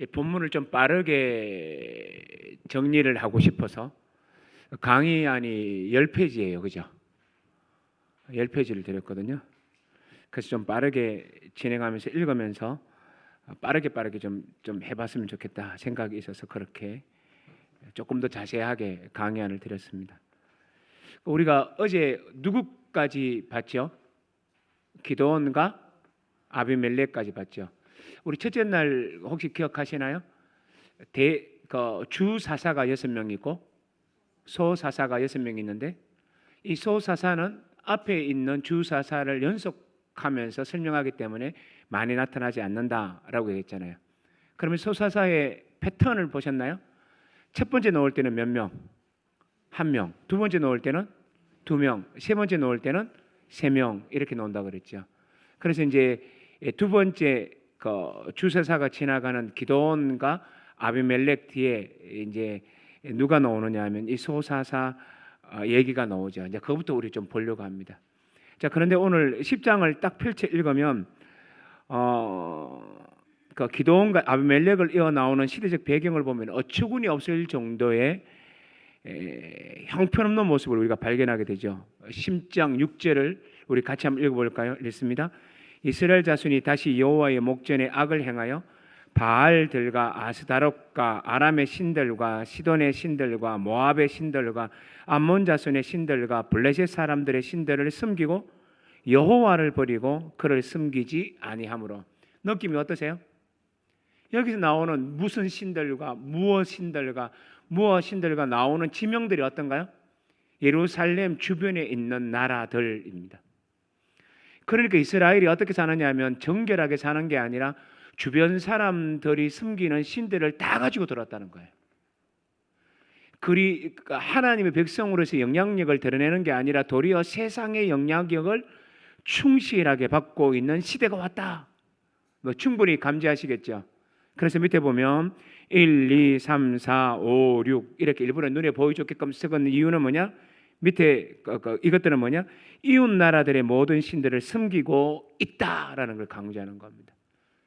이 본문을 좀 빠르게 정리를 하고 싶어서 강의안이 10페이지예요. 그죠? 10페이지를 드렸거든요. 그래서 좀 빠르게 진행하면서 읽으면서 빠르게 좀 해봤으면 좋겠다 생각이 있어서 그렇게 조금 더 자세하게 강의안을 드렸습니다. 우리가 어제 누구까지 봤죠? 기드온과 아비멜렉까지 봤죠. 우리 첫째 날 혹시 기억하시나요? 주사사가 6명 있고 소사사가 6명 있는데, 이 소사사는 앞에 있는 주사사를 연속하면서 설명하기 때문에 많이 나타나지 않는다라고 얘기했잖아요. 그러면 소사사의 패턴을 보셨나요? 첫 번째 나올 때는 몇 명? 1명. 두 번째 나올 때는 2명. 세 번째 나올 때는 3명 이렇게 나온다고 그랬죠. 그래서 이제 두 번째 주사사가 지나가는 기드온과 아비멜렉 뒤에 이제 누가 나오느냐 하면 이 소사사 얘기가 나오죠. 이제 그것부터 우리 좀 보려고 합니다. 자, 그런데 오늘 10장을 딱 펼쳐 읽으면 기드온과 아비멜렉을 이어 나오는 시대적 배경을 보면 어처구니 없을 정도의 형편없는 모습을 우리가 발견하게 되죠. 10장 6절을 우리 같이 한번 읽어볼까요? 읽습니다. 이스라엘 자손이 다시 여호와의 목전에 악을 행하여 바알들과 아스다롯과 아람의 신들과 시돈의 신들과 모압의 신들과 암몬 자손의 신들과 블레셋 사람들의 신들을 숨기고 여호와를 버리고 그를 숨기지 아니하므로. 느낌이 어떠세요? 여기서 나오는 무슨 신들과 무엇 신들과 나오는 지명들이 어떤가요? 예루살렘 주변에 있는 나라들입니다. 그러니까 이스라엘이 어떻게 사느냐 하면 정결하게 사는 게 아니라 주변 사람들이 숨기는 신들을 다 가지고 들어왔다는 거예요. 하나님의 백성으로서 영향력을 드러내는 게 아니라 도리어 세상의 영향력을 충실하게 받고 있는 시대가 왔다. 충분히 감지하시겠죠. 그래서 밑에 보면 1, 2, 3, 4, 5, 6 이렇게 일부러 눈에 보여줬게끔 쓰는 이유는 뭐냐? 밑에 이것들은 뭐냐? 이웃 나라들의 모든 신들을 숨기고 있다라는 걸 강조하는 겁니다.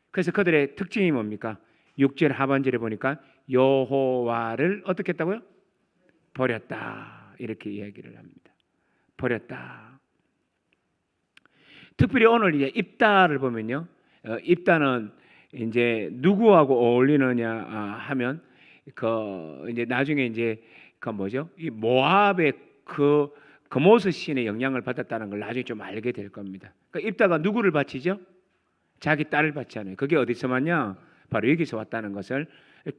그래서 그들의 특징이 뭡니까? 6절 하반절에 보니까 여호와를 어떻게 했다고요? 버렸다. 이렇게 이야기를 합니다. 버렸다. 특별히 오늘 이제 입다를 보면요. 입다는 이제 누구하고 어울리느냐 하면 이제 나중에 이제 이 모압의 그모스 신의 영향을 받았다는 걸 나중에 좀 알게 될 겁니다. 그러니까 입다가 누구를 바치죠? 자기 딸을 바치잖아요. 그게 어디서 왔냐? 바로 여기서 왔다는 것을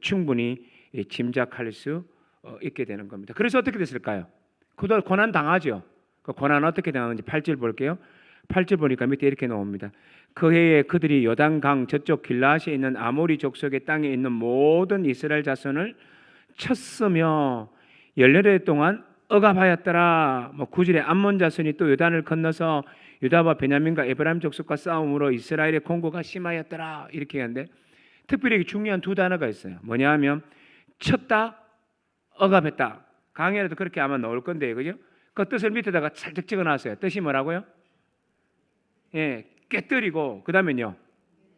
충분히 짐작할 수 있게 되는 겁니다. 그래서 어떻게 됐을까요? 그도 고난 당하죠. 그 고난 어떻게 당하는지 8절 볼게요. 8절 보니까 밑에 이렇게 나옵니다. 그 해에 그들이 요단강 저쪽 길라앗에 있는 아모리 족속의 땅에 있는 모든 이스라엘 자손을 쳤으며 열흘 동안 억압하였더라. 9절에 암몬 자손이 또 요단을 건너서 유다와 베냐민과 에브라임 족속과 싸움으로 이스라엘의 공고가 심하였더라. 이렇게 하는데 특별히 중요한 두 단어가 있어요. 뭐냐 하면 쳤다, 억압했다. 강의에도 그렇게 아마 나올 건데요. 그죠? 그 뜻을 밑에다가 살짝 적어놨어요. 뜻이 뭐라고요? 깨뜨리고 그 다음에요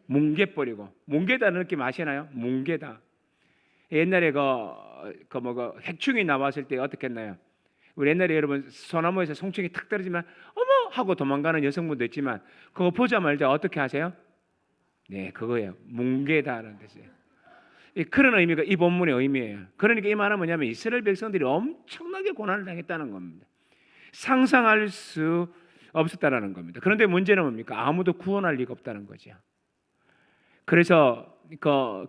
뭉개버리고. 뭉개다는 느낌 아시나요? 뭉개다. 옛날에 해충이 나왔을 때 어떻게 했나요? 우리 옛날에 여러분 소나무에서 송충이 탁 떨어지면 어머 하고 도망가는 여성분도 있지만 그거 보자마자 어떻게 하세요? 네, 그거예요. 뭉개다라는 뜻이에요. 그런 의미가 이 본문의 의미예요. 그러니까 이 말은 뭐냐면 이스라엘 백성들이 엄청나게 고난을 당했다는 겁니다. 상상할 수 없었다라는 겁니다. 그런데 문제는 뭡니까? 아무도 구원할 리가 없다는 거죠. 그래서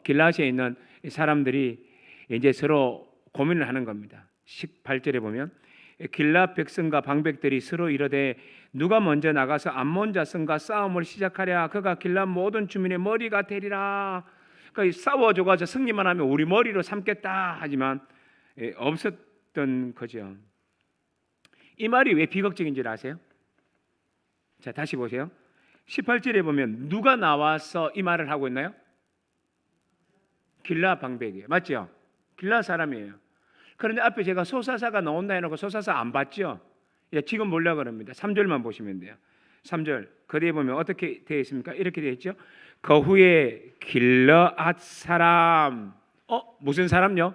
길라앗에 있는 사람들이 이제 서로 고민을 하는 겁니다. 18절에 보면 길라앗 백성과 방백들이 서로 이르되 누가 먼저 나가서 암몬 자손과 싸움을 시작하랴. 그가 길라앗 모든 주민의 머리가 되리라. 그러니까 싸워줘가지고 승리만 하면 우리 머리로 삼겠다 하지만 없었던 거죠. 이 말이 왜 비극적인지 아세요? 자, 다시 보세요. 18절에 보면 누가 나와서 이 말을 하고 있나요? 길라앗 방백이에요. 맞죠? 길라앗 사람이에요. 그런데 앞에 제가 소사사가 나온다 해놓고 소사사 안 봤죠? 지금 보려고 합니다. 3절만 보시면 돼요. 3절 그대에 보면 어떻게 되어 있습니까? 이렇게 되어 있죠. 그 후에 길르앗 사람 무슨 사람요?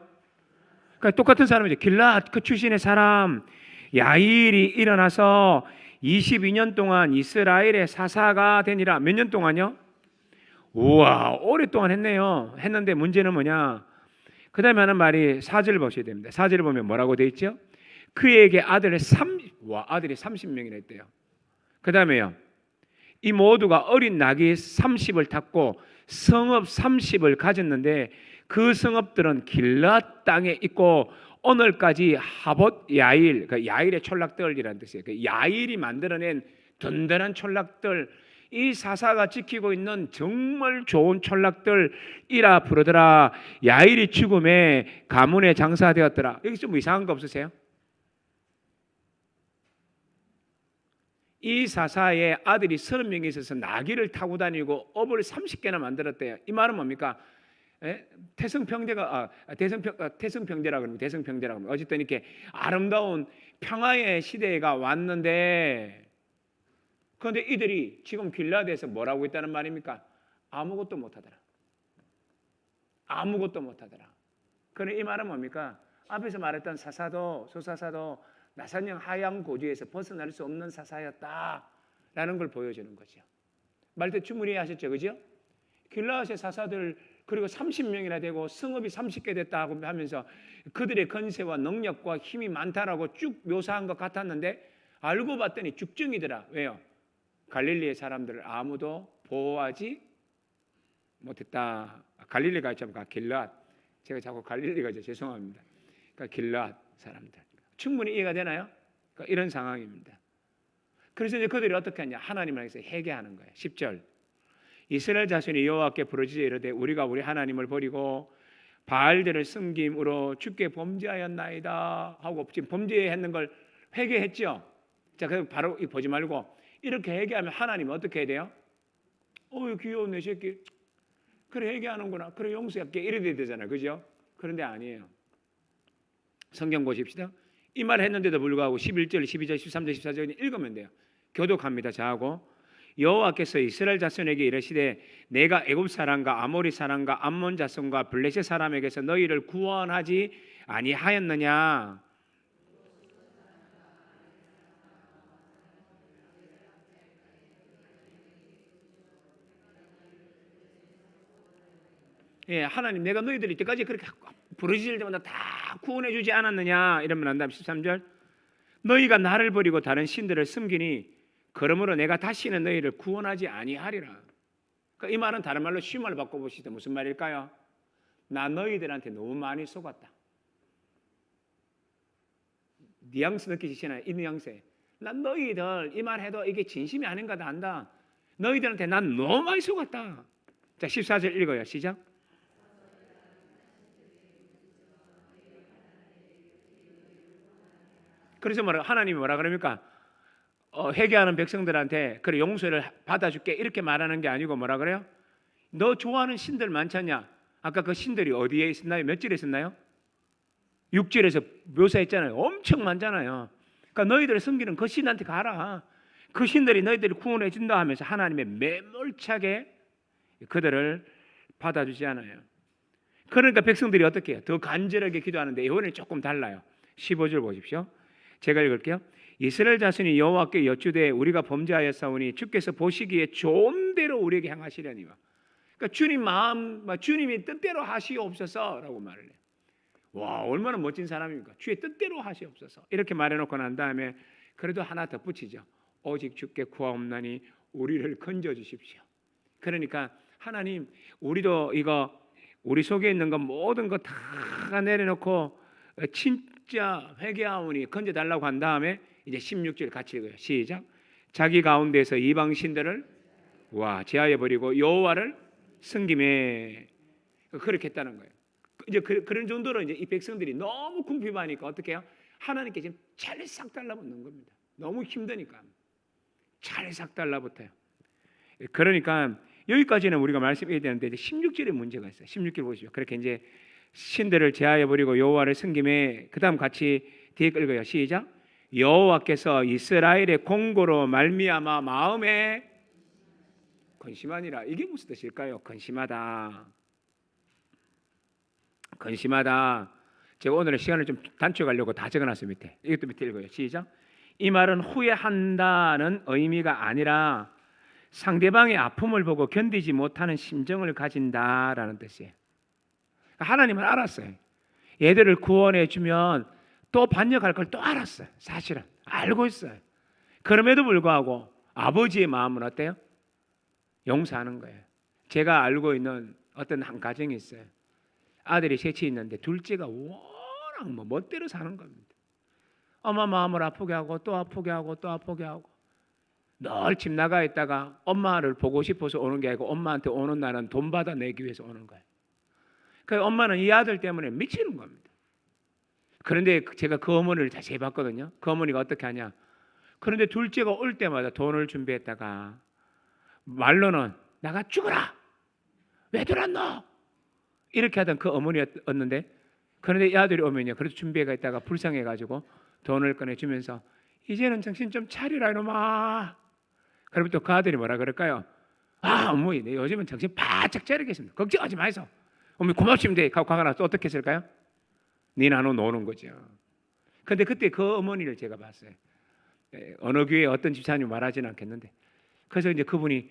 그러니까 똑같은 사람이죠. 길르앗 그 출신의 사람 야일이 일어나서 22년 동안 이스라엘의 사사가 되니라. 몇 년 동안요? 우와 오랫동안 했네요. 했는데 문제는 뭐냐? 그 다음에 하는 말이 4절 보셔야 됩니다. 4절을 보면 뭐라고 되어 있죠? 그에게 아들이 30명이나 있대요. 그 다음에요. 이 모두가 어린 낙이 30을 탔고 성읍 30을 가졌는데 그 성읍들은 길르앗 땅에 있고 오늘까지 하봇 야일, 그 야일의 촌락들이라는 뜻이에요. 그 야일이 만들어낸 든든한 촌락들, 이 사사가 지키고 있는 정말 좋은 촌락들이라 부르더라. 야일이 죽음에 가문의 장사되었더라. 여기 좀 이상한 거 없으세요? 이 사사의 아들이 30명이 있어서 나귀를 타고 다니고 업을 30개나 만들었대요. 이 말은 뭡니까? 태성평대라고 그러면 대성평대라고 하면 어쨌든 이렇게 아름다운 평화의 시대가 왔는데, 그런데 이들이 지금 길르앗에서 뭐라고 있다는 말입니까? 아무것도 못하더라. 아무것도 못하더라. 그럼 이 말은 뭡니까? 앞에서 말했던 사사도 소사사도 나산형 하양 고지에서 벗어날 수 없는 사사였다라는 걸 보여주는 거죠. 말대 충분히 하셨죠, 그죠? 길르앗의 사사들 그리고 30명이나 되고 성읍이 30개 됐다고 하면서 그들의 건세와 능력과 힘이 많다라고 쭉 묘사한 것 같았는데 알고 봤더니 죽증이더라. 왜요? 갈릴리의 사람들을 아무도 보호하지 못했다. 갈릴리가 있죠, 길르앗. 제가 자꾸 갈릴리가 있죠. 죄송합니다. 그러니까 길르앗 사람들. 충분히 이해가 되나요? 그러니까 이런 상황입니다. 그래서 이제 그들이 어떻게 하냐? 하나님을 향해서 회개하는 거예요. 10절. 이스라엘 자손이 여호와께 부르짖어 이르되 우리가 우리 하나님을 버리고 바알들을 섬김으로 주께 범죄하였나이다 하고 지금 범죄했는 걸 회개했죠. 자, 그럼 바로 보지 말고 이렇게 회개하면 하나님 어떻게 해야 돼요? 귀여운 내 새끼. 그래 회개하는구나. 그래 용서할게. 이래야 되잖아요. 그죠? 그런데 아니에요. 성경 보십시다. 이 말 했는데도 불구하고 11절, 12절, 13절, 14절 읽으면 돼요. 교독합니다. 자하고 여호와께서 이스라엘 자손에게 이르시되 내가 애굽 사람과 아모리 사람과 암몬 자손과 블레셋 사람에게서 너희를 구원하지 아니하였느냐? 예, 하나님 내가 너희들 이때까지 그렇게 부르짖을 때마다 다 구원해 주지 않았느냐? 이러면 안 다음 13절 너희가 나를 버리고 다른 신들을 섬기니 그러므로 내가 다시는 너희를 구원하지 아니하리라. 그러니까 이 말은 다른 말로 쉬운 말로 바꿔보시죠. 무슨 말일까요? 나 너희들한테 너무 많이 속았다. 뉘앙스 느끼시나요? 이 뉘앙스. 난 너희들 이 말 해도 이게 진심이 아닌가 다 안다. 너희들한테 난 너무 많이 속았다. 자 14절 읽어요. 시작. 그래서 하나님이 뭐라 그럽니까? 회개하는 백성들한테 그래 용서를 받아줄게 이렇게 말하는 게 아니고 뭐라 그래요? 너 좋아하는 신들 많잖냐? 아까 그 신들이 어디에 있었나요? 몇 절에 있었나요? 6절에서 묘사했잖아요. 엄청 많잖아요. 그러니까 너희들을 섬기는 그 신한테 가라. 그 신들이 너희들을 구원해 준다 하면서 하나님의 매몰차게 그들을 받아주지 않아요. 그러니까 백성들이 어떻게 해요? 더 간절하게 기도하는데 이번에는 조금 달라요. 15절 보십시오. 제가 읽을게요. 이스라엘 자손이 여호와께 여쭈되 우리가 범죄하였사오니 주께서 보시기에 좋은 대로 우리에게 행하시려니와. 그러니까 주님 마음, 주님이 뜻대로 하시옵소서라고 말을 해요. 와, 얼마나 멋진 사람입니까? 주의 뜻대로 하시옵소서 이렇게 말해놓고 난 다음에 그래도 하나 덧붙이죠. 오직 주께 구하옵나니 우리를 건져주십시오. 그러니까 하나님 우리도 이거 우리 속에 있는 거 모든 거 다 내려놓고 진짜 회개하오니 건져달라고 한 다음에 이제 16절 같이 읽어요. 시작. 자기 가운데서 이방 신들을 제하여 버리고 여호와를 섬김에 그렇게 했다는 거예요. 이제 그런 정도로 이제 이 백성들이 너무 궁핍하니까 어떻게 해요? 하나님께 지금 찰싹 달라붙는 겁니다. 너무 힘드니까 찰싹 달라붙어요. 그러니까 여기까지는 우리가 말씀해야 되는데 이제 16절에 문제가 있어요. 16절 보시죠. 그렇게 이제 신들을 제하여 버리고 여호와를 섬김에 그다음 같이 뒤에 읽어요. 시작. 여호와께서 이스라엘의 공고로 말미암아 마음에 근심하니라. 이게 무슨 뜻일까요? 근심하다. 근심하다. 제가 오늘의 시간을 좀 단축하려고 다 적어놨어요. 밑에. 이것도 밑에 읽어요. 시작. 이 말은 후회한다는 의미가 아니라 상대방의 아픔을 보고 견디지 못하는 심정을 가진다라는 뜻이에요. 하나님은 알았어요. 얘들을 구원해 주면 또 반역할 걸 또 알았어요. 사실은 알고 있어요. 그럼에도 불구하고 아버지의 마음은 어때요? 용서하는 거예요. 제가 알고 있는 어떤 한 가정이 있어요. 아들이 셋이 있는데 둘째가 워낙 멋대로 사는 겁니다. 엄마 마음을 아프게 하고 또 아프게 하고 또 아프게 하고 늘 집 나가 있다가 엄마를 보고 싶어서 오는 게 아니고 엄마한테 오는 날은 돈 받아 내기 위해서 오는 거예요. 그래서 엄마는 이 아들 때문에 미치는 겁니다. 그런데 제가 그 어머니를 자세히 봤거든요. 그 어머니가 어떻게 하냐. 그런데 둘째가 올 때마다 돈을 준비했다가 말로는 나가 죽어라. 왜 들었노? 이렇게 하던 그 어머니였는데 그런데 이 아들이 오면요. 그래도 준비가 있다가 불쌍해가지고 돈을 꺼내주면서 이제는 정신 좀 차리라 이놈아. 그러면 또 그 아들이 뭐라 그럴까요? 아 어머니 내 요즘은 정신 바짝 차리겠습니다. 걱정하지 마이소. 어머니 고맙습니다. 하고 가가 나서 어떻게 했을까요? 니 나눠 노는 거죠. 근데 그때 그 어머니를 제가 봤어요. 어느 교회 어떤 집사님 말하지는 않겠는데 그래서 이제 그분이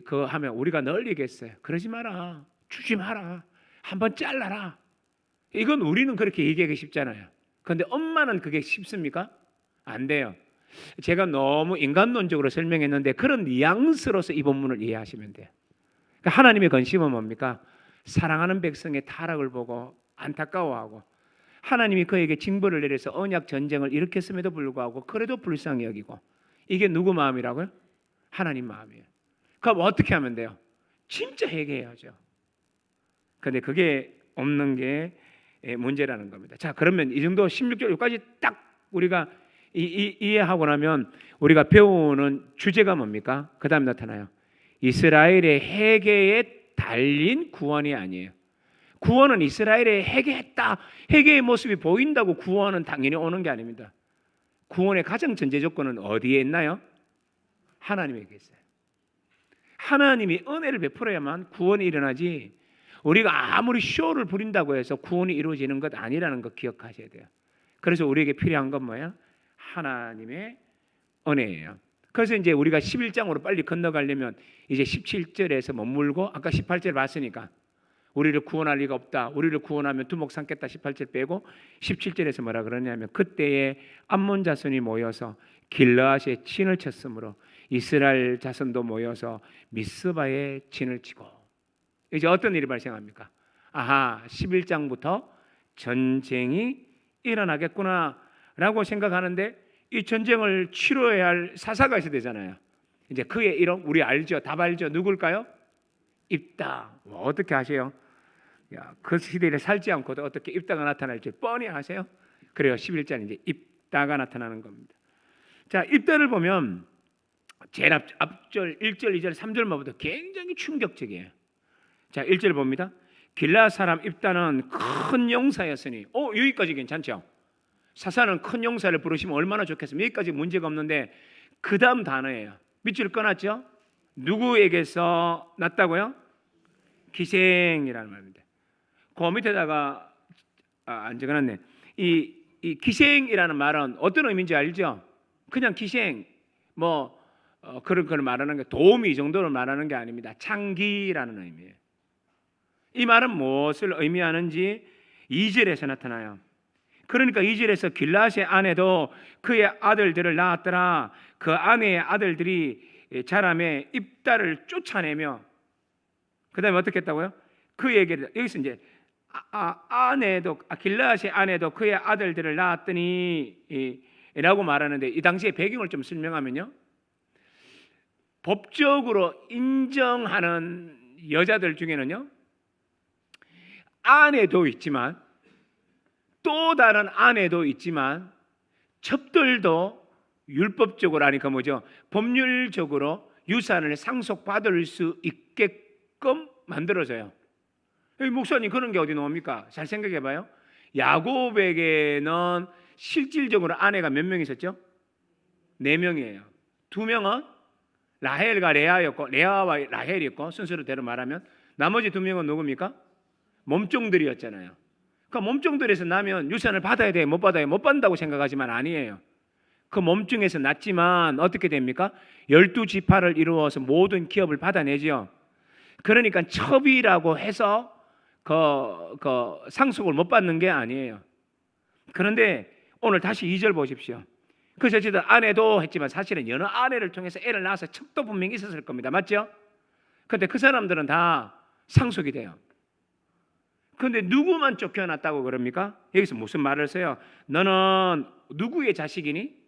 그거 하면 우리가 늘 얘기했어요. 그러지 마라. 주지 마라. 한번 잘라라. 이건 우리는 그렇게 얘기하기 쉽잖아요. 그런데 엄마는 그게 쉽습니까? 안 돼요. 제가 너무 인간론적으로 설명했는데 그런 뉘앙스로서 이 본문을 이해하시면 돼요. 그러니까 하나님의 건심은 뭡니까? 사랑하는 백성의 타락을 보고 안타까워하고 하나님이 그에게 징벌을 내려서 언약 전쟁을 일으켰음에도 불구하고 그래도 불쌍히 여기고 이게 누구 마음이라고요? 하나님 마음이에요. 그럼 어떻게 하면 돼요? 진짜 회개해야죠. 그런데 그게 없는 게 문제라는 겁니다. 자, 그러면 이 정도 16절까지 딱 우리가 이해하고 나면 우리가 배우는 주제가 뭡니까? 그 다음 나타나요. 이스라엘의 회개에 달린 구원이 아니에요. 구원은 이스라엘의 회개했다. 회개의 모습이 보인다고 구원은 당연히 오는 게 아닙니다. 구원의 가장 전제 조건은 어디에 있나요? 하나님에게 있어요. 하나님이 은혜를 베풀어야만 구원이 일어나지 우리가 아무리 쇼를 부린다고 해서 구원이 이루어지는 것 아니라는 거 기억하셔야 돼요. 그래서 우리에게 필요한 건 뭐예요? 하나님의 은혜예요. 그래서 이제 우리가 11장으로 빨리 건너가려면 이제 17절에서 머물고 아까 18절 봤으니까 우리를 구원할 리가 없다. 우리를 구원하면 두목 삼겠다. 18절 빼고 17절에서 뭐라 그러냐면 그때에 암몬 자손이 모여서 길르앗에 진을 쳤으므로 이스라엘 자손도 모여서 미스바에 진을 치고 이제 어떤 일이 발생합니까? 아하 11장부터 전쟁이 일어나겠구나 라고 생각하는데 이 전쟁을 치러야 할 사사가 있어야 되잖아요. 이제 그의 이름 우리 알죠? 답 알죠? 누굴까요? 입다. 어떻게 아세요? 야, 그 시대에 살지 않고도 어떻게 입다가 나타날지 뻔히 아세요? 그래요. 11장 이제 입다가 나타나는 겁니다. 자, 입다를 보면 제일 앞절 1절, 2절, 3절만 봐도 굉장히 충격적이에요. 자, 1절 봅니다. 길르앗 사람 입다는 큰 용사였으니 여기까지 괜찮죠? 사사는 큰 용사를 부르시면 얼마나 좋겠습니까? 여기까지 문제가 없는데 그 다음 단어예요. 밑줄 끊었죠? 누구에게서 났다고요? 기생이라는 말입니다. 그 밑에다가 안 적어놨네. 이 기생이라는 말은 어떤 의미인지 알죠? 그냥 기생 그런 걸 말하는 게 도움이 이 정도를 말하는 게 아닙니다. 창기라는 의미예요. 이 말은 무엇을 의미하는지 2절에서 나타나요. 그러니까 2절에서 길르앗의 아내도 그의 아들들을 낳았더라. 그 아내의 아들들이 자라매 입다를 쫓아내며 그 다음에 어떻게 했다고요? 그에게 여기서 이제 아내도 길르앗의 아내도 그의 아들들을 낳았더니 라고 말하는데 이 당시의 배경을 좀 설명하면요. 법적으로 인정하는 여자들 중에는요. 아내도 있지만 또 다른 아내도 있지만 첩들도 율법적으로 아니까 뭐죠? 법률적으로 유산을 상속받을 수 있게끔 만들어져요. 목사님 그런 게 어디 나옵니까? 잘 생각해봐요. 야곱에게는 실질적으로 아내가 몇 명 있었죠? 4명이에요. 2명은 라헬과 레아였고, 레아와 라헬이었고, 순서대로 말하면 나머지 2명은 누굽니까? 몸종들이었잖아요. 그 몸종들에서 나면 유산을 받아야 돼요? 못 받아요? 못 받는다고 생각하지만 아니에요. 그 몸중에서 났지만 어떻게 됩니까? 12지파를 이루어서 모든 기업을 받아내죠. 그러니까 첩이라고 해서 그 상속을 못 받는 게 아니에요. 그런데 오늘 다시 2절 보십시오. 그래서 저도 아내도 했지만 사실은 여러 아내를 통해서 애를 낳아서 첩도 분명히 있었을 겁니다. 맞죠? 그런데 그 사람들은 다 상속이 돼요. 그런데 누구만 쫓겨났다고 그럽니까? 여기서 무슨 말을 써요? 너는 누구의 자식이니?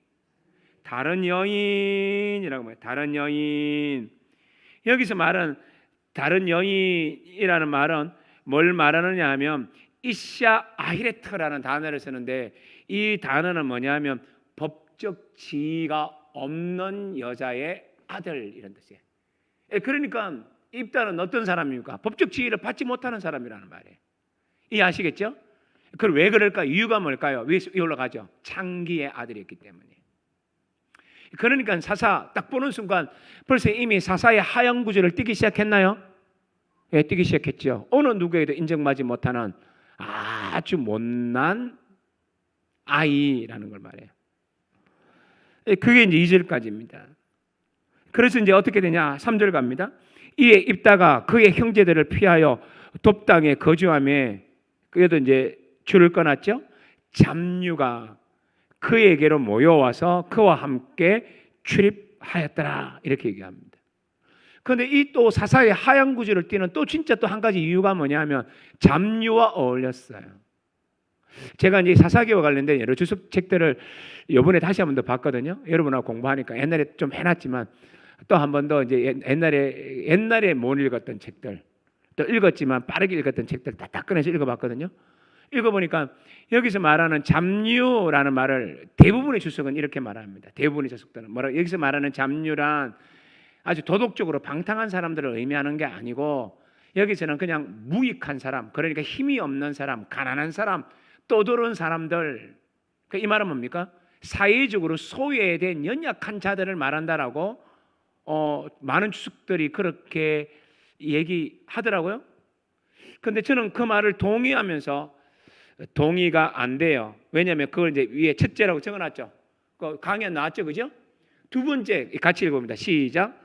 다른 여인이라고 말해요. 다른 여인. 여기서 말은 다른 여인이라는 말은 뭘 말하느냐 하면 이샤 아히레트라는 단어를 쓰는데 이 단어는 뭐냐면 법적 지위가 없는 여자의 아들 이런 뜻이에요. 그러니까 입다는 어떤 사람입니까? 법적 지위를 받지 못하는 사람이라는 말이에요. 이해하시겠죠? 그럼 왜 그럴까? 이유가 뭘까요? 왜 올라가죠? 창기의 아들이었기 때문에. 그러니까 사사 딱 보는 순간 벌써 이미 사사의 하향 구조를 띄기 시작했나요? 예, 띄기 시작했죠. 어느 누구에도 인정받지 못하는 아주 못난 아이라는 걸 말해요. 그게 이제 2절까지입니다. 그래서 이제 어떻게 되냐? 3절 갑니다. 이에 입다가 그의 형제들을 피하여 돕당에 거주하며 그래도 이제 줄을 끊었죠. 잡류가 그에게로 모여와서 그와 함께 출입하였더라 이렇게 얘기합니다. 그런데 이 또 사사의 하향 구조를 띠는 또 진짜 또 한 가지 이유가 뭐냐면 잡류와 어울렸어요. 제가 이제 사사기와 관련된 여러 주석책들을 이번에 다시 한 번 더 봤거든요. 여러분하고 공부하니까 옛날에 좀 해놨지만 또 한 번 더 이제 옛날에 못 읽었던 책들 또 읽었지만 빠르게 읽었던 책들 다 꺼내서 읽어봤거든요. 읽어보니까 여기서 말하는 잡류라는 말을 대부분의 주석은 이렇게 말합니다. 대부분의 주석들은 여기서 말하는 잡류란 아주 도덕적으로 방탕한 사람들을 의미하는 게 아니고 여기서는 그냥 무익한 사람, 그러니까 힘이 없는 사람, 가난한 사람, 떠도른 사람들. 이 말은 뭡니까? 사회적으로 소외된 연약한 자들을 말한다라고 많은 주석들이 그렇게 얘기하더라고요. 그런데 저는 그 말을 동의하면서 동의가 안 돼요. 왜냐하면 그걸 이제 위에 첫째라고 적어놨죠. 그 강의에 나왔죠, 그죠? 두 번째 같이 읽어봅니다. 시작.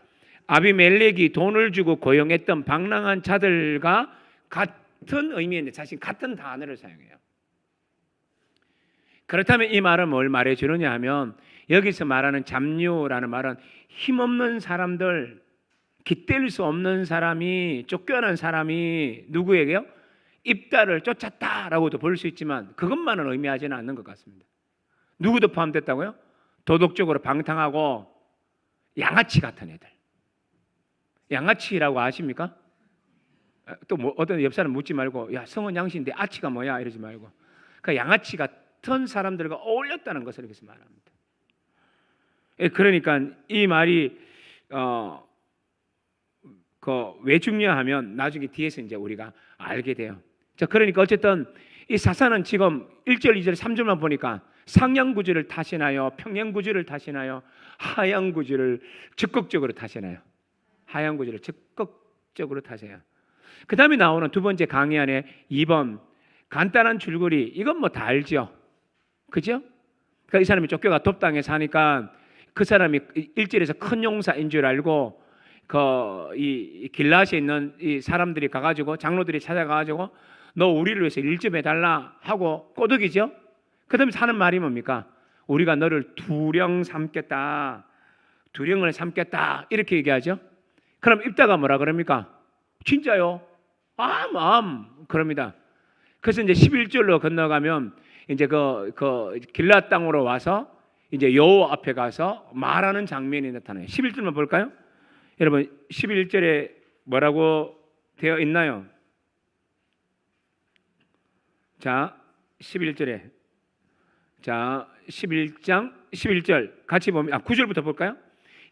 아비멜렉이 돈을 주고 고용했던 방랑한 자들과 같은 의미인데 사실 같은 단어를 사용해요. 그렇다면 이 말은 뭘 말해주느냐 하면 여기서 말하는 잡류라는 말은 힘없는 사람들, 깃댈 수 없는 사람이 쫓겨난 사람이 누구에게요? 입다를 쫓았다라고도 볼 수 있지만 그것만은 의미하지는 않는 것 같습니다. 누구도 포함됐다고요? 도덕적으로 방탕하고 양아치 같은 애들. 양아치라고 아십니까? 또 뭐 어떤 옆 사람 묻지 말고 야 성은 양씨인데 아치가 뭐야 이러지 말고 그 양아치 같은 사람들과 어울렸다는 것을 여기서 말합니다. 그러니까 이 말이 왜 중요하면 나중에 뒤에서 이제 우리가 알게 돼요. 자, 그러니까 어쨌든 이 사사는 지금 1절, 2절, 3절만 보니까 상향 구조를 타시나요? 평행 구조를 타시나요? 하향 구조를 적극적으로 타시나요? 하향 구조를 적극적으로 타세요. 그 다음에 나오는 두 번째 강의 안에 2번 간단한 줄거리 이건 뭐 다 알죠? 그죠? 그러니까 이 사람이 쫓겨가 돕당에 사니까 그 사람이 1절에서 큰 용사인 줄 알고 이 길라시에 있는 이 사람들이 가가지고 장로들이 찾아가가지고 너 우리를 위해서 일 좀 해달라 하고 꼬드기죠. 그 다음에 하는 말이 뭡니까? 우리가 너를 두령 삼겠다, 두령을 삼겠다 이렇게 얘기하죠. 그럼 입다가 뭐라 그럽니까? 진짜요? 그럽니다. 그래서 이제 11절로 건너가면 이제 그 길라 땅으로 와서 이제 여호와 앞에 가서 말하는 장면이 나타나요. 11절만 볼까요? 여러분 11절에 뭐라고 되어 있나요? 자 11절에 자 11장 11절 같이 보면 9절부터 볼까요?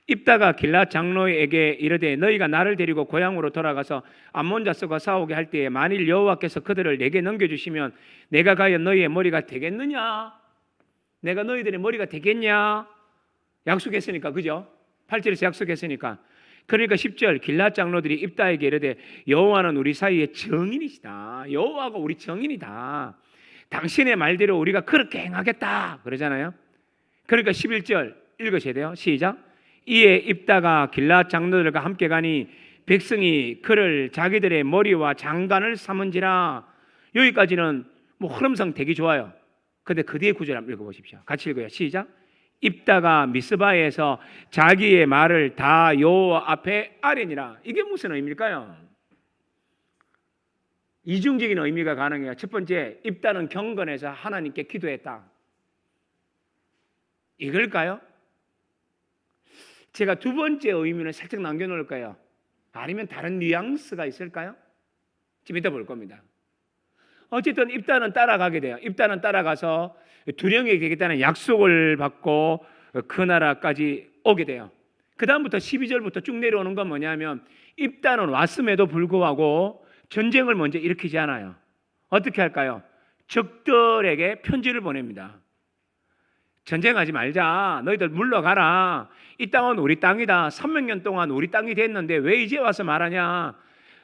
입다가 길라 장로에게 이르되 너희가 나를 데리고 고향으로 돌아가서 암몬 자손과 싸우게 할 때에 만일 여호와께서 그들을 내게 넘겨주시면 내가 과연 너희의 머리가 되겠느냐? 내가 너희들의 머리가 되겠냐? 약속했으니까, 그죠? 8절에서 약속했으니까. 그러니까 10절 길앗 장로들이 입다에게 이르되 여호와는 우리 사이의 정인이시다. 여호와가 우리 정인이다. 당신의 말대로 우리가 그렇게 행하겠다. 그러잖아요. 그러니까 11절 읽으셔야 돼요. 시작. 이에 입다가 길앗 장로들과 함께 가니 백성이 그를 자기들의 머리와 장관을 삼은지라. 여기까지는 뭐 흐름상 되게 좋아요. 근데 그 뒤에 구절 한번 읽어보십시오. 같이 읽어요. 시작. 입다가 미스바에서 자기의 말을 다 여호와 앞에 아뢰니라. 이게 무슨 의미일까요? 이중적인 의미가 가능해요. 첫 번째, 입다는 경건해서 하나님께 기도했다. 이걸까요? 제가 두 번째 의미는 살짝 남겨놓을까요? 아니면 다른 뉘앙스가 있을까요? 좀 이따 볼 겁니다. 어쨌든 입다는 따라가게 돼요. 입다는 따라가서 두령에게 되겠다는 약속을 받고 그 나라까지 오게 돼요. 그 다음부터 12절부터 쭉 내려오는 건 뭐냐면 입다는 왔음에도 불구하고 전쟁을 먼저 일으키지 않아요. 어떻게 할까요? 적들에게 편지를 보냅니다. 전쟁하지 말자. 너희들 물러가라. 이 땅은 우리 땅이다. 300년 동안 우리 땅이 됐는데 왜 이제 와서 말하냐.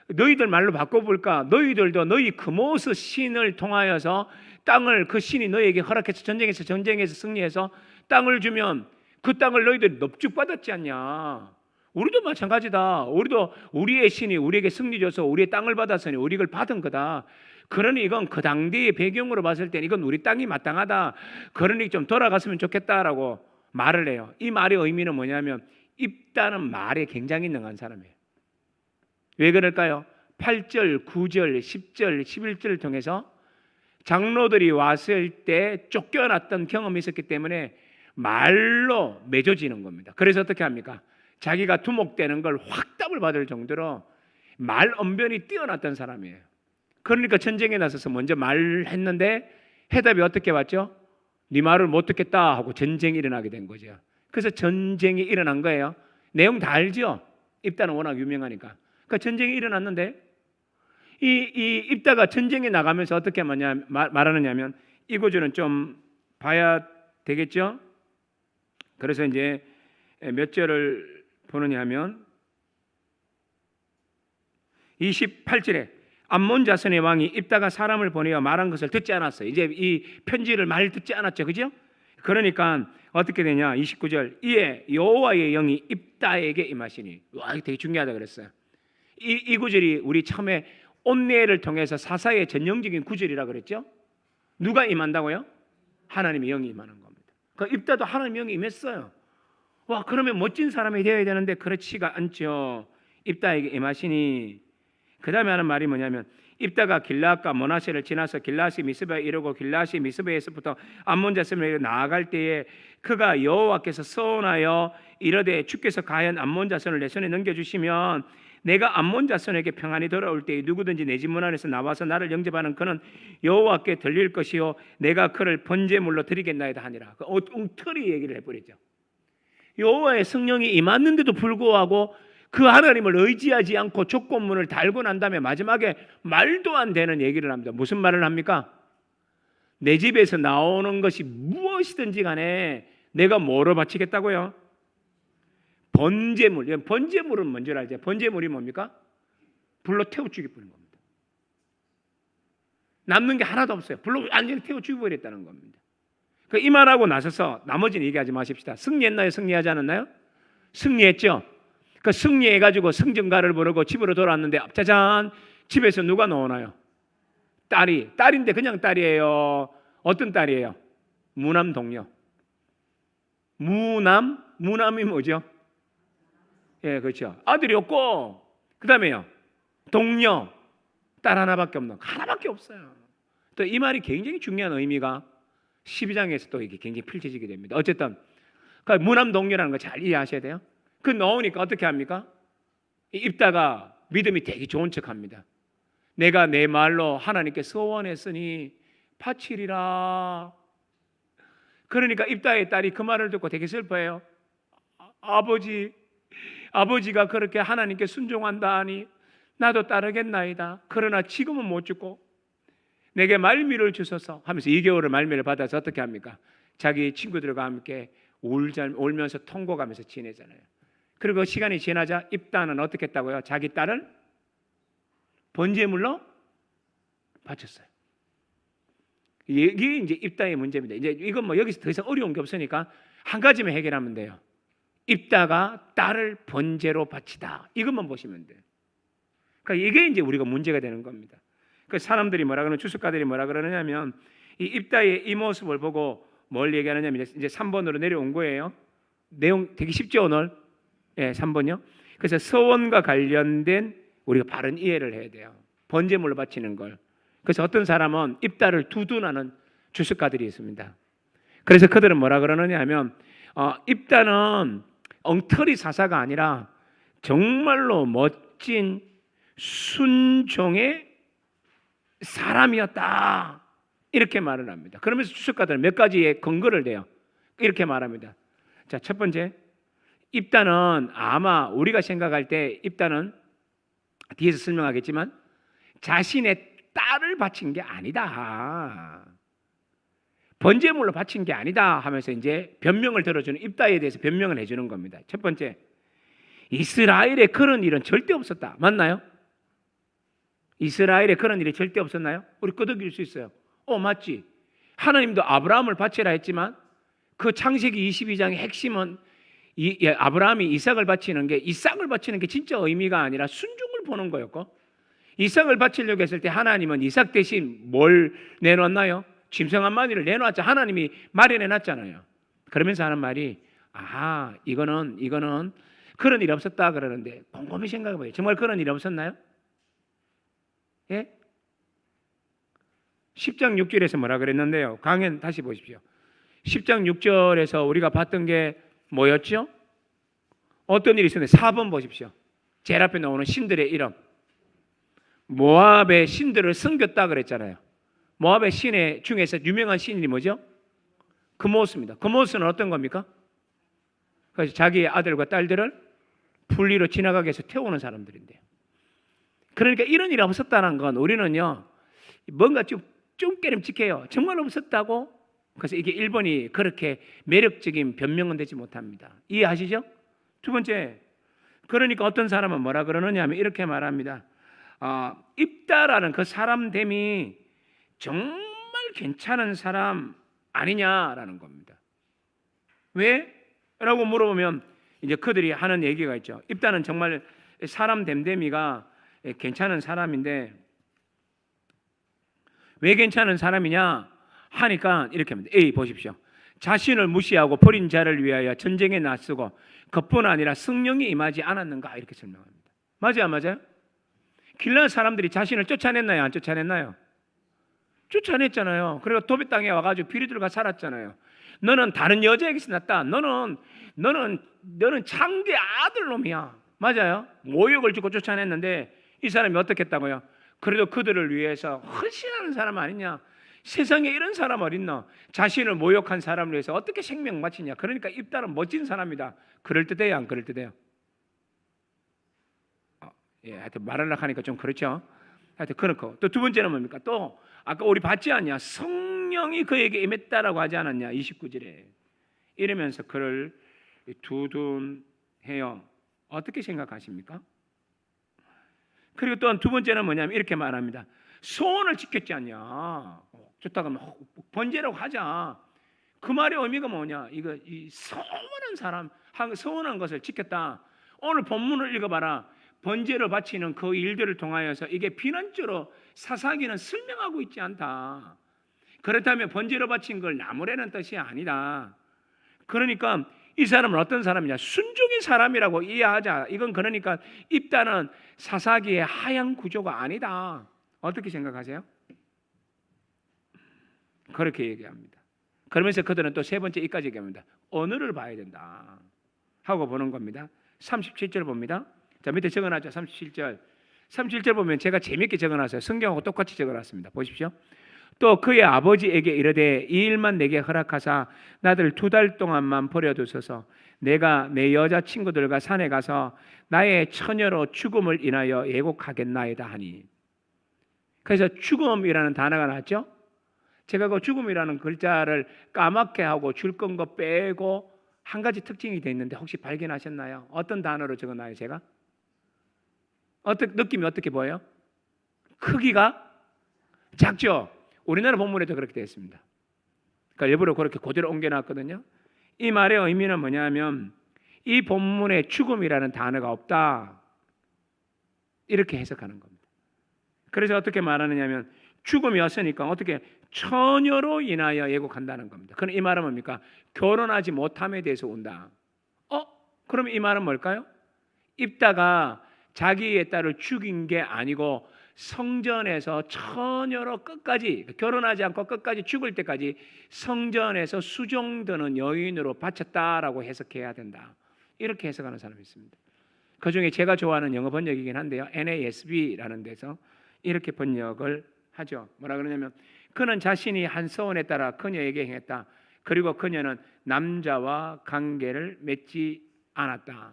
너희들 말로 바꿔볼까? 너희들도 너희 그모스 신을 통하여서 땅을 그 신이 너희에게 허락해서 전쟁에서 승리해서 땅을 주면 그 땅을 너희들이 넙죽받았지 않냐. 우리도 마찬가지다. 우리도 우리의 신이 우리에게 승리 줘서 우리의 땅을 받았으니 우리 이걸 받은 거다. 그러니 이건 그 당대의 배경으로 봤을 때는 이건 우리 땅이 마땅하다. 그러니 좀 돌아갔으면 좋겠다라고 말을 해요. 이 말의 의미는 뭐냐면 입다는 말에 굉장히 능한 사람이에요. 왜 그럴까요? 8절, 9절, 10절, 11절을 통해서 장로들이 왔을 때 쫓겨났던 경험이 있었기 때문에 말로 맺어지는 겁니다. 그래서 어떻게 합니까? 자기가 두목되는 걸 확답을 받을 정도로 말 언변이 뛰어났던 사람이에요. 그러니까 전쟁에 나서서 먼저 말했는데 해답이 어떻게 왔죠? 네 말을 못 듣겠다 하고 전쟁이 일어나게 된 거죠. 그래서 전쟁이 일어난 거예요. 내용 다 알죠? 입다는 워낙 유명하니까. 그러니까 전쟁이 일어났는데 이 입다가 전쟁에 나가면서 어떻게 말하느냐면 이 구절은 좀 봐야 되겠죠? 그래서 이제 몇 절을 보느냐 하면 28절에 암몬 자손의 왕이 입다가 사람을 보내어 말한 것을 듣지 않았어요. 이제 이 편지를 말 듣지 않았죠. 그죠? 그러니까 어떻게 되냐? 29절 이에 여호와의 영이 입다에게 임하시니. 와, 이게 되게 중요하다 그랬어요. 이 구절이 우리 처음에 온내를 통해서 사사의 전형적인 구절이라 그랬죠. 누가 임한다고요? 하나님의 영이 임하는 겁니다. 그 입다도 하나님의 영이 임했어요. 와, 그러면 멋진 사람이 되어야 되는데 그렇지가 않죠. 입다에게 임하시니. 그 다음에 하는 말이 뭐냐면 입다가 길앗과 므낫세를 지나서 길앗이 미스바에 이르고 길앗이 미스바에서부터 암몬 자손에게 나아갈 때에 그가 여호와께서 서원하여 이르되 주께서 과연 암몬 자손을 내 손에 넘겨주시면 내가 암몬 자손에게 평안히 돌아올 때에 누구든지 내 집 문 안에서 나와서 나를 영접하는 그는 여호와께 들릴 것이요 내가 그를 번제물로 드리겠나이다 하니라. 그 엉터리 얘기를 해버리죠. 여호와의 성령이 임했는데도 불구하고 그 하나님을 의지하지 않고 조건문을 달고 난 다음에 마지막에 말도 안 되는 얘기를 합니다. 무슨 말을 합니까? 내 집에서 나오는 것이 무엇이든지 간에 내가 뭐로 바치겠다고요? 번제물. 번제물은 뭔지 알죠? 번제물이 뭡니까? 불로 태워 죽여버린 겁니다. 남는 게 하나도 없어요. 불로 완전히 태워 죽여버렸다는 겁니다. 이 말하고 나서서 나머지는 얘기하지 마십시다. 승리했나요? 승리하지 않았나요? 승리했죠. 그 승리해가지고 승전가를 부르고 집으로 돌아왔는데 짜잔, 집에서 누가 나오나요? 딸인데 그냥 딸이에요. 어떤 딸이에요? 무남 동료. 무남이 뭐죠? 예, 그렇죠. 아들이 없고 그 다음에요 동료, 딸 하나밖에 없는, 하나밖에 없어요. 또 이 말이 굉장히 중요한 의미가 12장에서 또 이게 굉장히 펼쳐지게 됩니다. 어쨌든 그 무남 동료라는 거 잘 이해하셔야 돼요. 그 넣으니까 어떻게 합니까? 입다가 믿음이 되게 좋은 척합니다. 내가 내 말로 하나님께 서원했으니 바치리라. 그러니까 입다의 딸이 그 말을 듣고 되게 슬퍼해요. 아버지가 그렇게 하나님께 순종한다 하니 나도 따르겠나이다. 그러나 지금은 못 죽고 내게 말미를 주소서 하면서 2개월을 말미를 받아서 어떻게 합니까? 자기 친구들과 함께 울면서 통곡하면서 지내잖아요. 그리고 시간이 지나자 입다는 어떻게 했다고요? 자기 딸을 번제물로 바쳤어요. 이게 이제 입다의 문제입니다. 이제 이건 뭐 여기서 더 이상 어려운 게 없으니까 한 가지만 해결하면 돼요. 입다가 딸을 번제로 바치다. 이것만 보시면 돼요. 그러니까 이게 이제 우리가 문제가 되는 겁니다. 그 사람들이 뭐라 그러는, 주석가들이 뭐라 그러느냐면 이 입다의 이 모습을 보고 뭘 얘기하느냐면 이제 3번으로 내려온 거예요. 내용 되게 쉽죠 오늘? 예, 3번요. 그래서 서원과 관련된 우리가 바른 이해를 해야 돼요. 번제물로 바치는 걸. 그래서 어떤 사람은 입다를 두둔하는 주석가들이 있습니다. 그래서 그들은 뭐라 그러느냐 하면 입다는 엉터리 사사가 아니라 정말로 멋진 순종의 사람이었다. 이렇게 말을 합니다. 그러면서 주석가들은 몇 가지의 근거를 대요. 이렇게 말합니다. 자, 첫 번째, 입다는 아마 우리가 생각할 때 입다는 뒤에서 설명하겠지만 자신의 딸을 바친 게 아니다. 번제물로 바친 게 아니다 하면서 이제 변명을 들어주는, 입다에 대해서 변명을 해주는 겁니다. 첫 번째, 이스라엘에 그런 일은 절대 없었다. 맞나요? 이스라엘에 그런 일이 절대 없었나요? 우리 끄덕일 수 있어요. 맞지. 하나님도 아브라함을 바치라 했지만 그 창세기 22장의 핵심은 아브라함이 이삭을 바치는 게 진짜 의미가 아니라 순종을 보는 거였고, 이삭을 바치려고 했을 때 하나님은 이삭 대신 뭘 내놓았나요? 짐승 한 마리를 내놓았죠. 하나님이 마련해 놨잖아요. 그러면서 하는 말이 이거는 그런 일이 없었다 그러는데 곰곰이 생각해 봐요. 정말 그런 일이 없었나요? 예? 10장 6절에서 뭐라 그랬는데요? 강연 다시 보십시오. 10장 6절에서 우리가 봤던 게 뭐였죠? 어떤 일이 있었는데 4번 보십시오. 제일 앞에 나오는 신들의 이름. 모압의 신들을 섬겼다 그랬잖아요. 모압의 신 중에서 유명한 신이 뭐죠? 그모스입니다. 그모스는 어떤 겁니까? 그래서 자기의 아들과 딸들을 분리로 지나가게 해서 태우는 사람들인데요. 그러니까 이런 일이 없었다는 건 우리는요, 뭔가 좀 깨름직해요. 정말 없었다고? 그래서 이게 1번이 그렇게 매력적인 변명은 되지 못합니다. 이해하시죠? 두 번째, 그러니까 어떤 사람은 뭐라 그러느냐 하면 이렇게 말합니다. 입다라는 그 사람됨이 정말 괜찮은 사람 아니냐라는 겁니다. 왜? 라고 물어보면 이제 그들이 하는 얘기가 있죠. 입다는 정말 사람 됨됨이가 괜찮은 사람인데 왜 괜찮은 사람이냐 하니까 이렇게 합니다. A 보십시오. 자신을 무시하고 버린 자를 위하여 전쟁에 나서고 그뿐 아니라 성령이 임하지 않았는가 이렇게 설명합니다. 맞아요, 맞아요? 길라 사람들이 자신을 쫓아냈나요, 안 쫓아냈나요? 쫓아냈잖아요. 그리고 도배 땅에 와가지고 비리들과 살았잖아요. 너는 다른 여자에게서 났다. 너는 창대 아들 놈이야. 맞아요? 모욕을 주고 쫓아냈는데 이 사람이 어떻게 했다고요? 그래도 그들을 위해서 헌신하는 사람 아니냐? 세상에 이런 사람 어딨나? 자신을 모욕한 사람을 위해서 어떻게 생명 바치냐? 그러니까 입다는 멋진 사람이다. 그럴듯해요, 안 그럴듯해요? 하여튼 말하려고 하니까 좀 그렇죠. 하여튼 그렇고 또 두 번째는 뭡니까? 또 아까 우리 봤지 않냐? 성령이 그에게 임했다라고 하지 않았냐? 29절에 이러면서 그를 두둔해요. 어떻게 생각하십니까? 그리고 또한 두 번째는 뭐냐면 이렇게 말합니다. 소원을 지켰지 않냐? 좋다고 하면 번제라고 하자. 그 말의 의미가 뭐냐? 이 서운한 사람, 서운한 것을 지켰다. 오늘 본문을 읽어봐라. 번제를 바치는 그 일들을 통하여서 이게 비난적으로 사사기는 설명하고 있지 않다. 그렇다면 번제로 바친 걸 나무라는 뜻이 아니다. 그러니까 이 사람은 어떤 사람이냐? 순종의 사람이라고 이해하자. 이건 그러니까 입다는 사사기의 하향 구조가 아니다. 어떻게 생각하세요? 그렇게 얘기합니다. 그러면서 그들은 또 세 번째 이까지 얘기합니다. 언어를 봐야 된다 하고 보는 겁니다. 37절 봅니다. 자, 밑에 적어놨죠. 37절 보면 제가 재밌게 적어놨어요. 성경하고 똑같이 적어놨습니다. 보십시오. 또 그의 아버지에게 이르되 이 일만 내게 허락하사 나들 2달 동안만 버려두소서. 내가 내 여자친구들과 산에 가서 나의 처녀로 죽음을 인하여 예곡하겠나이다 하니. 그래서 죽음이라는 단어가 나왔죠. 제가 그 죽음이라는 글자를 까맣게 하고 줄건 거 빼고 한 가지 특징이 돼 있는데 혹시 발견하셨나요? 어떤 단어로 적어놔요, 제가? 느낌이 어떻게 보여요? 크기가 작죠? 우리나라 본문에도 그렇게 되어 있습니다. 그러니까 일부러 그렇게 그대로 옮겨놨거든요. 이 말의 의미는 뭐냐면 이 본문에 죽음이라는 단어가 없다, 이렇게 해석하는 겁니다. 그래서 어떻게 말하느냐면 죽음이었으니까 어떻게 처녀로 인하여 예고한다는 겁니다. 그럼 이 말은 뭡니까? 결혼하지 못함에 대해서 온다. 그럼 이 말은 뭘까요? 입다가 자기의 딸을 죽인 게 아니고 성전에서 처녀로 끝까지, 결혼하지 않고 끝까지 죽을 때까지 성전에서 수종드는 여인으로 바쳤다라고 해석해야 된다, 이렇게 해석하는 사람이 있습니다. 그중에 제가 좋아하는 영어 번역이긴 한데요, NASB라는 데서 이렇게 번역을 하죠. 뭐라 그러냐면 그는 자신이 한 서원에 따라 그녀에게 행했다. 그리고 그녀는 남자와 관계를 맺지 않았다.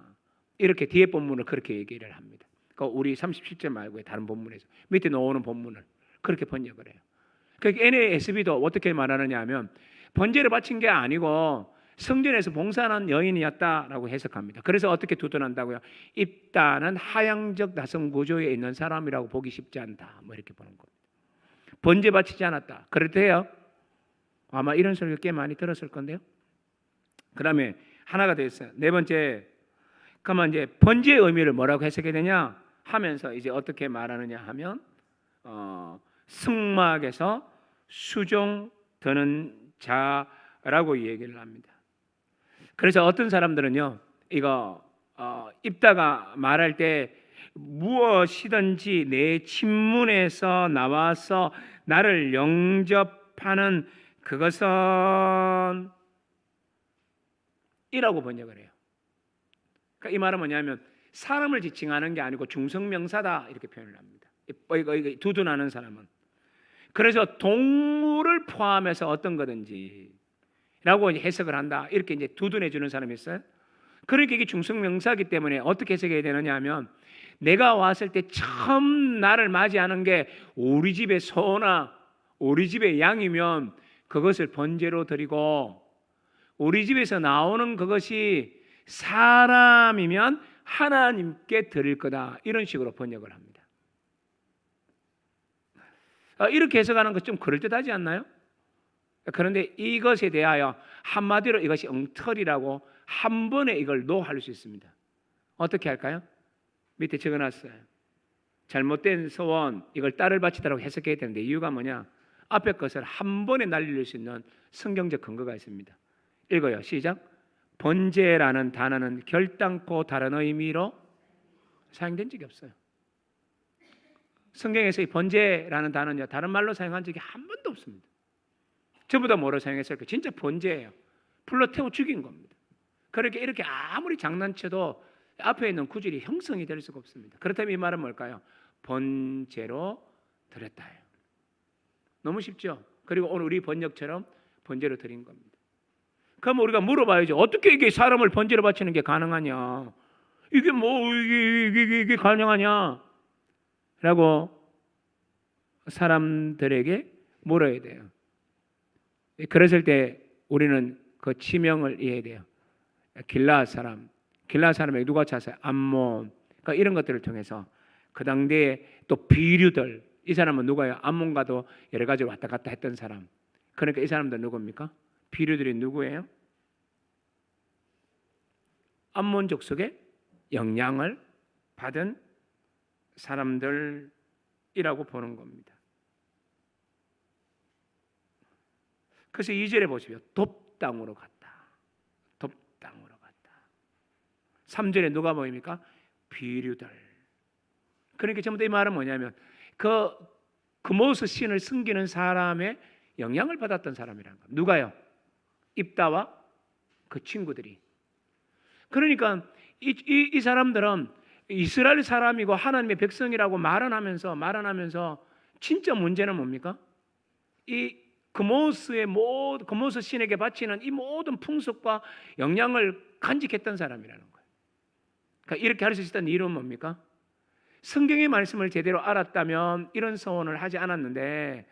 이렇게 뒤에 본문을 그렇게 얘기를 합니다. 우리 37절 말고 다른 본문에서 밑에 나오는 본문을 그렇게 번역을 해요. 그러니까 NASB도 어떻게 말하느냐 하면 번제를 바친 게 아니고 성전에서 봉사하는 여인이었다라고 해석합니다. 그래서 어떻게 두둔한다고요? 입다는 하향적 나성 구조에 있는 사람이라고 보기 쉽지 않다, 뭐 이렇게 보는 겁니다. 번제 바치지 않았다, 그렇대요. 아마 이런 소리를 꽤 많이 들었을 건데요. 그 다음에 하나가 더 있어요. 네 번째, 그러면 이제 번제의 의미를 뭐라고 해석해야 되냐 하면서 이제 어떻게 말하느냐 하면 승막에서 수종 드는 자라고 얘기를 합니다. 그래서 어떤 사람들은요, 이거 입다가 말할 때 무엇이든지 내 친문에서 나와서 나를 영접하는 그것은 이라고 번역을 해요. 그러니까 이 말은 뭐냐면 사람을 지칭하는 게 아니고 중성명사다, 이렇게 표현을 합니다. 이거 두둔하는 사람은. 그래서 동물을 포함해서 어떤 거든지 라고 해석을 한다, 이렇게 이제 두둔해 주는 사람이 있어요. 그러니까 이게 중성명사이기 때문에 어떻게 해석해야 되느냐 하면 내가 왔을 때 처음 나를 맞이하는 게 우리 집의 소나 우리 집의 양이면 그것을 번제로 드리고, 우리 집에서 나오는 그것이 사람이면 하나님께 드릴 거다, 이런 식으로 번역을 합니다. 이렇게 해석하는 것 좀 그럴듯하지 않나요? 그런데 이것에 대하여 한마디로 이것이 엉터리라고 한 번에 이걸 노할 수 있습니다. 어떻게 할까요? 밑에 적어놨어요. 잘못된 소원, 이걸 딸을 바치다라고 해석해야 되는데 이유가 뭐냐? 앞에 것을 한 번에 날릴 수 있는 성경적 근거가 있습니다. 읽어요. 시작. 번제라는 단어는 결단코 다른 의미로 사용된 적이 없어요. 성경에서 이 번제라는 단어는요, 다른 말로 사용한 적이 한 번도 없습니다. 전부 다 뭐로 사용했을까요? 진짜 번제예요. 불러 태워 죽인 겁니다. 그렇게 이렇게 아무리 장난쳐도 앞에 있는 구절이 형성이 될 수가 없습니다. 그렇다면 이 말은 뭘까요? 번제로 드렸다예요. 너무 쉽죠? 그리고 오늘 우리 번역처럼 번제로 드린 겁니다. 그럼 우리가 물어봐야죠. 어떻게 이게 사람을 번제로 바치는 게 가능하냐? 이게 뭐 이게 가능하냐? 라고 사람들에게 물어야 돼요. 그랬을 때 우리는 그 지명을 이해해야 돼요. 길라앗 사람에게 누가 찼어요? 암몬. 그러니까 이런 것들을 통해서 그 당대에 또 비류들, 이 사람은 누가요? 암몬과도 여러 가지로 왔다 갔다 했던 사람. 그러니까 이 사람들 누굽니까? 비류들이 누구예요? 암몬 족속의 영향을 받은 사람들이라고 보는 겁니다. 그래서 2절에 보시면 돕당으로 갔다. 돕당으로 갔다. 3절에 누가 보입니까? 비류들. 그러니까 전부 다 이 말은 뭐냐면 그 모스 신을 숨기는 사람의 영향을 받았던 사람이라는 겁니다. 누가요? 입다와 그 친구들이. 그러니까 이 사람들은 이스라엘 사람이고 하나님의 백성이라고 말은 하면서 진짜 문제는 뭡니까? 이 그모스 신에게 바치는 이 모든 풍속과 영향을 간직했던 사람이라는 거예요. 그러니까 이렇게 할 수 있었던 이유는 뭡니까? 성경의 말씀을 제대로 알았다면 이런 소원을 하지 않았는데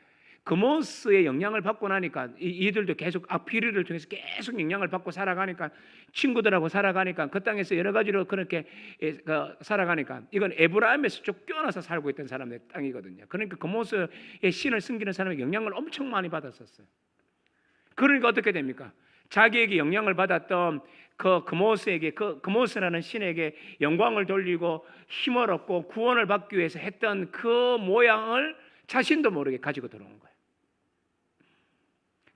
금오스의 영향을 받고 나니까 이들도 계속 악피리를 통해서 계속 영향을 받고 살아가니까, 친구들하고 살아가니까, 그 땅에서 여러 가지로 그렇게 살아가니까, 이건 에브라임에서 쫓겨나서 살고 있던 사람의 땅이거든요. 그러니까 금오스의 신을 숨기는 사람의 영향을 엄청 많이 받았었어요. 그러니까 어떻게 됩니까? 자기에게 영향을 받았던 그 금오스에게, 그 금오스라는 신에게 영광을 돌리고 힘을 얻고 구원을 받기 위해서 했던 그 모양을 자신도 모르게 가지고 들어온 거예요.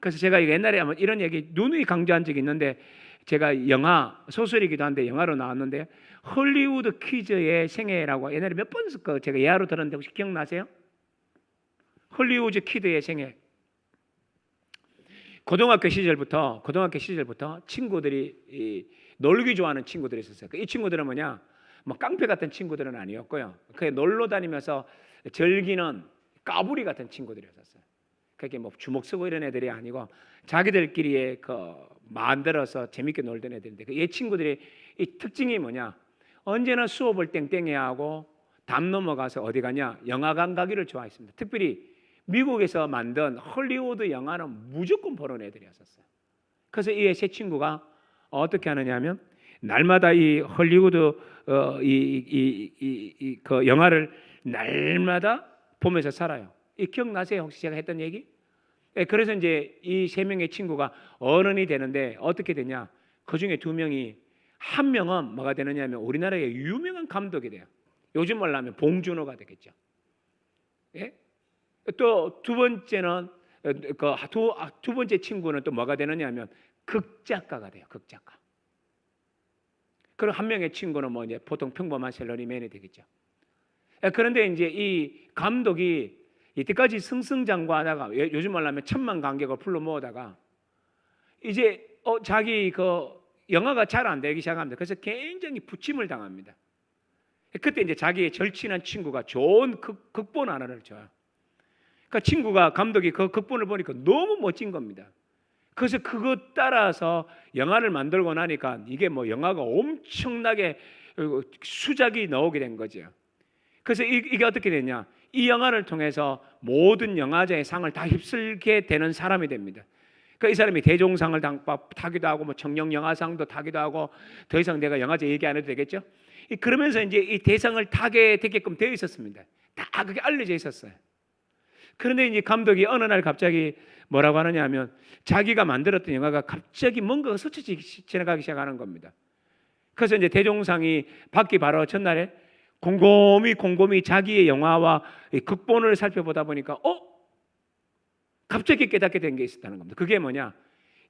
그래서 제가 옛날에 한번 이런 얘기 누누이 강조한 적이 있는데, 제가 영화, 소설이기도 한데 영화로 나왔는데, 헐리우드 키즈의 생애라고 옛날에 몇 번 제가 예화로 들었는데 혹시 기억나세요? 헐리우드 키드의 생애. 고등학교 시절부터 친구들이 놀기 좋아하는 친구들이 있었어요. 이 친구들은 뭐냐, 뭐 깡패 같은 친구들은 아니었고요. 그게 놀러 다니면서 즐기는 까불이 같은 친구들이었어요. 그게 뭐 주먹 쓰고 이런 애들이 아니고 자기들끼리 만들어서 재밌게 놀던 애들인데, 이 친구들의 이 특징이 뭐냐, 언제나 수업을 땡땡해야 하고 담 넘어가서 어디 가냐, 영화관 가기를 좋아했습니다. 특별히 미국에서 만든 헐리우드 영화는 무조건 보는 애들이었어요. 그래서 이 세 친구가 어떻게 하느냐면, 날마다 이 헐리우드 그 영화를 날마다 보면서 살아요. 이 기억나세요? 혹시 제가 했던 얘기? 그래서 이제 이 세 명의 친구가 어른이 되는데 어떻게 되냐? 그 중에 두 명이, 한 명은 뭐가 되느냐면 우리나라의 유명한 감독이 돼요. 요즘 말로 하면 봉준호가 되겠죠. 예? 또 두 번째는 두 번째 친구는 또 뭐가 되느냐면 극작가가 돼요. 극작가. 그리고 한 명의 친구는 뭐 이제 보통 평범한 샐러리맨이 되겠죠. 그런데 이제 이 감독이 이때까지 승승장구하다가, 요즘 말로 하면 천만 관객을 불러 모으다가 이제 자기 영화가 잘 안 되기 시작합니다. 그래서 굉장히 부침을 당합니다. 그때 이제 자기의 절친한 친구가 좋은 극본 하나를 줘요. 그러니까 친구가, 감독이 그 극본을 보니까 너무 멋진 겁니다. 그래서 그것 따라서 영화를 만들고 나니까 이게 뭐 영화가 엄청나게 수작이 나오게 된 거죠. 그래서 이게 어떻게 되냐, 이 영화를 통해서 모든 영화제의 상을 다 휩쓸게 되는 사람이 됩니다. 그러니까 이 사람이 대종상을 타기도 하고 뭐 청룡영화상도 타기도 하고, 더 이상 내가 영화제 얘기 안 해도 되겠죠? 그러면서 이제 이 대상을 타게 되게끔 되어 있었습니다. 다 그게 알려져 있었어요. 그런데 이제 감독이 어느 날 갑자기 뭐라고 하느냐 하면, 자기가 만들었던 영화가 갑자기 뭔가가 스쳐 지나가기 시작하는 겁니다. 그래서 이제 대종상이 받기 바로 전날에 곰곰이 자기의 영화와 극본을 살펴보다 보니까 갑자기 깨닫게 된 게 있었다는 겁니다. 그게 뭐냐,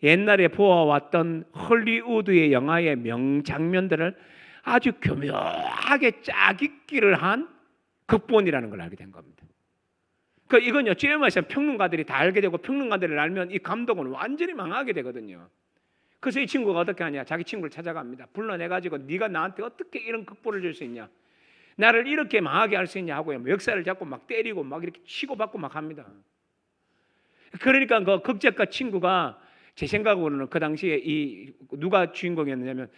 옛날에 보아왔던 헐리우드의 영화의 명장면들을 아주 교묘하게 짜깁기를 한 극본이라는 걸 알게 된 겁니다. 그러니까 이건요, 찌엄마시한 평론가들이 다 알게 되고, 평론가들을 알면 이 감독은 완전히 망하게 되거든요. 그래서 이 친구가 어떻게 하냐, 자기 친구를 찾아갑니다. 불러내가지고 네가 나한테 어떻게 이런 극본을 줄 수 있냐, 나를 이렇게 망하게 할 수 있냐 하고요, 역사를 잡고 막 때리고 막 이렇게 치고받고 막 합니다. 그러니까 그 극작가 친구가, 제 생각으로는 그 당시에 누가 주인공이었냐면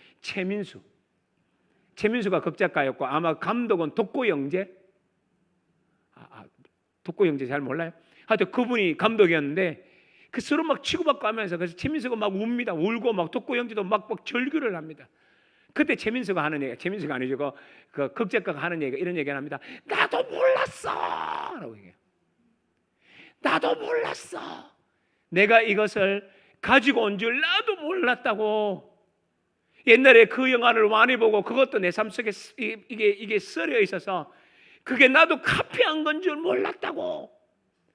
최민수가 극작가였고, 아마 감독은 독고영재, 독고영재 잘 몰라요? 하여튼 그분이 감독이었는데, 그 서로 막 치고받고 하면서, 그래서 최민수가 막 웁니다. 울고 막 독고영재도 막 절규를 합니다. 그때 최민수가 하는 얘기, 최민수가 아니죠, 그 극작가가 하는 얘기가 이런 얘기를 합니다. 나도 몰랐어 라고 얘기해요. 나도 몰랐어. 내가 이것을 가지고 온 줄 나도 몰랐다고. 옛날에 그 영화를 많이 보고 그것도 내 삶 속에 이게 썰여 있어서 그게 나도 카피한 건 줄 몰랐다고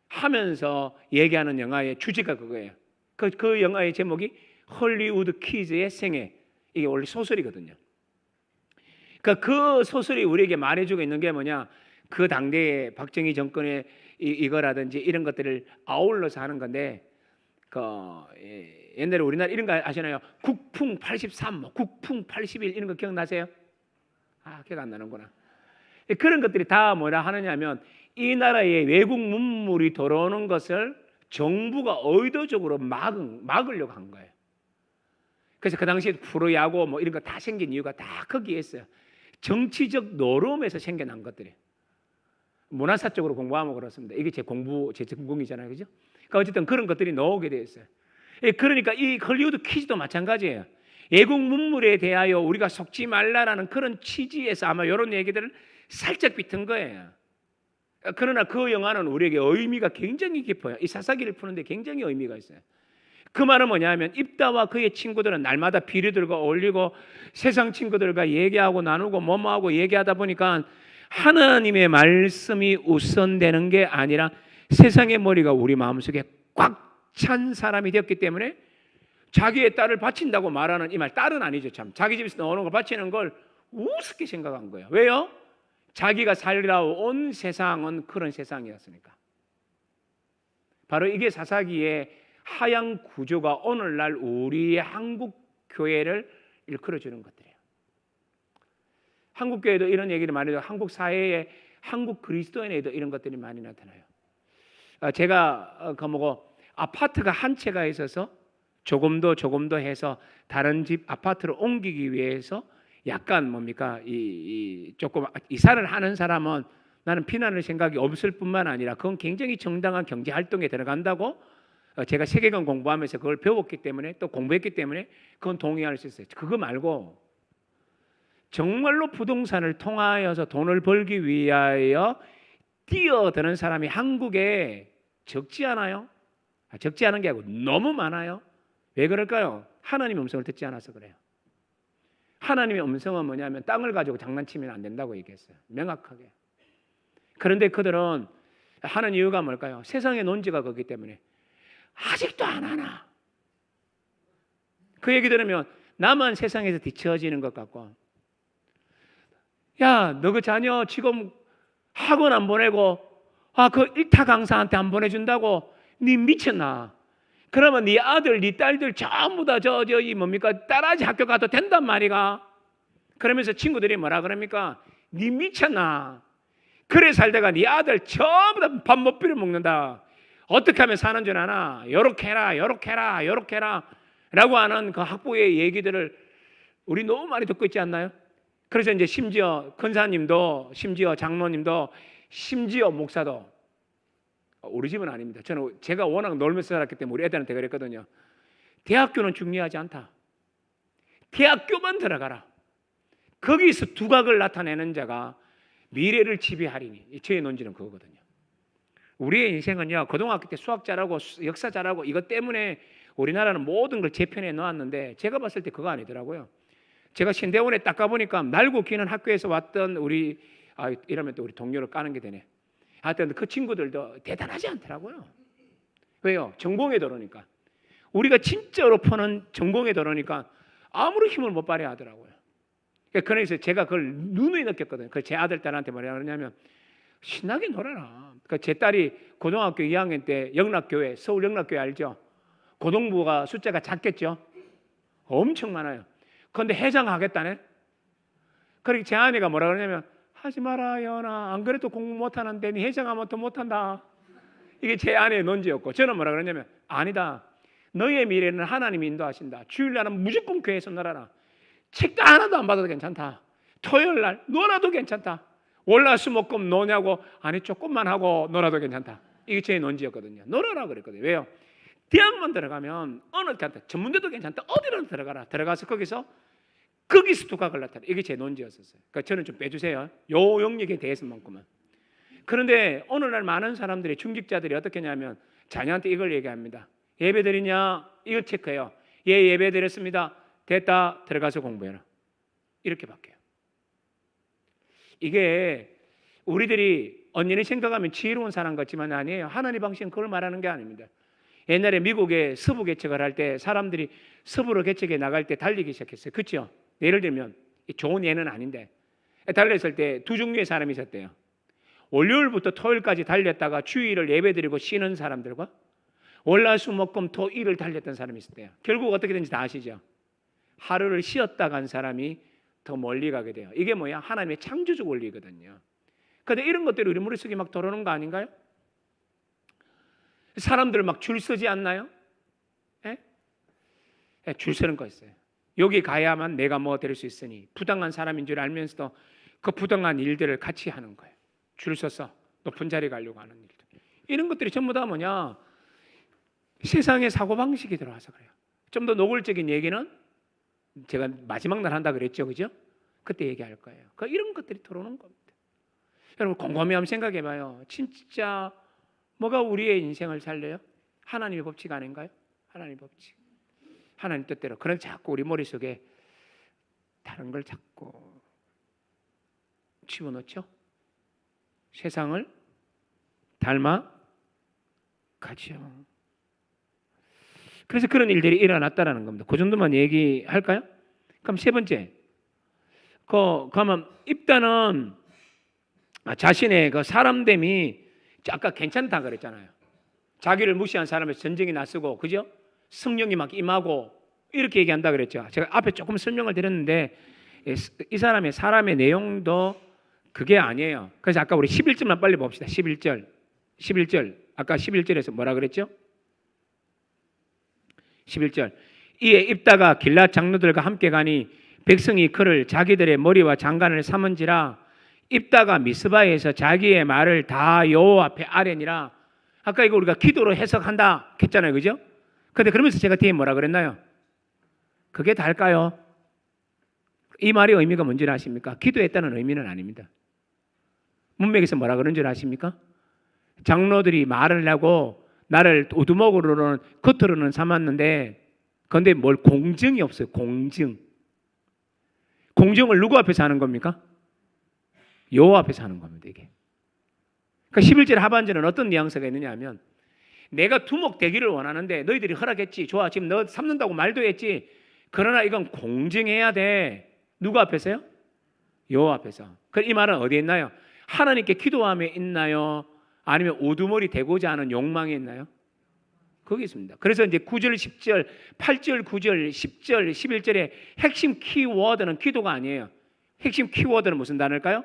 하면서 얘기하는 영화의 주제가 그거예요. 그 영화의 제목이 헐리우드 키즈의 생애. 이게 원래 소설이거든요. 그러니까 그 소설이 우리에게 말해주고 있는 게 뭐냐, 그 당대의 박정희 정권의 이거라든지 이런 것들을 아울러서 하는 건데, 옛날에 우리나라 이런 거 아시나요? 국풍 83, 국풍 81 이런 거 기억나세요? 기억 안 나는구나. 그런 것들이 다 뭐라 하느냐면, 이 나라에 외국 문물이 들어오는 것을 정부가 의도적으로 막으려고 한 거예요. 그래서 그 당시에 프로야구 뭐 이런 거 다 생긴 이유가 다 거기에 있어요. 정치적 노름에서 생겨난 것들이에요. 문화사 쪽으로 공부하면 그렇습니다. 이게 제 전공이잖아요, 그죠? 그러니까 어쨌든 그런 것들이 나오게 돼 있어요. 그러니까 이 헐리우드 퀴즈도 마찬가지예요. 애국 문물에 대하여 우리가 속지 말라라는 그런 취지에서 아마 이런 얘기들을 살짝 비튼 거예요. 그러나 그 영화는 우리에게 의미가 굉장히 깊어요. 이 사사기를 푸는데 굉장히 의미가 있어요. 그 말은 뭐냐면 입다와 그의 친구들은 날마다 비류들과 어울리고 세상 친구들과 얘기하고 나누고 뭐뭐하고 얘기하다 보니까 하나님의 말씀이 우선되는 게 아니라 세상의 머리가 우리 마음속에 꽉 찬 사람이 되었기 때문에 자기의 딸을 바친다고 말하는 이 말, 딸은 아니죠, 참. 자기 집에서 나오는 걸 바치는 걸 우습게 생각한 거예요. 왜요? 자기가 살아온 세상은 그런 세상이었으니까. 바로 이게 사사기의 하향 구조가 오늘날 우리의 한국 교회를 일컬어주는 것들이에요. 한국 교회도 이런 얘기를 많이 해요. 한국 사회에 한국 그리스도인에도 이런 것들이 많이 나타나요. 제가 아파트가 한 채가 있어서 조금 더 해서 다른 집 아파트로 옮기기 위해서 약간 조금 이사를 하는 사람은 나는 피난할 생각이 없을 뿐만 아니라 그건 굉장히 정당한 경제 활동에 들어간다고 제가 세계관 공부하면서 그걸 배웠기 때문에 또 공부했기 때문에 그건 동의할 수 있어요. 그거 말고 정말로 부동산을 통하여서 돈을 벌기 위하여 뛰어드는 사람이 한국에 적지 않아요? 적지 않은 게 아니고 너무 많아요. 왜 그럴까요? 하나님의 음성을 듣지 않아서 그래요. 하나님의 음성은 뭐냐면 땅을 가지고 장난치면 안 된다고 얘기했어요. 명확하게. 그런데 그들은 하는 이유가 뭘까요? 세상의 논지가 거기 때문에 아직도 안 하나. 그 얘기 들으면 나만 세상에서 뒤처지는 것 같고, 야, 너 그 자녀 지금 학원 안 보내고 그 일타 강사한테 안 보내준다고 네 미쳤나? 그러면 네 아들, 네 딸들 전부 다 딸아지 학교 가도 된단 말이가? 그러면서 친구들이 뭐라 그럽니까? 네 미쳤나? 그래 살다가 네 아들 전부 다 밥 못 비려 먹는다. 어떻게 하면 사는 줄 아나? 요렇게 해라 라고 하는 그 학부의 얘기들을 우리 너무 많이 듣고 있지 않나요? 그래서 이제 심지어 권사님도, 심지어 장로님도, 심지어 목사도, 우리 집은 아닙니다. 제가 워낙 놀면서 살았기 때문에 우리 애들한테 그랬거든요. 대학교는 중요하지 않다. 대학교만 들어가라. 거기서 두각을 나타내는 자가 미래를 지배하리니. 저의 논지는 그거거든요. 우리의 인생은요, 고등학교 때 수학 잘하고 역사 잘하고 이것 때문에 우리나라는 모든 걸 재편해 놓았는데 제가 봤을 때 그거 아니더라고요. 제가 신대원에 딱 가보니까 날고 기는 학교에서 왔던 이러면 또 우리 동료를 까는 게 되네. 하여튼 그 친구들도 대단하지 않더라고요. 왜요? 전공에 들어오니까. 우리가 진짜로 푸는 전공에 들어오니까 아무런 힘을 못 발휘 하더라고요. 그래서 제가 그걸 누누이 느꼈거든요. 제 아들, 딸한테 뭐라 그러냐면 신나게 놀아라. 제 딸이 고등학교 2학년 때 영락교회, 서울 영락교회 알죠? 고등부가 숫자가 작겠죠? 엄청 많아요. 그런데 회장하겠다네? 그러니까 제 아내가 뭐라 그러냐면 하지 마라 연아, 안 그래도 공부 못하는데 니 회장하면 더 못한다. 이게 제 아내의 논지였고, 저는 뭐라 그러냐면 아니다, 너의 미래는 하나님이 인도하신다. 주일날은 무조건 교회에서 놀아라. 책도 하나도 안 받아도 괜찮다. 토요일날 놀아도 괜찮다. 월화수목금 노냐고, 아니 조금만 하고 놀아도 괜찮다. 이게 제 논지였거든요. 놀아라 그랬거든요. 왜요? 대학만 들어가면 어느 괜찮다, 전문대도 괜찮다, 어디든 들어가라. 들어가서 거기서 두각을 나타내. 이게 제 논지였었어요. 그러니까 저는 좀 빼주세요. 요 영역에 대해서만큼은. 그런데 오늘날 많은 사람들이, 중직자들이 어떻게 하냐면 자녀한테 이걸 얘기합니다. 예배 드리냐? 이거 체크해요. 예, 예배 드렸습니다. 됐다. 들어가서 공부해라. 이렇게 바뀌어요. 이게 우리들이 언니는 생각하면 지혜로운 사람 같지만 아니에요. 하나님 방식은 그걸 말하는 게 아닙니다. 옛날에 미국에 서부 개척을 할 때 사람들이 서부로 개척에 나갈 때 달리기 시작했어요. 그렇죠? 예를 들면 좋은 예는 아닌데 달렸을 때 두 종류의 사람이 있었대요. 월요일부터 토요일까지 달렸다가 주일을 예배드리고 쉬는 사람들과 월화수목금 토일을 달렸던 사람이 있었대요. 결국 어떻게 된지 다 아시죠? 하루를 쉬었다 간 사람이 더 멀리 가게 돼요. 이게 뭐야? 하나님의 창조적 원리거든요. 그런데 이런 것들이 우리 머릿속에 막 들어오는 거 아닌가요? 사람들 막 줄 서지 않나요? 예? 예, 줄 서는 거 있어요. 여기 가야만 내가 뭐 될 수 있으니 부당한 사람인 줄 알면서도 그 부당한 일들을 같이 하는 거예요. 줄 서서 높은 자리 가려고 하는 일들. 이런 것들이 전부 다 뭐냐? 세상의 사고방식이 들어와서 그래요. 좀 더 노골적인 얘기는 제가 마지막 날 한다 그랬죠. 그죠? 그때 얘기할 거예요. 이런 것들이 들어오는 겁니다. 여러분 곰곰이 한번 생각해 봐요. 진짜 뭐가 우리의 인생을 살려요? 하나님의 법칙 아닌가요? 하나님의 법칙. 하나님 뜻대로. 그럼 자꾸 우리 머릿속에 다른 걸 자꾸 집어넣죠. 세상을 닮아 가죠. 그래서 그런 일들이 일어났다라는 겁니다. 그 정도만 얘기할까요? 그럼 세 번째, 그러면 입다는 자신의 그 사람됨이 아까 괜찮다 그랬잖아요. 자기를 무시한 사람에서 전쟁이 나서고, 그죠? 성령이 막 임하고 이렇게 얘기한다 그랬죠. 제가 앞에 조금 설명을 드렸는데 이 사람의 내용도 그게 아니에요. 그래서 아까 우리 11절만 빨리 봅시다. 11절. 아까 11절에서 뭐라 그랬죠? 11절. 이에 입다가 길랏 장로들과 함께 가니 백성이 그를 자기들의 머리와 장관을 삼은지라. 입다가 미스바에서 자기의 말을 다 여호와 앞에 아뢰니라. 아까 이거 우리가 기도로 해석한다 했잖아요. 그죠? 근데 그러면서 제가 뒤에 뭐라 그랬나요? 그게 다일까요? 이 말의 의미가 뭔지 아십니까? 기도했다는 의미는 아닙니다. 문맥에서 뭐라 그런 줄 아십니까? 장로들이 말을 하고 나를 우두목으로는 겉으로는 삼았는데 그런데 뭘 공증이 없어요. 공증을 누구 앞에서 하는 겁니까? 여호와 앞에서 하는 겁니다. 이게. 그러니까 11절 하반절은 어떤 뉘앙스가 있느냐 하면 내가 두목 되기를 원하는데 너희들이 허락했지. 좋아. 지금 너 삼는다고 말도 했지. 그러나 이건 공증해야 돼. 누구 앞에서요? 여호와 앞에서. 이 말은 어디에 있나요? 하나님께 기도함에 있나요? 아니면 우두머리 되고자 하는 욕망에 있나요? 거기 있습니다. 그래서 이제 9절, 10절, 8절, 9절, 10절, 11절의 핵심 키워드는 기도가 아니에요. 핵심 키워드는 무슨 단어일까요?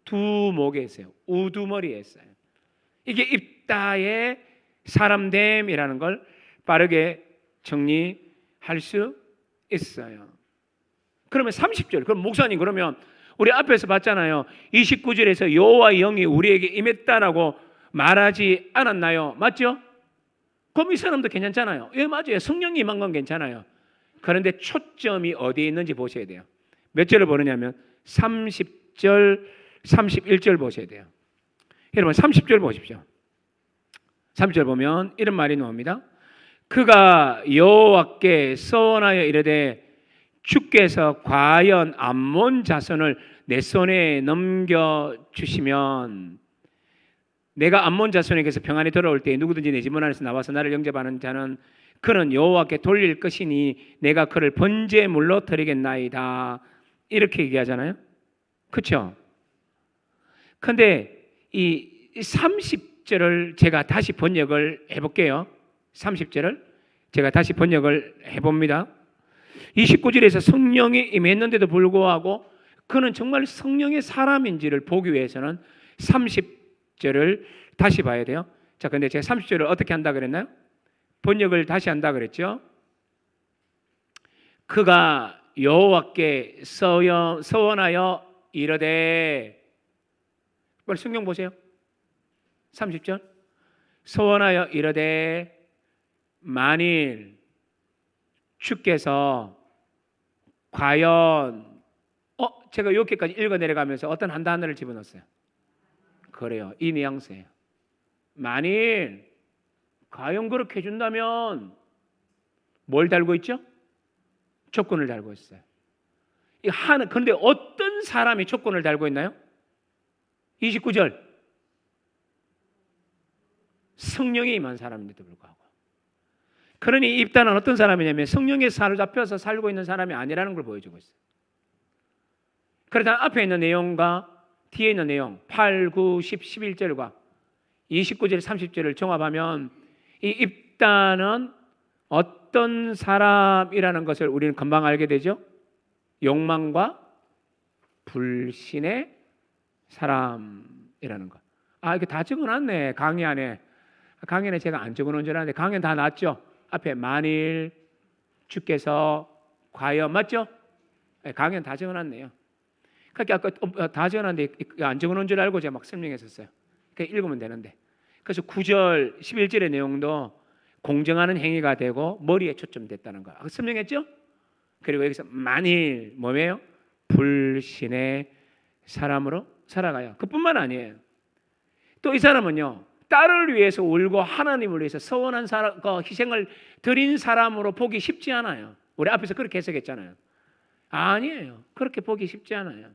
두목에 있어요. 우두머리에 있어요. 이게 입다의 사람됨이라는 걸 빠르게 정리할 수 있어요. 그러면 30절. 그럼 목사님 그러면 우리 앞에서 봤잖아요. 29절에서 여호와의 영이 우리에게 임했다라고 말하지 않았나요? 맞죠? 그럼 이 사람도 괜찮잖아요. 예, 맞아요. 성령이 임한 건 괜찮아요. 그런데 초점이 어디에 있는지 보셔야 돼요. 몇 절을 보느냐면 30절, 31절 보셔야 돼요. 여러분 30절 보십시오. 30절 보면 이런 말이 나옵니다. 그가 여호와께 서원하여 이르되 주께서 과연 암몬 자손을 내 손에 넘겨주시면 내가 암몬 자손에게서 평안히 돌아올 때 누구든지 내 집문 안에서 나와서 나를 영접하는 자는 그는 여호와께 돌릴 것이니 내가 그를 번제물로 드리겠나이다. 이렇게 얘기하잖아요. 그렇죠? 그런데 이 30절을 제가 다시 번역을 해볼게요. 30절을 제가 다시 번역을 해봅니다. 29절에서 성령이 임했는데도 불구하고 그는 정말 성령의 사람인지를 보기 위해서는 30절을 다시 봐야 돼요. 자, 근데 제가 30절을 어떻게 한다 그랬나요? 번역을 다시 한다 그랬죠. 그가 여호와께 서원하여 이르되, 빨리 성경 보세요. 30절. 서원하여 이르되 만일 주께서 과연 제가 여기까지 읽어 내려가면서 어떤 한 단어를 집어넣었어요. 그래요. 이 뉘앙스예요. 만일 과연 그렇게 해준다면 뭘 달고 있죠? 조건을 달고 있어요. 그런데 어떤 사람이 조건을 달고 있나요? 29절. 성령이 임한 사람인데도 불구하고. 그러니 입다는 어떤 사람이냐면 성령에 사로잡혀서 살고 있는 사람이 아니라는 걸 보여주고 있어요. 그러다 앞에 있는 내용과 뒤에 있는 내용 8, 9, 10, 11절과 29절, 30절을 종합하면 이 입다는 어떤 사람이라는 것을 우리는 금방 알게 되죠. 욕망과 불신의 사람이라는 것. 이거 다 적어놨네. 강의 안에. 강의는 제가 안 적어놓은 줄 알았는데 강의는 다 놨죠. 앞에 만일 주께서 과연 맞죠? 강의는 다 적어놨네요. 그렇게 아까 다 적어놨는데 안 적어놓은 줄 알고 제가 막 설명했었어요. 읽으면 되는데. 그래서 9절, 11절의 내용도 공정하는 행위가 되고 머리에 초점됐다는 거. 설명했죠? 그리고 여기서 만일 뭐예요? 불신의 사람으로 살아가요. 그뿐만 아니에요. 또 이 사람은요, 딸을 위해서 울고 하나님을 위해서 서원한 사람, 희생을 드린 사람으로 보기 쉽지 않아요. 우리 앞에서 그렇게 해석했잖아요. 아니에요. 그렇게 보기 쉽지 않아요.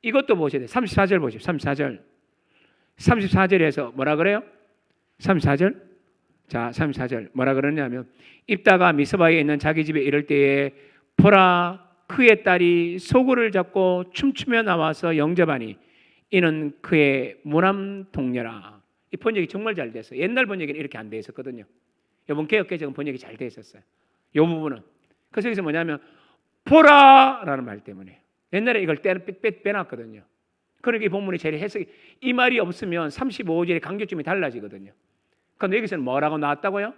이것도 보셔야 돼요. 34절 보십시오. 34절. 34절에서 뭐라 그래요? 34절. 자, 34절. 뭐라 그러냐면 입다가 미스바에 있는 자기 집에 이를 때에 보라 그의 딸이 소굴을 잡고 춤추며 나와서 영접하니 이는 그의 무남 동료라. 이 번역이 정말 잘 됐어요. 옛날 번역에는 이렇게 안 돼 있었거든요. 이번 개역개정은 번역이 잘 돼 있었어요. 이 부분은. 그래서 여기서 뭐냐면 보라라는 말 때문에 옛날에 이걸 빼놨거든요. 그러니까 이 본문이 제일 해석이 이 말이 없으면 35절의 강조점이 달라지거든요. 그런데 여기서는 뭐라고 나왔다고요?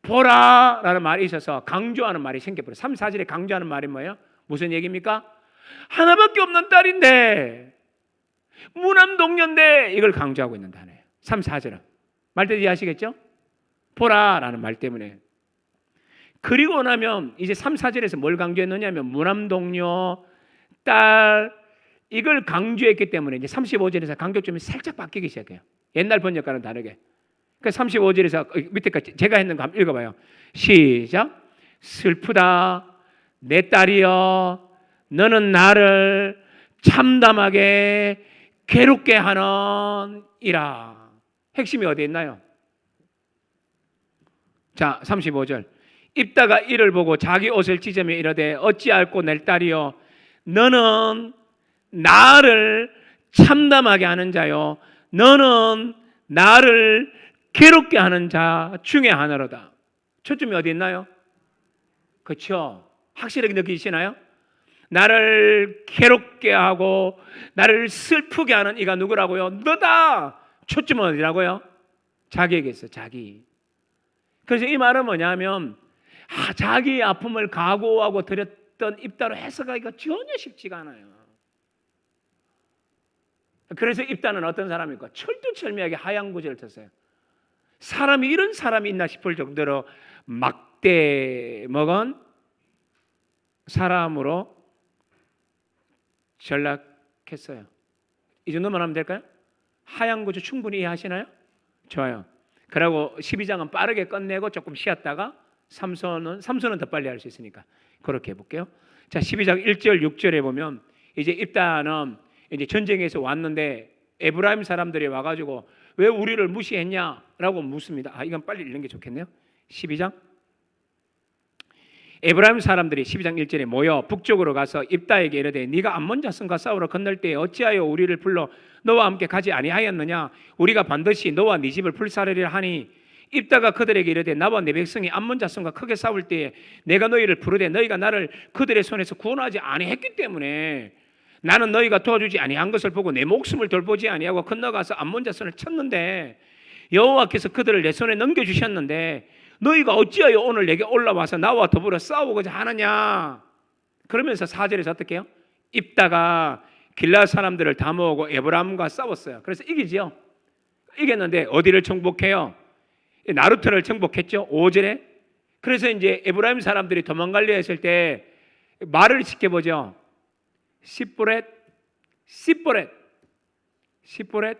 보라라는 말이 있어서 강조하는 말이 생겨버려요. 3, 4절에 강조하는 말이 뭐예요? 무슨 얘기입니까? 하나밖에 없는 딸인데 무남동녀인데 이걸 강조하고 있는 단어예요. 3, 4절은 말뜻 이해하시겠죠? 보라라는 말 때문에. 그리고 나면 이제 3, 4절에서 뭘 강조했느냐면 무남동녀, 딸 이걸 강조했기 때문에 이제 35절에서 강조점이 살짝 바뀌기 시작해요. 옛날 번역과는 다르게. 그러니까 35절에서 밑에까지 제가 했는 거 한번 읽어봐요. 시작. 슬프다 내 딸이여 너는 나를 참담하게 괴롭게 하는 이라. 핵심이 어디에 있나요? 자, 35절. 입다가 이를 보고 자기 옷을 찢으며 이르되 어찌할꼬 내 딸이여 너는 나를 참담하게 하는 자요 너는 나를 괴롭게 하는 자 중에 하나로다. 초점이 어디 있나요? 그렇죠? 확실하게 느끼시나요? 나를 괴롭게 하고 나를 슬프게 하는 이가 누구라고요? 너다. 초점은 어디라고요? 자기에게 있어. 자기. 그래서 이 말은 뭐냐면 자기의 아픔을 각오하고 드렸던 입다로 해석하기가 전혀 쉽지가 않아요. 그래서 입다는 어떤 사람입니까? 철두철미하게 하얀 구절을 썼어요. 사람이 이런 사람이 있나 싶을 정도로 막대 먹은 사람으로 전락했어요. 이 정도만 하면 될까요? 하얀 구절 충분히 이해하시나요? 좋아요. 그리고 12장은 빠르게 끝내고 조금 쉬었다가 삼손은 더 빨리 할 수 있으니까 그렇게 해볼게요. 자, 12장 1절 6절에 보면 이제 입다는 이제 전쟁에서 왔는데 에브라임 사람들이 와가지고 왜 우리를 무시했냐라고 묻습니다. 이건 빨리 읽는 게 좋겠네요. 12장 에브라임 사람들이 12장 1절에 모여 북쪽으로 가서 입다에게 이르되 네가 암몬 자손과 싸우러 건널 때에 어찌하여 우리를 불러 너와 함께 가지 아니하였느냐? 우리가 반드시 너와 네 집을 불사르리라 하니 입다가 그들에게 이르되 나와 네 백성이 암몬 자손과 크게 싸울 때에 내가 너희를 부르되 너희가 나를 그들의 손에서 구원하지 아니했기 때문에 나는 너희가 도와주지 아니한 것을 보고 내 목숨을 돌보지 아니하고 건너가서 암몬 자손을 쳤는데 여호와께서 그들을 내 손에 넘겨주셨는데 너희가 어찌하여 오늘 내게 올라와서 나와 더불어 싸우고자 하느냐? 그러면서 4절에서 어떻게 해요? 입다가 길라 사람들을 다 모으고 에브라임과 싸웠어요. 그래서 이기지요. 이겼는데 어디를 정복해요? 나루터를 정복했죠. 5절에. 그래서 이제 에브라임 사람들이 도망가려 했을 때 말을 지켜보죠. 시보렛, 시보렛, 시보렛,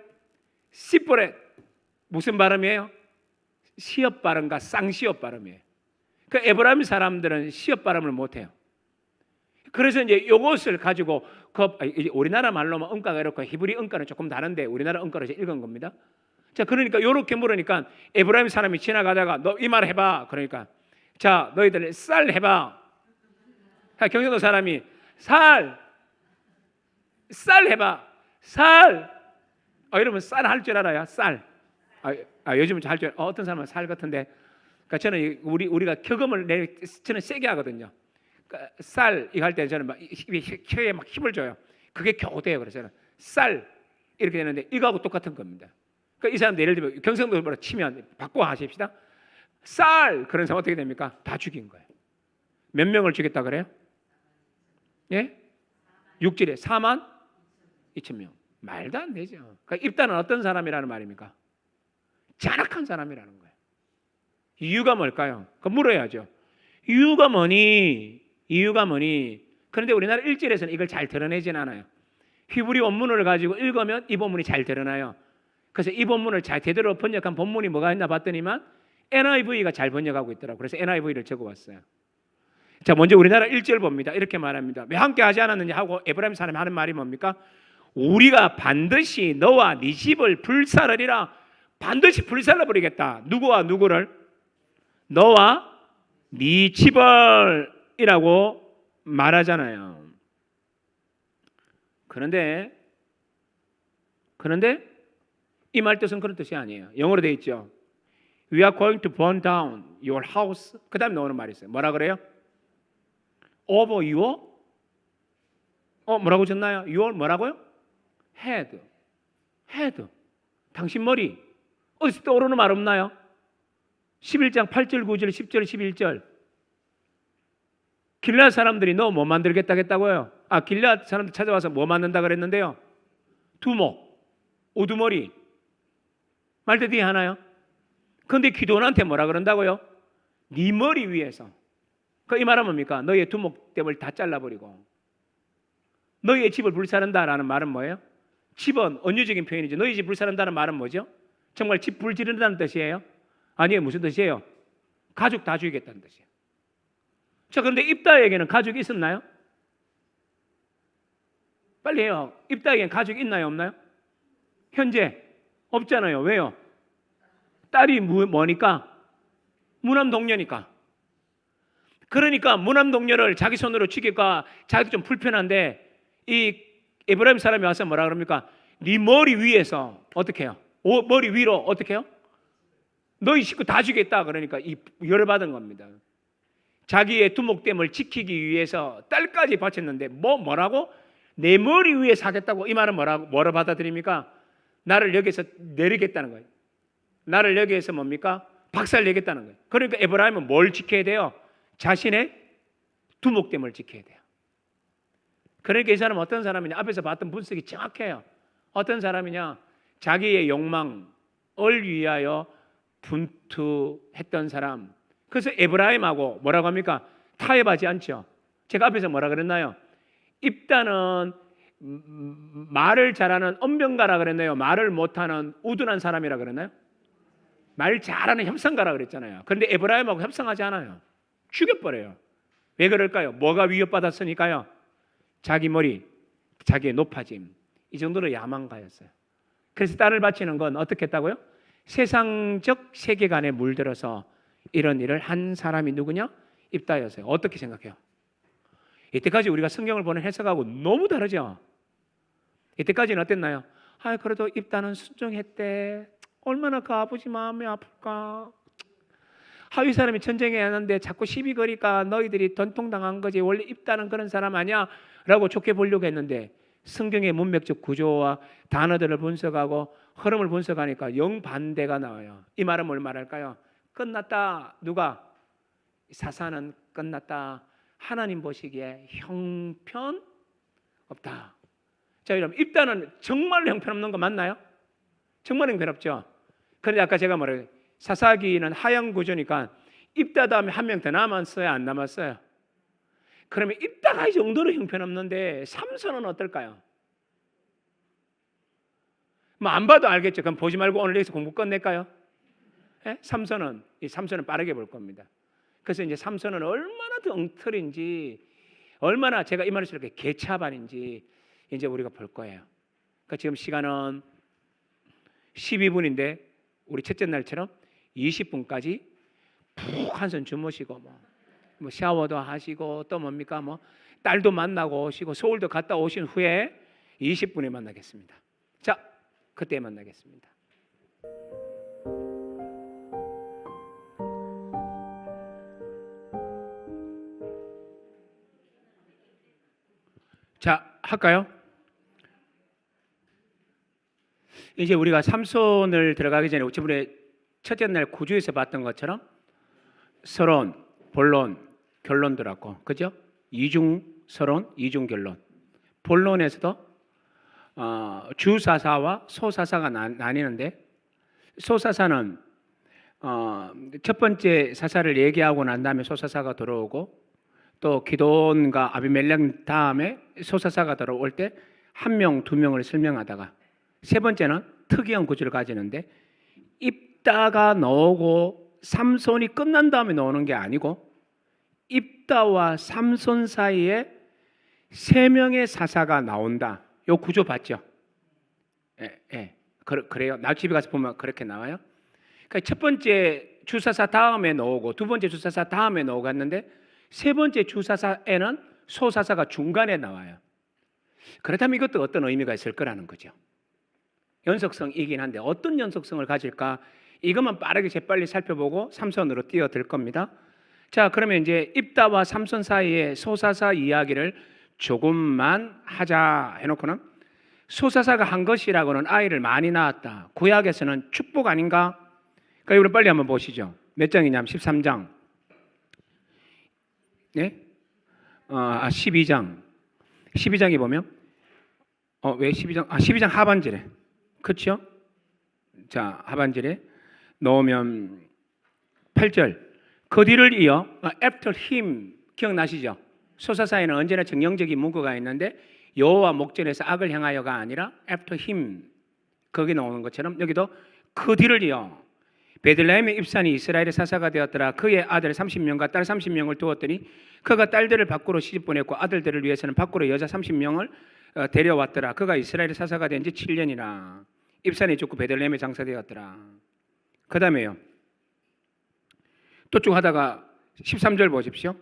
시보렛. 무슨 발음이에요? 시업 발음과 쌍시업 발음이에요. 그 에브라임 사람들은 시업 발음을 못해요. 그래서 이제 이것을 가지고 우리나라 말로만 음가가 이렇고 히브리 음가는 조금 다른데 우리나라 음가로 읽은 겁니다. 자, 그러니까 이렇게 물으니까 에브라임 사람이 지나가다가 너 이 말 해봐. 그러니까 자, 너희들 쌀 해봐. 경상도 사람이 쌀 해봐. 쌀. 이러면 쌀 할 줄 알아요. 쌀. 요즘은 잘 줄. 어떤 사람은 살 같은데. 그러니까 저는 우리가 격음을 저는 세게 하거든요. 그러니까 쌀 이거 할 때 저는 막 혀에 막 힘을 줘요. 그게 겨우 돼요. 그래서 저는 쌀 이렇게 되는데 이거하고 똑같은 겁니다. 그러니까 이 사람들 예를 들면 경상도로 치면 바꿔 하십시다. 쌀 그런 사람 어떻게 됩니까? 다 죽인 거예요. 몇 명을 죽였다 그래요? 예? 6절에 4만 2천 명. 말도 안 되죠. 그러니까 입다는 어떤 사람이라는 말입니까? 잔악한 사람이라는 거예요. 이유가 뭘까요? 그 물어야죠. 이유가 뭐니? 이유가 뭐니? 그런데 우리나라 1절에서는 이걸 잘 드러내진 않아요. 히브리 원문을 가지고 읽으면 이 본문이 잘 드러나요. 그래서 이 본문을 잘 제대로 번역한 본문이 뭐가 있나 봤더니만 NIV가 잘 번역하고 있더라고요. 그래서 NIV를 적어왔어요. 자, 먼저 우리나라 1절 봅니다. 이렇게 말합니다. 왜 함께 하지 않았느냐 하고 에브라임 사람이 하는 말이 뭡니까? 우리가 반드시 너와 네 집을 불살으리라. 반드시 불살라 버리겠다. 누구와 누구를? 너와 네 집을 이라고 말하잖아요. 그런데 이 말 뜻은 그런 뜻이 아니에요. 영어로 되어 있죠. We are going to burn down your house. 그 다음에 나오는 말이 있어요. 뭐라 그래요? Over your 뭐라고 졌나요? Your 뭐라고요? Head. 당신 머리. 어디서 떠오르는 말 없나요? 11장 8절 9절 10절 11절. 길앗 사람들이 너 뭐 만들겠다 했다고요? 길앗 사람들 찾아와서 뭐 만든다 그랬는데요? 두목, 우두머리. 말대디 하나요? 그런데 기도원한테 뭐라 그런다고요? 네 머리 위에서. 이 말은 뭡니까? 너의 두목댐을 다 잘라버리고 너의 집을 불사른다라는 말은 뭐예요? 집은 언유적인 표현이죠. 너희 집 불사른다는 말은 뭐죠? 정말 집 불지른다는 뜻이에요? 아니에요. 무슨 뜻이에요? 가족 다 죽이겠다는 뜻이에요. 자, 그런데 입다에게는 가족이 있었나요? 빨리 해요. 입다에게는 가족이 있나요? 없나요? 현재 없잖아요. 왜요? 딸이 뭐니까? 무남동녀니까. 그러니까 무남동녀를 자기 손으로 죽일까 자기도 좀 불편한데 이 에브라임 사람이 와서 뭐라 그럽니까? 네 머리 위에서 어떻게 해요? 머리 위로 어떻게 해요? 너희 식구 다 죽겠다. 그러니까 이 열받은 겁니다. 자기의 두목댐을 지키기 위해서 딸까지 바쳤는데 뭐라고? 내 머리 위에 사겠다고. 이 말은 뭐라 받아들입니까? 나를 여기서 내리겠다는 거예요. 나를 여기에서 뭡니까? 박살내겠다는 거예요. 그러니까 에브라임은 뭘 지켜야 돼요? 자신의 두목댐을 지켜야 돼요. 그러니까 이 사람은 어떤 사람이냐? 앞에서 봤던 분석이 정확해요. 어떤 사람이냐? 자기의 욕망을 위하여 분투했던 사람. 그래서 에브라임하고 뭐라고 합니까? 타협하지 않죠. 제가 앞에서 뭐라 그랬나요? 입다는 말을 잘하는 언변가라 그랬나요? 말을 못하는 우둔한 사람이라 그랬나요? 말 잘하는 협상가라 그랬잖아요. 그런데 에브라임하고 협상하지 않아요. 죽여버려요. 왜 그럴까요? 뭐가 위협받았으니까요? 자기 머리, 자기의 높아짐. 이 정도로 야망가였어요. 그래서 딸을 바치는 건 어떻게 했다고요? 세상적 세계관에 물들어서 이런 일을 한 사람이 누구냐? 입다였어요. 어떻게 생각해요? 이때까지 우리가 성경을 보는 해석하고 너무 다르죠? 이때까지는 어땠나요? 그래도 입다는 순종했대. 얼마나 그 아버지 마음이 아플까? 이 사람이 전쟁에 왔는데 자꾸 시비 거니까 너희들이 전통당한 거지. 원래 입다는 그런 사람 아니야? 라고 좋게 보려고 했는데 성경의 문맥적 구조와 단어들을 분석하고 흐름을 분석하니까 영반대가 나와요. 이 말은 뭘 말할까요? 끝났다. 누가? 사사는 끝났다. 하나님 보시기에 형편 없다. 자, 여러분 입다는 정말 형편없는 거 맞나요? 정말 형편없죠. 그런데 아까 제가 말해요. 사사기는 하향 구조니까 입다 다음에 한 명 더 남았어요? 안 남았어요? 그러면 입다가 이 정도로 형편없는데 삼손은 어떨까요? 안 봐도 알겠죠. 그럼 보지 말고 오늘 여기서 공부 끝낼까요? 삼손은 빠르게 볼 겁니다. 그래서 이제 삼손은 얼마나 더 엉터리인지, 얼마나 제가 이 말을 이렇게 개차반인지 이제 우리가 볼 거예요. 그러니까 지금 시간은 12분인데 우리 첫째 날처럼 20분까지 푹 한숨 주무시고 뭐 샤워도 하시고 또 뭡니까? 딸도 만나고 오시고 서울도 갔다 오신 후에 20분에 만나겠습니다. 자, 그때 만나겠습니다. 자, 할까요? 이제 우리가 삼손을 들어가기 전에 저번에 첫째 날 구조에서 봤던 것처럼 서론, 본론, 결론 들었고, 그죠? 이중 서론, 이중 결론. 본론에서도 주사사와 소사사가 나뉘는데, 소사사는 첫 번째 사사를 얘기하고 난 다음에 소사사가 들어오고, 또 기드온과 아비멜렉 다음에 소사사가 들어올 때 한 명, 두 명을 설명하다가, 세 번째는 특이한 구조를 가지는데, 입다가 나오고 삼손이 끝난 다음에 나오는 게 아니고, 입다와 삼손 사이에 세 명의 사사가 나온다. 요 구조 봤죠? 그래요. 나 집에 가서 보면 그렇게 나와요. 그러니까 첫 번째 주사사 다음에 나오고, 두 번째 주사사 다음에 나오고 했는데, 세 번째 주사사에는 소사사가 중간에 나와요. 그렇다면 이것도 어떤 의미가 있을 거라는 거죠. 연속성이긴 한데 어떤 연속성을 가질까? 이것만 빠르게 재빨리 살펴보고 삼손으로 뛰어들 겁니다. 자, 그러면 이제 입다와 삼손 사이의 소사사 이야기를 조금만 하자 해놓고는, 소사사가 한 것이라고는 아이를 많이 낳았다. 구약에서는 축복 아닌가? 그러니까 이걸 빨리 한번 보시죠. 몇 장이냐면 13장. 네? 12장. 12장에 보면 왜 12장? 12장 하반절에. 그렇죠? 자, 하반절에 넣으면 8절. 그 뒤를 이어 after him 기억나시죠? 소사사에는 언제나 정형적인 문구가 있는데 여호와 목전에서 악을 행하여가 아니라 after him 거기 나오는 것처럼 여기도 그 뒤를 이어 베들레헴의 입산이 이스라엘의 사사가 되었더라. 그의 아들 30명과 딸 30명을 두었더니 그가 딸들을 밖으로 시집 보냈고 아들들을 위해서는 밖으로 여자 30명을 데려왔더라. 그가 이스라엘의 사사가 된 지 7년이라. 입산이 죽고 베들레헴에 장사되었더라. 그 다음에요. 또 쭉 하다가 13절 보십시오.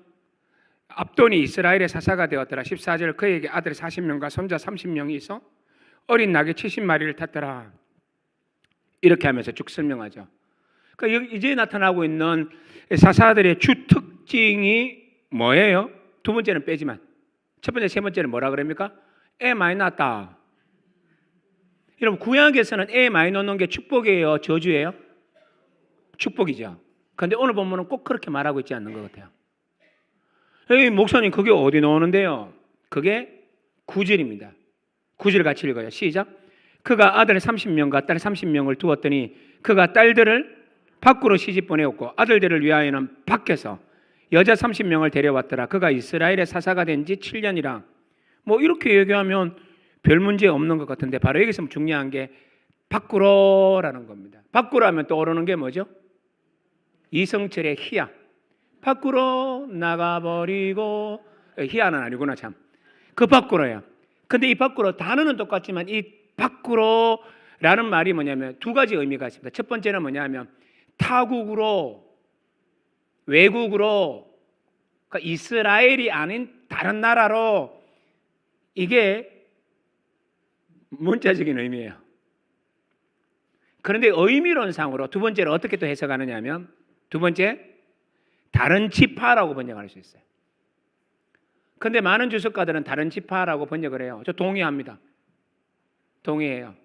압돈이 이스라엘의 사사가 되었더라. 14절 그에게 아들 40명과 손자 30명이 있어 어린 낙이 70마리를 탔더라. 이렇게 하면서 쭉 설명하죠. 그러니까 이제 나타나고 있는 사사들의 주 특징이 뭐예요? 두 번째는 빼지만 첫 번째, 세 번째는 뭐라 그럽니까? 애 많이 낳았다. 여러분 구약에서는 애 많이 낳는 게 축복이에요? 저주예요? 축복이죠. 그런데 오늘 본문은 꼭 그렇게 말하고 있지 않는 것 같아요. 에이, 목사님 그게 어디 나오는데요? 그게 9절입니다. 9절 같이 읽어요. 시작. 그가 아들 30명과 딸 30명을 두었더니 그가 딸들을 밖으로 시집 보내었고 아들들을 위하여는 밖에서 여자 30명을 데려왔더라. 그가 이스라엘의 사사가 된 지 7년이라. 뭐 이렇게 얘기하면 별 문제 없는 것 같은데 바로 여기서 중요한 게 밖으로라는 겁니다. 밖으로 하면 떠오르는 게 뭐죠? 이성철의 희야. 밖으로 나가버리고, 희야는 아니구나 참. 그 밖으로예요. 근데 이 밖으로 단어는 똑같지만 이 밖으로라는 말이 뭐냐면 두 가지 의미가 있습니다. 첫 번째는 뭐냐면 타국으로, 외국으로, 그러니까 이스라엘이 아닌 다른 나라로, 이게 문자적인 의미예요. 그런데 의미론상으로 두 번째로 어떻게 또 해석하느냐 하면 두 번째 다른 지파라고 번역할 수 있어요. 그런데 많은 주석가들은 다른 지파라고 번역을 해요. 저 동의합니다. 동의해요.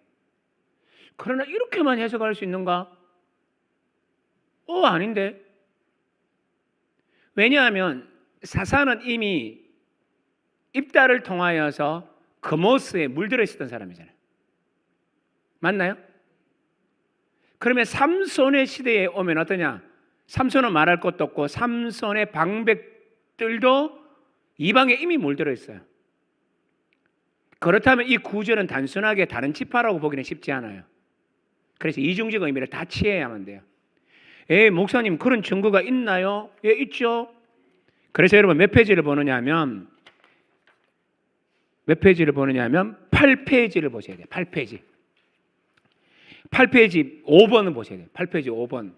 그러나 이렇게만 해석할 수 있는가? 아닌데. 왜냐하면 사사는 이미 입다를 통하여서 그모스에 물들어 있었던 사람이잖아요. 맞나요? 그러면 삼손의 시대에 오면 어떠냐? 삼손은 말할 것도 없고 삼손의 방백들도 이방에 이미 물들어 있어요. 그렇다면 이 구절은 단순하게 다른 지파라고 보기는 쉽지 않아요. 그래서 이중적 의미를 다 취해야만 돼요. 목사님 그런 증거가 있나요? 예, 있죠. 그래서 여러분 몇 페이지를 보느냐 하면 8페이지를 보셔야 돼요. 8페이지 5번을 보셔야 돼요. 8페이지 5번.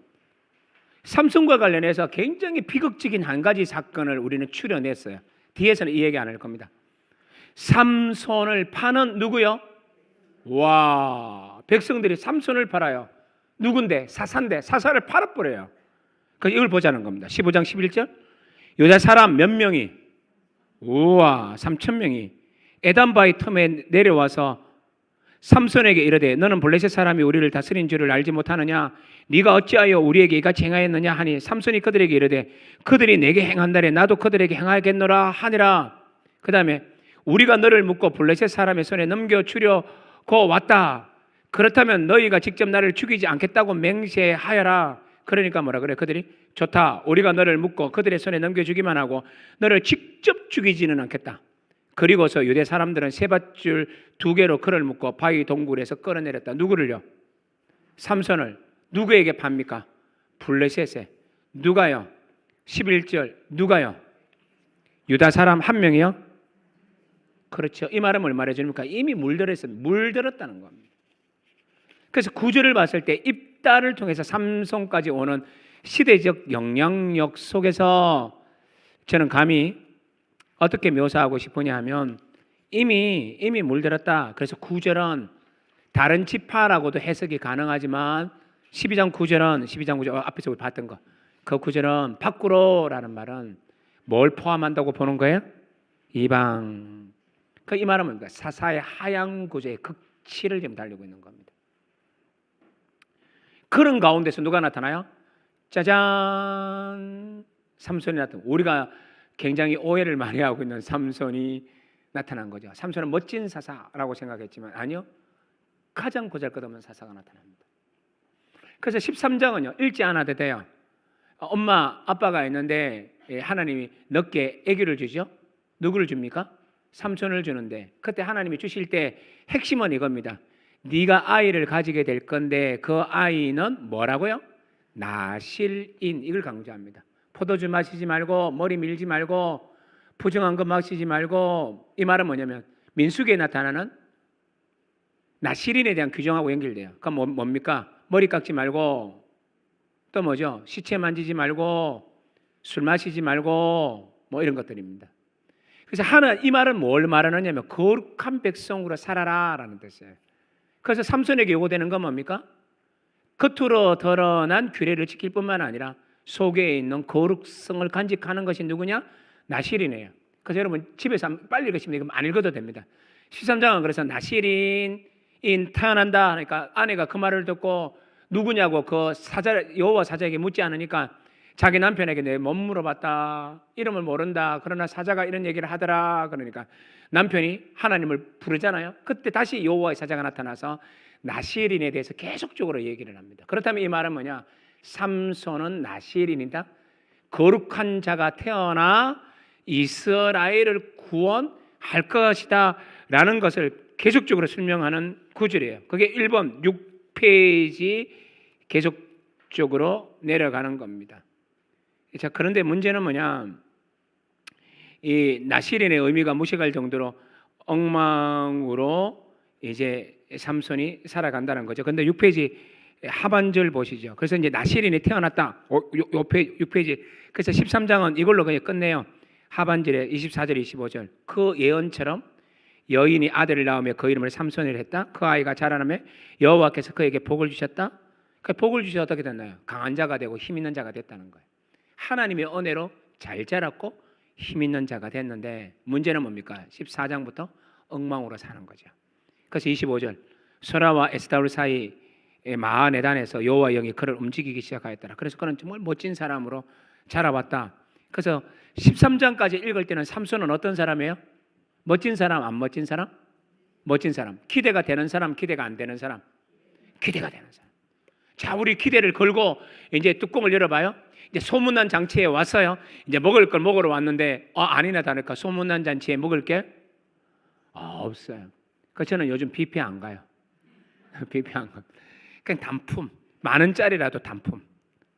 삼손과 관련해서 굉장히 비극적인 한 가지 사건을 우리는 추려냈어요. 뒤에서는 이 얘기 안 할 겁니다. 삼손을 파는 누구요? 와, 백성들이 삼손을 팔아요. 누군데? 사사인데 사사를 팔아버려요. 그래서 이걸 보자는 겁니다. 15장 11절. 여자 사람 몇 명이? 우와, 3,000명이 에담바위 틈에 내려와서 삼손에게 이르되 너는 블레셋 사람이 우리를 다스린 줄을 알지 못하느냐? 네가 어찌하여 우리에게 이같이 행하였느냐 하니 삼손이 그들에게 이르되 그들이 내게 행한다래 나도 그들에게 행하겠노라 하니라. 그 다음에 우리가 너를 묶고 블레셋 사람의 손에 넘겨주려고 왔다. 그렇다면 너희가 직접 나를 죽이지 않겠다고 맹세하여라. 그러니까 뭐라 그래? 그들이 좋다. 우리가 너를 묶고 그들의 손에 넘겨주기만 하고 너를 직접 죽이지는 않겠다. 그리고서 유대 사람들은 세밧줄 2개로 그를 묶고 바위 동굴에서 끌어내렸다. 누구를요? 삼손을. 누구에게 팝니까? 블레셋에. 누가요? 11절. 누가요? 유다 사람 한 명이요? 그렇죠. 이 말은 뭘 말해줍니까? 이미 물들었어요. 물들었다는 겁니다. 그래서 구절을 봤을 때 입다를 통해서 삼손까지 오는 시대적 영향력 속에서 저는 감히 어떻게 묘사하고 싶으냐 하면 이미 물들었다. 그래서 9절은 다른 지파라고도 해석이 가능하지만 12장 9절 앞에서 우리 봤던 거. 그 9절은 밖으로라는 말은 뭘 포함한다고 보는 거예요? 이방. 이 말은 뭡니까? 사사의 하향 구조의 극치를 지금 달리고 있는 겁니다. 그런 가운데서 누가 나타나요? 짜잔! 삼손이 나타나. 우리가 굉장히 오해를 많이 하고 있는 삼손이 나타난 거죠. 삼손은 멋진 사사라고 생각했지만 아니요. 가장 보잘것없는 사사가 나타납니다. 그래서 13장은요. 읽지 않아도 돼요. 엄마, 아빠가 있는데 하나님이 늦게 아기를 주죠. 누구를 줍니까? 삼손을 주는데 그때 하나님이 주실 때 핵심은 이겁니다. 네가 아이를 가지게 될 건데 그 아이는 뭐라고요? 나실인. 이걸 강조합니다. 포도주 마시지 말고 머리 밀지 말고 부정한 거 마시지 말고. 이 말은 뭐냐면 민수기에 나타나는 나실인에 대한 규정하고 연결돼요. 그럼 뭡니까? 머리 깎지 말고 또 뭐죠? 시체 만지지 말고 술 마시지 말고 뭐 이런 것들입니다. 그래서 이 말은 뭘 말하느냐면 거룩한 백성으로 살아라라는 뜻이에요. 그래서 삼손에게 요구되는 건 뭡니까? 겉으로 드러난 규례를 지킬 뿐만 아니라 속에 있는 거룩성을 간직하는 것이 누구냐? 나실인이에요. 그래서 여러분 집에서 빨리 읽으시면 이거 안 읽어도 됩니다. 13장은 그래서 나실인인 태어난다 하니까 아내가 그 말을 듣고 누구냐고 그 여호와 사자에게 묻지 않으니까 자기 남편에게 내 못 물어봤다. 이름을 모른다. 그러나 사자가 이런 얘기를 하더라. 그러니까 남편이 하나님을 부르잖아요. 그때 다시 여호와의 사자가 나타나서 나실인에 대해서 계속적으로 얘기를 합니다. 그렇다면 이 말은 뭐냐? 삼손은 나실인이다. 거룩한 자가 태어나 이스라엘을 구원할 것이다 라는 것을 계속적으로 설명하는 구절이에요. 그게 1번 6페이지 계속적으로 내려가는 겁니다. 자, 그런데 문제는 뭐냐? 이 나실인의 의미가 무식할 정도로 엉망으로 이제 삼손이 살아간다는 거죠. 그런데 6페이지 하반절 보시죠. 그래서 이제 나실인이 태어났다. 6페이지. 그래서 13장은 이걸로 그냥 끝내요. 하반절에 24절, 25절. 그 예언처럼 여인이 아들을 낳으며 그 이름을 삼손이라 했다. 그 아이가 자라나며 여호와께서 그에게 복을 주셨다. 그 복을 주셔서 어떻게 됐나요? 강한 자가 되고 힘 있는 자가 됐다는 거예요. 하나님의 은혜로 잘 자랐고 힘 있는 자가 됐는데 문제는 뭡니까? 14장부터 엉망으로 사는 거죠. 그래서 25절 소라와 에스다울 사이의 마하네단에서 여호와 영이 그를 움직이기 시작하였더라. 그래서 그는 정말 멋진 사람으로 자라왔다. 그래서 13장까지 읽을 때는 삼손은 어떤 사람이에요? 멋진 사람, 안 멋진 사람? 멋진 사람. 기대가 되는 사람, 기대가 안 되는 사람? 기대가 되는 사람. 자, 우리 기대를 걸고 이제 뚜껑을 열어봐요. 이제 소문난 잔치에 왔어요. 이제 먹을 걸 먹으러 왔는데 아니나 다를까 소문난 잔치에 먹을 게 없어요. 그래서 저는 요즘 뷔페 안 가요. 뷔페 안 가요. 그냥 단품, 10,000원짜리라도 단품.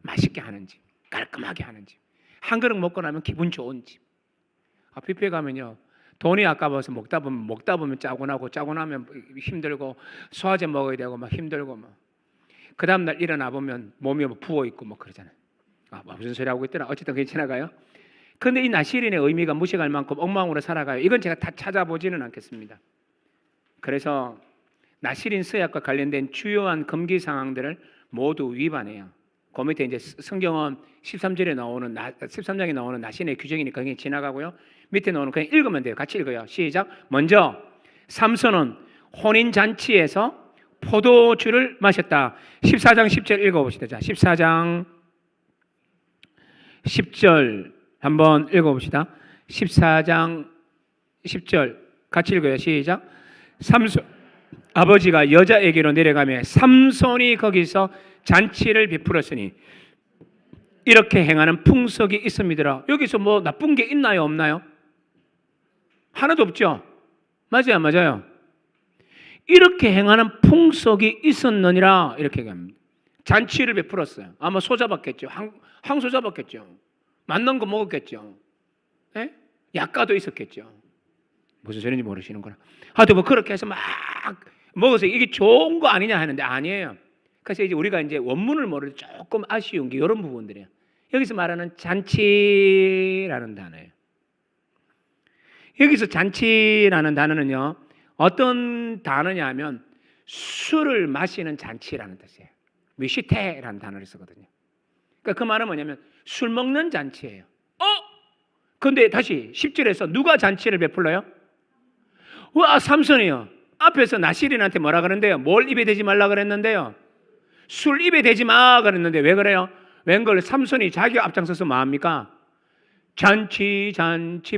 맛있게 하는 집, 깔끔하게 하는 집. 한 그릇 먹고 나면 기분 좋은 집. 뷔페 가면요. 돈이 아까워서 먹다 보면 짜고 나면 힘들고 소화제 먹어야 되고 막 힘들고 막. 그 다음 날 일어나 보면 몸이 부어 있고 뭐 그러잖아요. 무슨 소리 하고 있더라. 어쨌든 그게 지나가요. 그런데 이 나실인의 의미가 무식할 만큼 엉망으로 살아가요. 이건 제가 다 찾아보지는 않겠습니다. 그래서 나실인 서약과 관련된 주요한 금기 사항들을 모두 위반해요. 그 밑에 이제 성경은 13장에 나오는 나실인의 규정이니까 그냥 지나가고요. 밑에 나오는 그냥 읽으면 돼요. 같이 읽어요. 시작. 먼저 삼손은 혼인 잔치에서 포도주를 마셨다. 14장 10절 읽어봅시다. 자, 14장 10절 한번 읽어봅시다. 14장 10절 같이 읽어요. 시작. 삼손 아버지가 여자에게로 내려가며 삼손이 거기서 잔치를 베풀었으니 이렇게 행하는 풍속이 있음이더라. 여기서 뭐 나쁜 게 있나요, 없나요? 하나도 없죠. 맞아요, 안 맞아요? 이렇게 행하는 풍속이 있었느니라 이렇게 얘기합니다. 잔치를 베풀었어요. 아마 소 잡았겠죠. 항소 잡았겠죠. 맛난 거 먹었겠죠. 예? 약가도 있었겠죠. 무슨 소리인지 모르시는구나. 하여튼 뭐 그렇게 해서 막 먹어서 이게 좋은 거 아니냐 하는데 아니에요. 그래서 이제 우리가 이제 원문을 모를 때 조금 아쉬운 게 이런 부분들이에요. 여기서 말하는 잔치라는 단어예요. 여기서 잔치라는 단어는요, 어떤 단어냐 하면 술을 마시는 잔치라는 뜻이에요. 미시테라는 단어를 쓰거든요. 그러니까 그 말은 뭐냐면 술 먹는 잔치예요. 근데 다시 10절에서 누가 잔치를 베풀어요? 와, 삼손이요. 앞에서 나실인한테 뭐라 그러는데요? 뭘 입에 대지 말라 그랬는데요? 술 입에 대지 마 그랬는데 왜 그래요? 웬걸 삼손이 자기가 앞장서서 뭐합니까? 잔치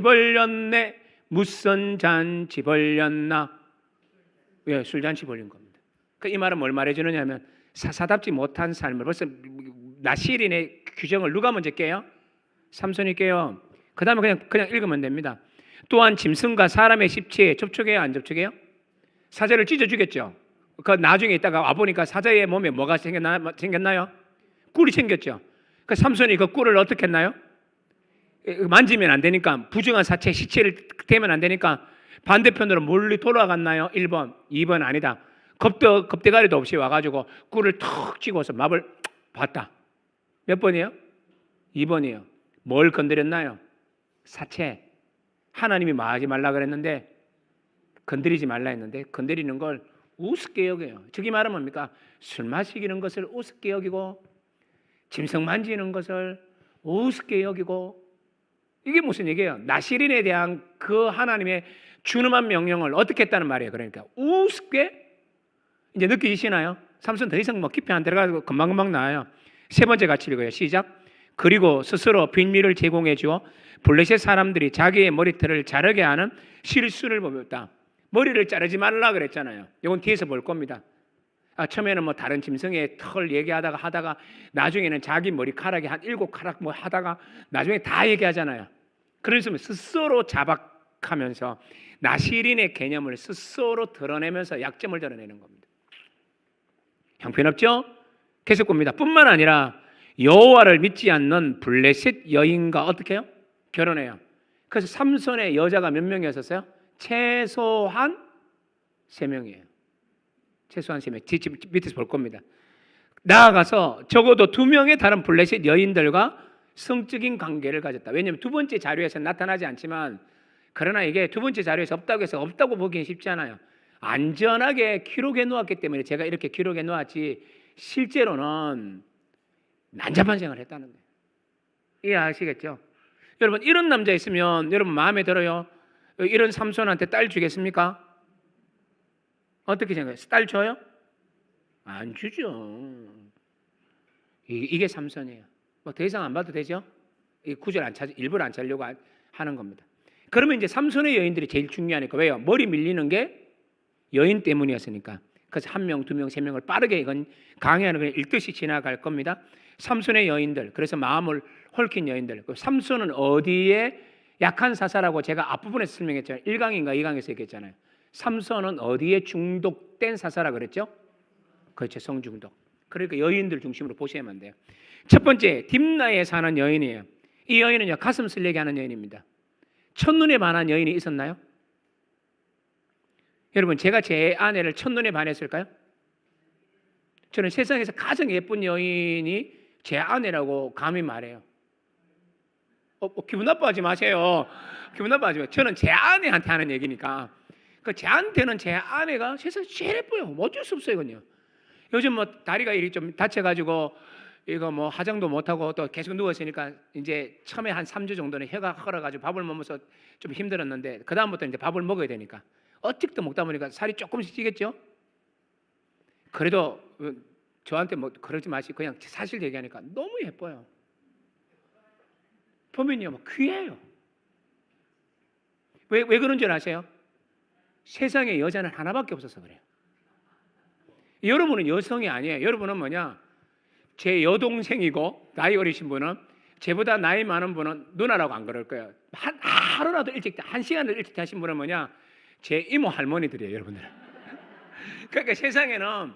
벌렸네, 무슨 잔치 벌렸나? 예, 술잔치 벌린 겁니다. 이 말은 뭘 말해주느냐면 사사답지 못한 삶을 벌써 나실인의 규정을 누가 먼저 깨요? 삼손이 깨요. 그 다음에 그냥 읽으면 됩니다. 또한 짐승과 사람의 십체에 접촉해요, 안 접촉해요? 사자를 찢어주겠죠. 그 나중에 있다가 와보니까 사자의 몸에 뭐가 생겼나요? 꿀이 생겼죠. 그 삼손이 그 꿀을 어떻게 했나요? 만지면 안 되니까, 부정한 사체 시체를 대면 안 되니까 반대편으로 멀리 돌아갔나요? 1번, 2번 아니다. 겁대가리도 없이 와가지고 꿀을 턱 쥐고서 맛을 봤다. 몇 번이에요? 2번이에요. 뭘 건드렸나요? 사체. 하나님이 하지 말라 그랬는데, 건드리지 말라 했는데 건드리는 걸 우습게 여겨요. 즉이 말은 뭡니까? 술 마시는 것을 우습게 여기고 짐승 만지는 것을 우습게 여기고, 이게 무슨 얘기예요? 나실인에 대한 그 하나님의 준엄한 명령을 어떻게 했다는 말이에요. 그러니까 우습게 이제 느끼시나요? 삼손 더 이상 뭐 깊이 안 들어가고 금방금방 나와요. 세 번째 같이 읽어요. 시작. 그리고 스스로 빈미를 제공해 주어 블레셋 사람들이 자기의 머리털을 자르게 하는 실수를 범했다. 머리를 자르지 말라 그랬잖아요. 이건 뒤에서 볼 겁니다. 처음에는 뭐 다른 짐승의 털 얘기하다가 나중에는 자기 머리카락이 한 7가락 뭐 하다가 나중에 다 얘기하잖아요. 그래서 스스로 자박하면서 나실인의 개념을 스스로 드러내면서 약점을 드러내는 겁니다. 형편없죠? 계속 봅니다. 뿐만 아니라 여호와를 믿지 않는 블레셋 여인과 어떻게 해요? 결혼해요. 그래서 삼손의 여자가 몇 명이었어요? 최소한 3명이에요. 최소한 3명. 밑에서 볼 겁니다. 나아가서 적어도 2명의 다른 블레셋 여인들과 성적인 관계를 가졌다. 왜냐하면 두 번째 자료에서 나타나지 않지만, 그러나 이게 두 번째 자료에서 없다고 해서 없다고 보기는 쉽지 않아요. 안전하게 기록해 놓았기 때문에 제가 이렇게 기록해 놓았지, 실제로는 난잡한 생활을 했다는 거예요. 이해하시겠죠? 여러분, 이런 남자 있으면 여러분 마음에 들어요? 이런 삼손한테 딸 주겠습니까? 어떻게 생각해요? 딸 줘요? 안 주죠. 이게 삼손이에요. 뭐 더 이상 안 봐도 되죠? 이 구절 안 찾아, 일부러 안 찾으려고 하는 겁니다. 그러면 이제 삼손의 여인들이 제일 중요하니까. 왜요? 머리 밀리는 게 여인 때문이었으니까. 그래서 1명, 2명, 3명을 빠르게 이건 강의하는 걸 읽듯이 지나갈 겁니다. 삼손의 여인들, 그래서 마음을 홀킨 여인들. 삼손은 어디에 약한 사사라고 제가 앞부분에서 설명했잖아요. 1강인가 2강에서 얘기했잖아요. 삼손은 어디에 중독된 사사라 그랬죠? 그렇죠, 성중독. 그러니까 여인들 중심으로 보셔야만 돼요. 첫 번째, 딥나에 사는 여인이에요. 이 여인은요, 가슴 쓸리게 하는 여인입니다. 첫눈에 반한 여인이 있었나요? 여러분, 제가 제 아내를 첫눈에 반했을까요? 저는 세상에서 가장 예쁜 여인이 제 아내라고 감히 말해요. 기분 나빠하지 마세요. 기분 나빠하지 마세요. 저는 제 아내한테 하는 얘기니까. 저한테는 제 아내가 세상에서 제일 예뻐요. 뭐 어쩔 수 없어요, 이건요. 요즘 뭐 다리가 이렇게 좀 다쳐가지고 이거 뭐 화장도 못하고 또 계속 누웠으니까 이제 처음에 한 3주 정도는 혀가 헐어가지고 밥을 못 먹어서 좀 힘들었는데, 그 다음부터 이제 밥을 먹어야 되니까 어떻게든 먹다 보니까 살이 조금씩 찌겠죠. 그래도 저한테 뭐 그러지 마시고 그냥 사실 얘기하니까 너무 예뻐요. 보면요, 뭐 귀해요. 왜 그런 줄 아세요? 세상에 여자는 하나밖에 없어서 그래요. 여러분은 여성이 아니에요. 여러분은 뭐냐? 제 여동생이고 나이 어리신 분은 제보다 나이 많은 분은 누나라고 안 그럴 거예요. 하루라도 일찍, 한 시간을 일찍 하신 분은 뭐냐? 제 이모 할머니들이에요, 여러분들. 그러니까 세상에는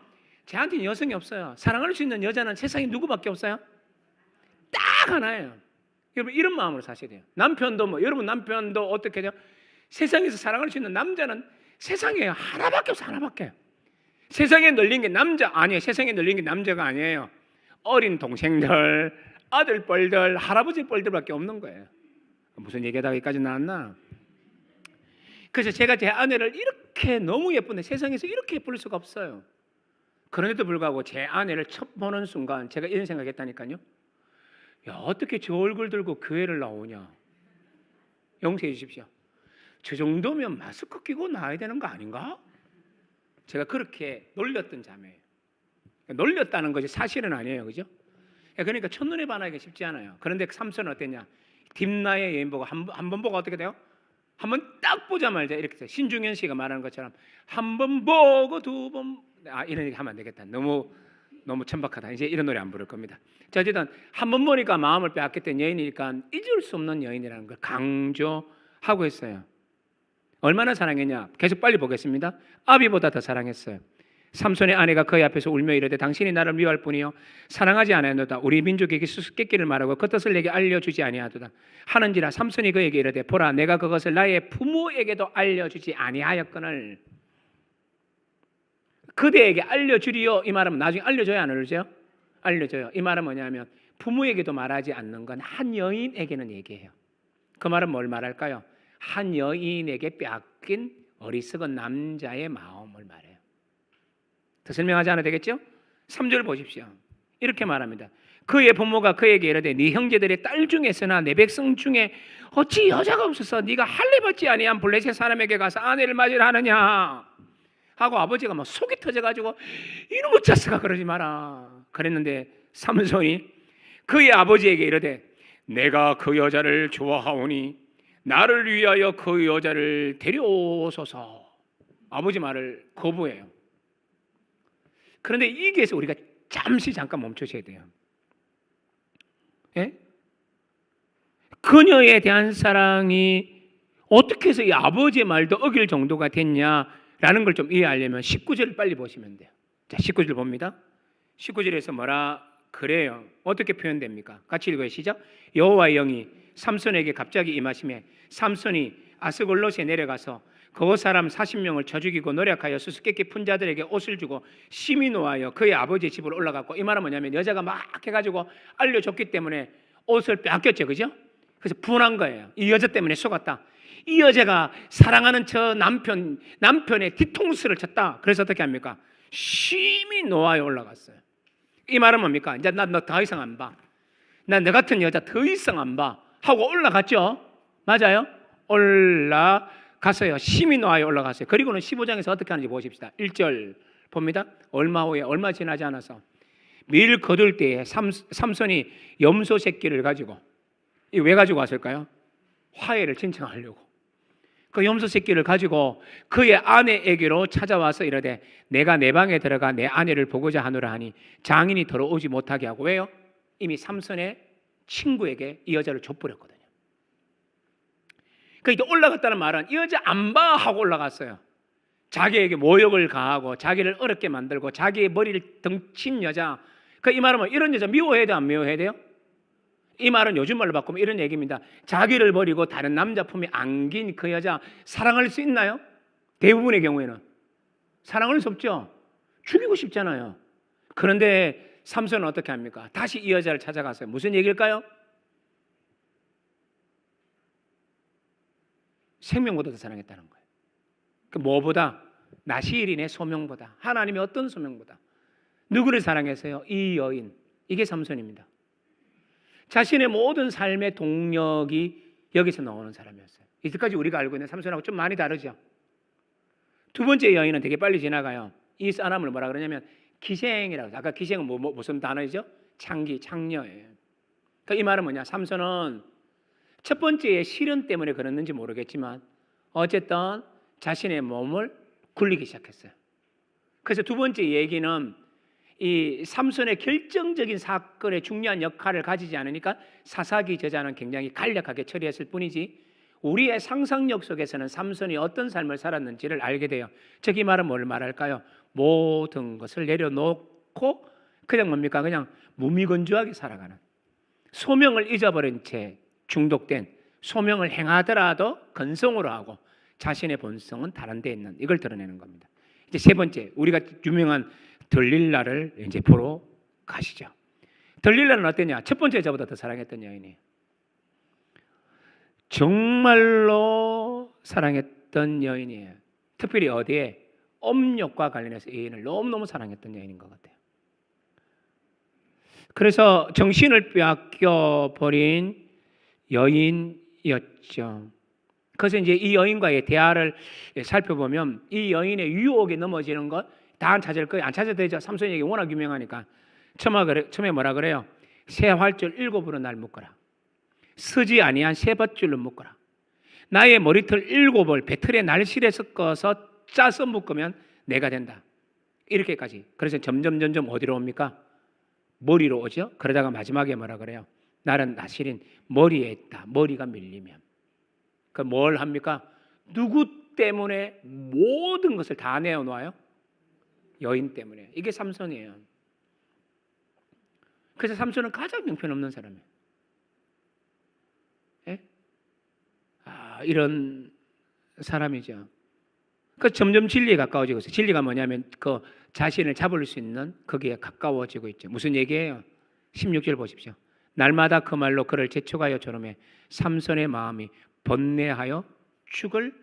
저한테는 여성이 없어요. 사랑할 수 있는 여자는 세상에 누구밖에 없어요? 딱 하나예요. 여러분 이런 마음으로 사셔야 돼요. 남편도 뭐 여러분 남편도 어떻게 돼요? 세상에서 사랑할 수 있는 남자는 세상에 하나밖에 없어. 하나밖에. 세상에 널린 게 남자 아니에요. 세상에 널린 게 남자가 아니에요. 어린 동생들, 아들 뻘들, 할아버지 뻘들밖에 없는 거예요. 무슨 얘기하다가 여기까지 나왔나? 그래서 제가 제 아내를 이렇게 너무 예쁜데 세상에서 이렇게 예쁠 수가 없어요. 그런데도 불구하고 제 아내를 첫 보는 순간 제가 이런 생각했다니까요. 야, 어떻게 저 얼굴 들고 교회를 나오냐? 용서해 주십시오. 저 정도면 마스크 끼고 나와야 되는 거 아닌가? 제가 그렇게 놀렸던 자매예요. 놀렸다는 것이 사실은 아니에요, 그죠? 그러니까 첫눈에 반하기가 쉽지 않아요. 그런데 삼손은 어땠냐? 딥나의 여인 보고 한 번 보고 어떻게 돼요? 한 번 딱 보자마자 이렇게 돼요. 신중현 씨가 말하는 것처럼 한 번 보고 두 번 이런 얘기 하면 안 되겠다. 너무 천박하다. 이제 이런 노래 안 부를 겁니다. 자, 어쨌든 한 번 보니까 마음을 빼앗겼던 여인이니까 잊을 수 없는 여인이라는 걸 강조하고 있어요. 얼마나 사랑했냐? 계속 빨리 보겠습니다. 아비보다 더 사랑했어요. 삼손의 아내가 그의 앞에서 울며 이르되 당신이 나를 미워할 뿐이요 사랑하지 아니하노다. 우리 민족에게 수수께끼를 말하고 그 뜻을 내게 알려주지 아니하도다 하는지라 삼손이 그에게 이르되 보라 내가 그것을 나의 부모에게도 알려주지 아니하였거늘. 그대에게 알려주리요. 이 말은 나중에 알려줘야 안 알려줘요? 알려줘요. 이 말은 뭐냐면 부모에게도 말하지 않는 건 한 여인에게는 얘기해요. 그 말은 뭘 말할까요? 한 여인에게 빼앗긴 어리석은 남자의 마음을 말해요. 더 설명하지 않아도 되겠죠? 3절 보십시오. 이렇게 말합니다. 그의 부모가 그에게 이르되 네 형제들의 딸 중에서나 내 백성 중에 어찌 여자가 없어서 네가 할례 받지 아니한 블레셋 사람에게 가서 아내를 맞으라 하느냐 하고 아버지가 막 속이 터져가지고 이놈의 자식아 그러지 마라 그랬는데 삼손이 그의 아버지에게 이르되 내가 그 여자를 좋아하오니 나를 위하여 그 여자를 데려오소서. 아버지 말을 거부해요. 그런데 여기에서 우리가 잠깐 멈추셔야 돼요. 예? 그녀에 대한 사랑이 어떻게 해서 이 아버지의 말도 어길 정도가 됐냐라는 걸 좀 이해하려면 19절을 빨리 보시면 돼요. 자, 19절 봅니다. 19절에서 뭐라 그래요? 어떻게 표현됩니까? 같이 읽어요. 시작. 여호와의 영이 삼손에게 갑자기 임하시매 삼손이 아스골롯에 내려가서 그곳 사람 40명을 쳐 죽이고 노력하여 수수께끼 푼 자들에게 옷을 주고 심히 노하여 그의 아버지 집으로 올라갔고 이 말은 뭐냐면 여자가 막 해가지고 알려줬기 때문에 옷을 빼앗겼죠, 그죠? 그래서 분한 거예요. 이 여자 때문에 속았다. 이 여자가 사랑하는 저 남편의 뒤통수를 쳤다. 그래서 어떻게 합니까? 심히 노하여 올라갔어요. 이 말은 뭡니까? 이제 나 너 더 이상 안 봐. 나 너 같은 여자 더 이상 안 봐. 하고 올라갔죠. 맞아요? 올라갔어요. 심히 노하여 올라갔어요. 그리고는 15장에서 어떻게 하는지 보십시다. 1절 봅니다. 얼마 후에 얼마 지나지 않아서 밀 거둘 때에 삼손이 염소 새끼를 가지고 왜 가지고 왔을까요? 화해를 신청하려고. 그 염소 새끼를 가지고 그의 아내에게로 찾아와서 이르되 내가 내 방에 들어가 내 아내를 보고자 하노라 하니 장인이 들어오지 못하게 하고 왜요? 이미 삼손의 친구에게 이 여자를 줬버렸거든요. 그러니까 올라갔다는 말은 이 여자 안 봐 하고 올라갔어요. 자기에게 모욕을 가하고 자기를 어렵게 만들고 자기의 머리를 덩친 여자. 그 이 말은 뭐 이런 여자 미워해야 돼요? 안 미워해야 돼요? 이 말은 요즘 말로 바꾸면 이런 얘기입니다. 자기를 버리고 다른 남자 품에 안긴 그 여자 사랑할 수 있나요? 대부분의 경우에는 사랑할 수 없죠. 죽이고 싶잖아요. 그런데 삼손은 어떻게 합니까? 다시 이 여자를 찾아갔어요. 무슨 얘기일까요? 생명보다 더 사랑했다는 거예요. 그 뭐보다? 나시일인의 소명보다, 하나님의 어떤 소명보다 누구를 사랑했어요? 이 여인. 이게 삼손입니다. 자신의 모든 삶의 동력이 여기서 나오는 사람이었어요. 이때까지 우리가 알고 있는 삼손하고 좀 많이 다르죠. 두 번째 여인은 되게 빨리 지나가요. 이 사람을 뭐라 그러냐면 기생이라고. 아까 기생은 무슨 단어이죠? 창기, 창녀예요. 그러니까 이 말은 뭐냐? 삼손은 첫 번째의 시련 때문에 그랬는지 모르겠지만 어쨌든 자신의 몸을 굴리기 시작했어요. 그래서 두 번째 얘기는 이 삼손의 결정적인 사건에 중요한 역할을 가지지 않으니까 사사기 저자는 굉장히 간략하게 처리했을 뿐이지 우리의 상상력 속에서는 삼손이 어떤 삶을 살았는지를 알게 돼요. 저기 말은 뭘 말할까요? 모든 것을 내려놓고 그냥 뭡니까? 그냥 무미건조하게 살아가는, 소명을 잊어버린 채 중독된, 소명을 행하더라도 건성으로 하고 자신의 본성은 다른 데 있는, 이걸 드러내는 겁니다. 이제 세 번째, 우리가 유명한 들릴라를 이제 보러 가시죠. 들릴라는 어땠냐? 첫 번째 저보다 더 사랑했던 여인이에요. 정말로 사랑했던 여인이에요. 특별히 어디에? 음욕과 관련해서 여인을 너무너무 사랑했던 여인인 것 같아요. 그래서 정신을 빼앗겨 버린 여인이었죠. 그래서 이제 이 여인과의 대화를 살펴보면 이 여인의 유혹에 넘어지는 것 다 찾을 거예요. 안 찾아도 되죠. 삼손 얘기 워낙 유명하니까. 처음에 뭐라 그래요? 새 활줄 7으로 날 묶어라. 서지 아니한 새 밧줄로 묶어라. 나의 머리털 7을 배틀에 날실에 섞어서 짜서 묶으면 내가 된다. 이렇게까지. 그래서 점점 어디로 옵니까? 머리로 오죠. 그러다가 마지막에 뭐라 그래요? 나는 나실인 머리에 있다. 머리가 밀리면. 그 뭘 합니까? 누구 때문에 모든 것을 다 내어놓아요? 여인 때문에. 이게 삼손이에요. 그래서 삼손은 가장 형편없는 사람이에요. 예? 이런 사람이죠. 그 점점 진리에 가까워지고 있어요. 진리가 뭐냐면 그 자신을 잡을 수 있는 거기에 가까워지고 있죠. 무슨 얘기예요? 16절 보십시오. 날마다 그 말로 그를 재촉하여 조름해 삼손의 마음이 번뇌하여 죽을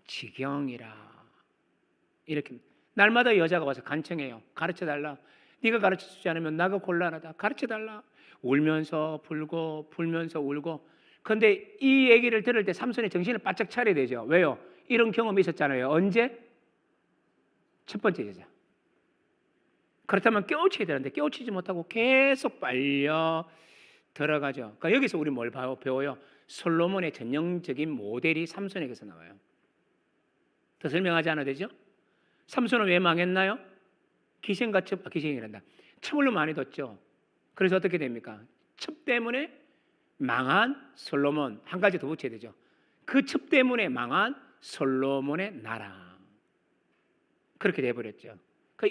지경이라. 이렇게 날마다 여자가 와서 간청해요. 가르쳐달라. 네가 가르쳐주지 않으면 나가 곤란하다. 가르쳐달라. 울면서 불면서 울고. 그런데 이 얘기를 들을 때 삼손의 정신을 바짝 차려야 되죠. 왜요? 이런 경험이 있었잖아요. 언제? 첫 번째 여자. 그렇다면 깨우쳐야 되는데 깨우치지 못하고 계속 빨려 들어가죠. 그러니까 여기서 우리 뭘 배워요? 솔로몬의 전형적인 모델이 삼손에게서 나와요. 더 설명하지 않아도 되죠? 삼손은 왜 망했나요? 기생이란다. 첩을 많이 뒀죠. 그래서 어떻게 됩니까? 첩 때문에 망한 솔로몬. 한 가지 더 붙여야 되죠. 그 첩 때문에 망한 솔로몬의 나라. 그렇게 돼버렸죠.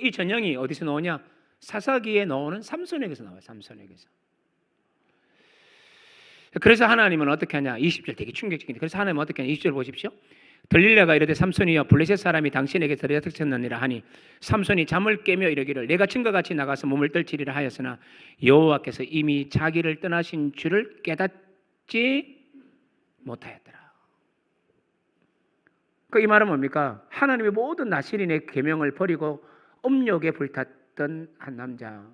이 전형이 어디서 나오냐? 사사기에 나오는 삼손에게서 나와요. 삼손에게서. 그래서 하나님은 어떻게 하냐? 20절 되게 충격적인데. 그래서 하나님은 어떻게 하냐? 20절 보십시오. 들릴라가 이르되 삼손이여 블레셋 사람이 당신에게 들여닥쳤느니라 하니 삼손이 잠을 깨며 이르기를 내가 친과 같이 나가서 몸을 떨치리라 하였으나 여호와께서 이미 자기를 떠나신 줄을 깨닫지 못하였더라. 이 말은 뭡니까? 하나님의 모든 나실인의 계명을 버리고 음욕에 불탔던 한 남자,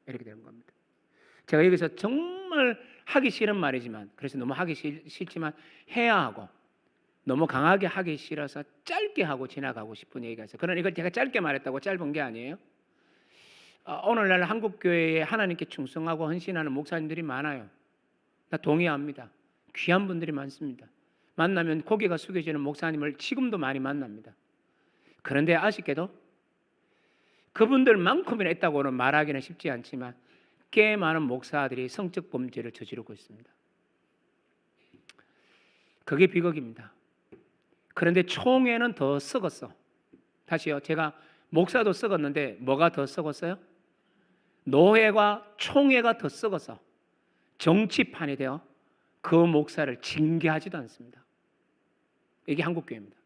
이렇게 되는 겁니다. 제가 여기서 정말 하기 싫은 말이지만, 그래서 너무 하기 싫지만 해야 하고, 너무 강하게 하기 싫어서 짧게 하고 지나가고 싶은 얘기가 있어요. 그러나 이걸 제가 짧게 말했다고 짧은 게 아니에요. 오늘날 한국교회에 하나님께 충성하고 헌신하는 목사님들이 많아요. 나 동의합니다. 귀한 분들이 많습니다. 만나면 고개가 숙여지는 목사님을 지금도 많이 만납니다. 그런데 아쉽게도 그분들만큼이나 있다고는 말하기는 쉽지 않지만 꽤 많은 목사들이 성적 범죄를 저지르고 있습니다. 그게 비극입니다. 그런데 총회는 더 썩었어. 다시요. 제가 목사도 썩었는데 뭐가 더 썩었어요? 노회가 총회가 더 썩어서 정치판이 되어 그 목사를 징계하지도 않습니다. 이게 한국교회입니다.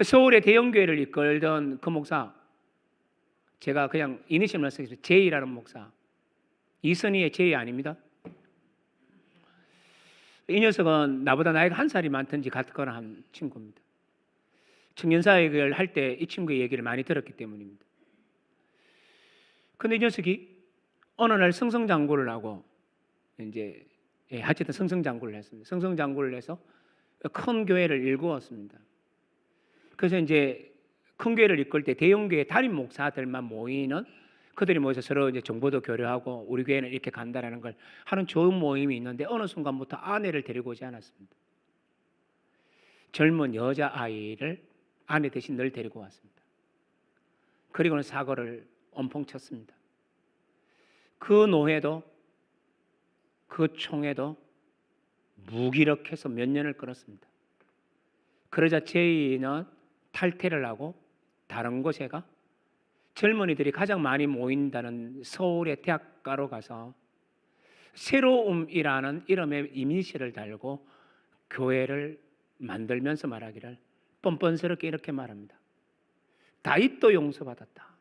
서울의 대형교회를 이끌던 그 목사, 제가 그냥 이니셜만 쓰겠습니다. 제이라는 목사. 이선희의 제이 아닙니다. 이 녀석은 나보다 나이가 한 살이 많든지 같거나 한 친구입니다. 청년사역을 할 때 이 친구의 얘기를 많이 들었기 때문입니다. 그런데 이 녀석이 어느 날 성성장구를 하고 이제 하여튼 성성장구를 했습니다. 성성장구를 해서 큰 교회를 일구었습니다. 그래서 이제 큰 교회를 이끌 때 대형교회 담임 목사들만 모이는, 그들이 모여서 서로 이제 정보도 교류하고 우리 교회는 이렇게 간다라는 걸 하는 좋은 모임이 있는데 어느 순간부터 아내를 데리고 오지 않았습니다. 젊은 여자아이를 아내 대신 늘 데리고 왔습니다. 그리고는 사고를 엄청 쳤습니다. 그 노예도 그 총에도 무기력해서 몇 년을 끌었습니다. 그러자 제이는 탈퇴를 하고 다른 곳에 가 젊은이들이 가장 많이 모인다는 서울의 대학가로 가서 새로움이라는 이름의 이미지를 달고 교회를 만들면서 말하기를 뻔뻔스럽게 이렇게 말합니다. 다윗도 용서받았다.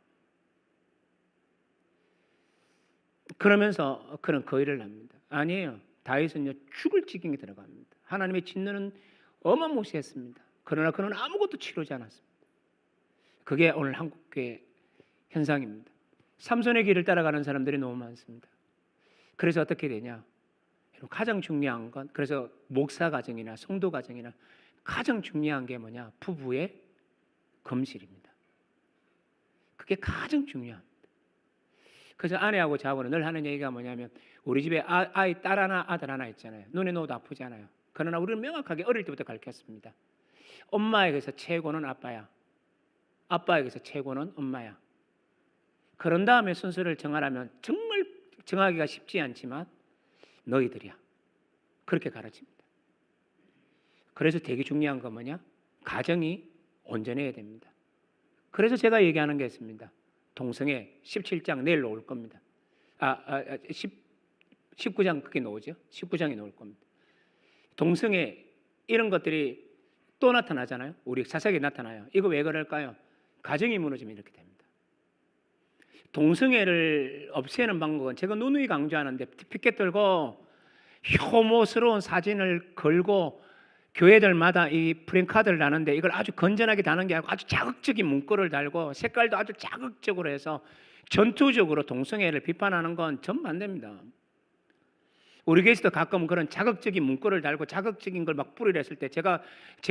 그러면서 그는 그 일을 합니다. 아니에요. 다윗은요 죽을 지경에 들어갑니다. 하나님의 진노는 어마무시했습니다. 그러나 그는 아무것도 치르지 않았습니다. 그게 오늘 한국교회 현상입니다. 삼손의 길을 따라가는 사람들이 너무 많습니다. 그래서 어떻게 되냐? 가장 중요한 건 그래서 목사 가정이나 성도 가정이나 가장 중요한 게 뭐냐? 부부의 금실입니다. 그게 가장 중요합니다. 그래서 아내하고 저하고는 늘 하는 얘기가 뭐냐면 우리 집에 아이 딸 하나 아들 하나 있잖아요. 눈에 넣어도 아프지 않아요. 그러나 우리는 명확하게 어릴 때부터 가르쳤습니다. 엄마에게서 최고는 아빠야. 아빠에게서 최고는 엄마야. 그런 다음에 순서를 정하라면 정말 정하기가 쉽지 않지만 너희들이야. 그렇게 가르칩니다. 그래서 되게 중요한 건 뭐냐? 가정이 온전해야 됩니다. 그래서 제가 얘기하는 게 있습니다. 동성애 17장 내일 나올 겁니다. 19장 그게 나오죠. 19장이 나올 겁니다. 동성애 이런 것들이 또 나타나잖아요. 우리 사사기에 나타나요. 이거 왜 그럴까요? 가정이 무너지면 이렇게 됩니다. 동성애를 없애는 방법은 제가 누누이 강조하는데 피켓 들고 혐오스러운 사진을 걸고 교회들마다 이 프랭카드를 다는데 이걸 아주 건전하게 다는 게 아니고 아주 자극적인 문구를 달고 색깔도 아주 자극적으로 해서 전투적으로 동성애를 비판하는 건 전부 안 됩니다. 우리 교회에서도 가끔 그런 자극적인 문구를 달고 자극적인 걸 막 뿌리려 했을 때 제가